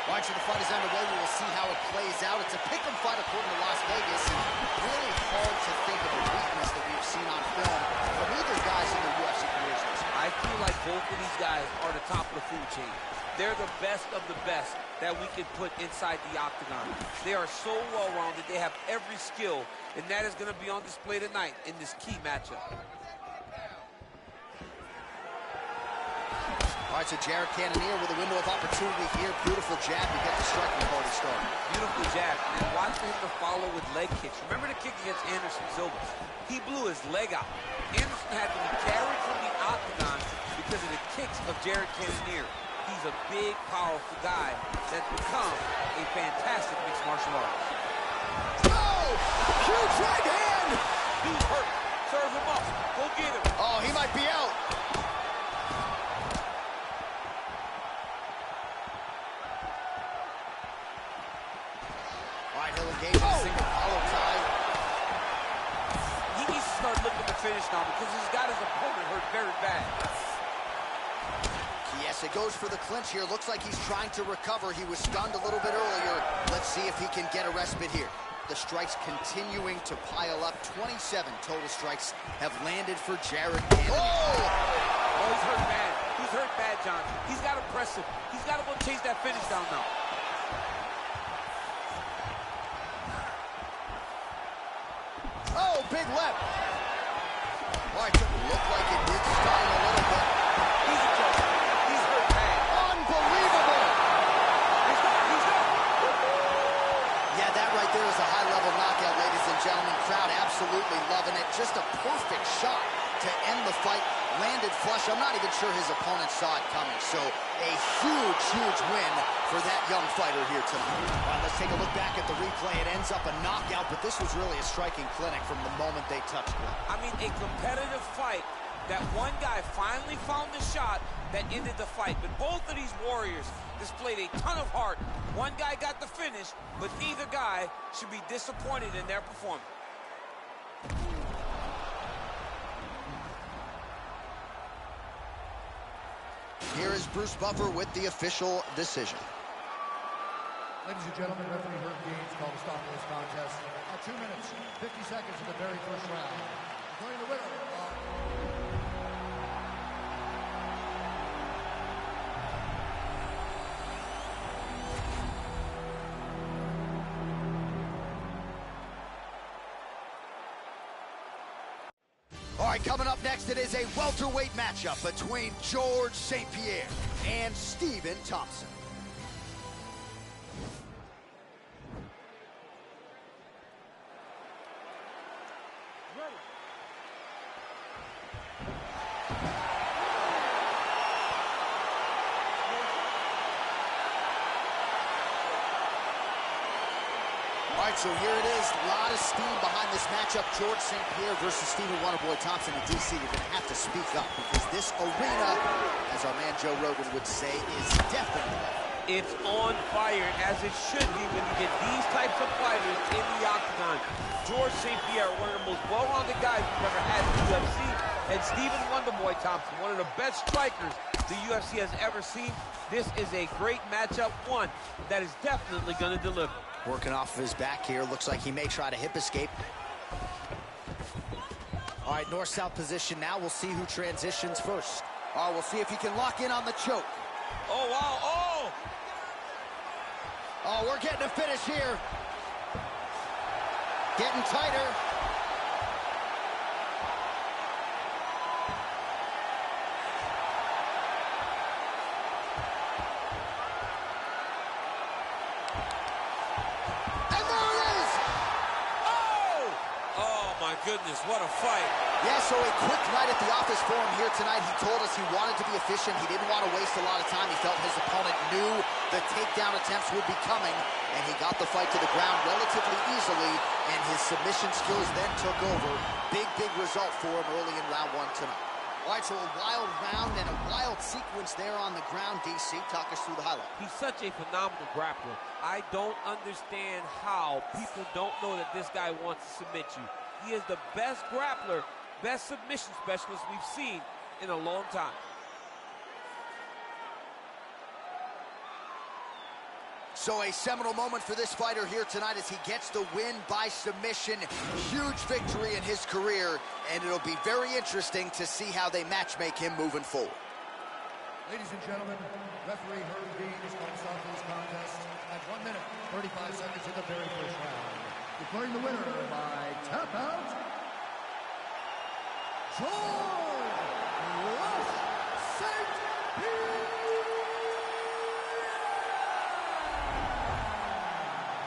All right, so the fight is underway. We will see how it plays out. It's a pick-em fight according to Las Vegas. Really hard to think of a weakness that we've seen on film from either guys in their UFC careers. I feel like both of these guys are the top of the food chain. They're the best of the best that we can put inside the octagon. They are so well-rounded. They have every skill, and that is going to be on display tonight in this key matchup. All right, so Jared Cannonier with a window of opportunity here. Beautiful jab to get the striking party started. Beautiful jab, and then watch him to follow with leg kicks. Remember the kick against Anderson Silva? He blew his leg out. Anderson had to be carried from the octagon because of the kicks of Jared Cannonier. He's a big, powerful guy that's become a fantastic mixed martial artist. Oh! Huge right hand! He's hurt. Serve him up. Go get him. Oh, he might be out. All right, he'll engage in a single follow tie. He needs to start looking to finish now because he's got his opponent hurt very bad. Yes, it goes for the clinch here. Looks like he's trying to recover. He was stunned a little bit earlier. Let's see if he can get a respite here. The strikes continuing to pile up. 27 total strikes have landed for Jared Cannonier. Oh, he's hurt bad. He's hurt bad, John. He's got to press him. He's got to go chase that finish down now. Oh, big left. All right, looked like it did stun him a little bit. He's a joke. He's hurt bad. Unbelievable. He's done. Yeah, that right there is a high-level knockout, ladies and gentlemen. Crowd absolutely loving it. Just a perfect shot to end the fight. Landed flush. I'm not even sure his opponent saw it coming. So a huge, huge win for that young fighter here tonight. All right, let's take a look back at the replay. It ends up a knockout, but this was really a striking clinic from the moment they touched it. I mean, a competitive fight that one guy finally found the shot that ended the fight. But both of these warriors displayed a ton of heart. One guy got the finish, but neither guy should be disappointed in their performance. Here is Bruce Buffer with the official decision. Ladies and gentlemen, referee Herb Gaines called a stop to this contest at 2 minutes, 50 seconds of the very first round. Declaring the winner. All right, coming up next, it is a welterweight matchup between George St. Pierre and Stephen Thompson. All right, so here it is. A lot of steam behind this matchup. George St. Pierre versus Stephen Wonderboy Thompson in D.C. You're going to have to speak up because this arena, as our man Joe Rogan would say, is definitely... It's on fire, as it should be when you get these types of fighters in the octagon. George St. Pierre, one of the most well-rounded guys we've ever had in the UFC, and Stephen Wonderboy Thompson, one of the best strikers the UFC has ever seen. This is a great matchup, one that is definitely going to deliver. Working off of his back here. Looks like he may try to hip escape. All right, north-south position now. We'll see who transitions first. All right, we'll see if he can lock in on the choke. Oh, wow, oh! Oh, we're getting a finish here. Getting tighter. Goodness, what a fight. Yeah, so a quick night at the office for him here tonight. He told us he wanted to be efficient. He didn't want to waste a lot of time. He felt his opponent knew the takedown attempts would be coming, and he got the fight to the ground relatively easily, and his submission skills then took over. Big, big result for him early in round one tonight. All right, so a wild round and a wild sequence there on the ground. DC, talk us through the highlight. He's such a phenomenal grappler. I don't understand how people don't know that this guy wants to submit you. He is the best grappler, best submission specialist we've seen in a long time. So a seminal moment for this fighter here tonight as he gets the win by submission. Huge victory in his career, and it'll be very interesting to see how they matchmake him moving forward. Ladies and gentlemen, referee Herb Dean is going to start this contest at 1 minute, 35 seconds in the very first round. Declaring the winner by tap out, George St.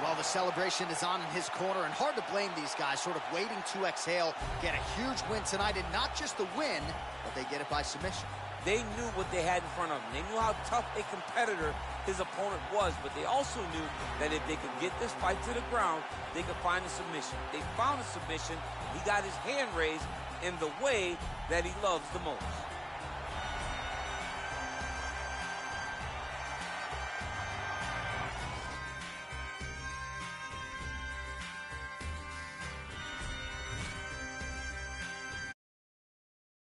Well, the celebration is on in his corner, and hard to blame these guys, sort of waiting to exhale, get a huge win tonight, and not just the win, but they get it by submission. They knew what they had in front of them. They knew how tough a competitor his opponent was, but they also knew that if they could get this fight to the ground, they could find a submission. They found a submission. He got his hand raised in the way that he loves the most.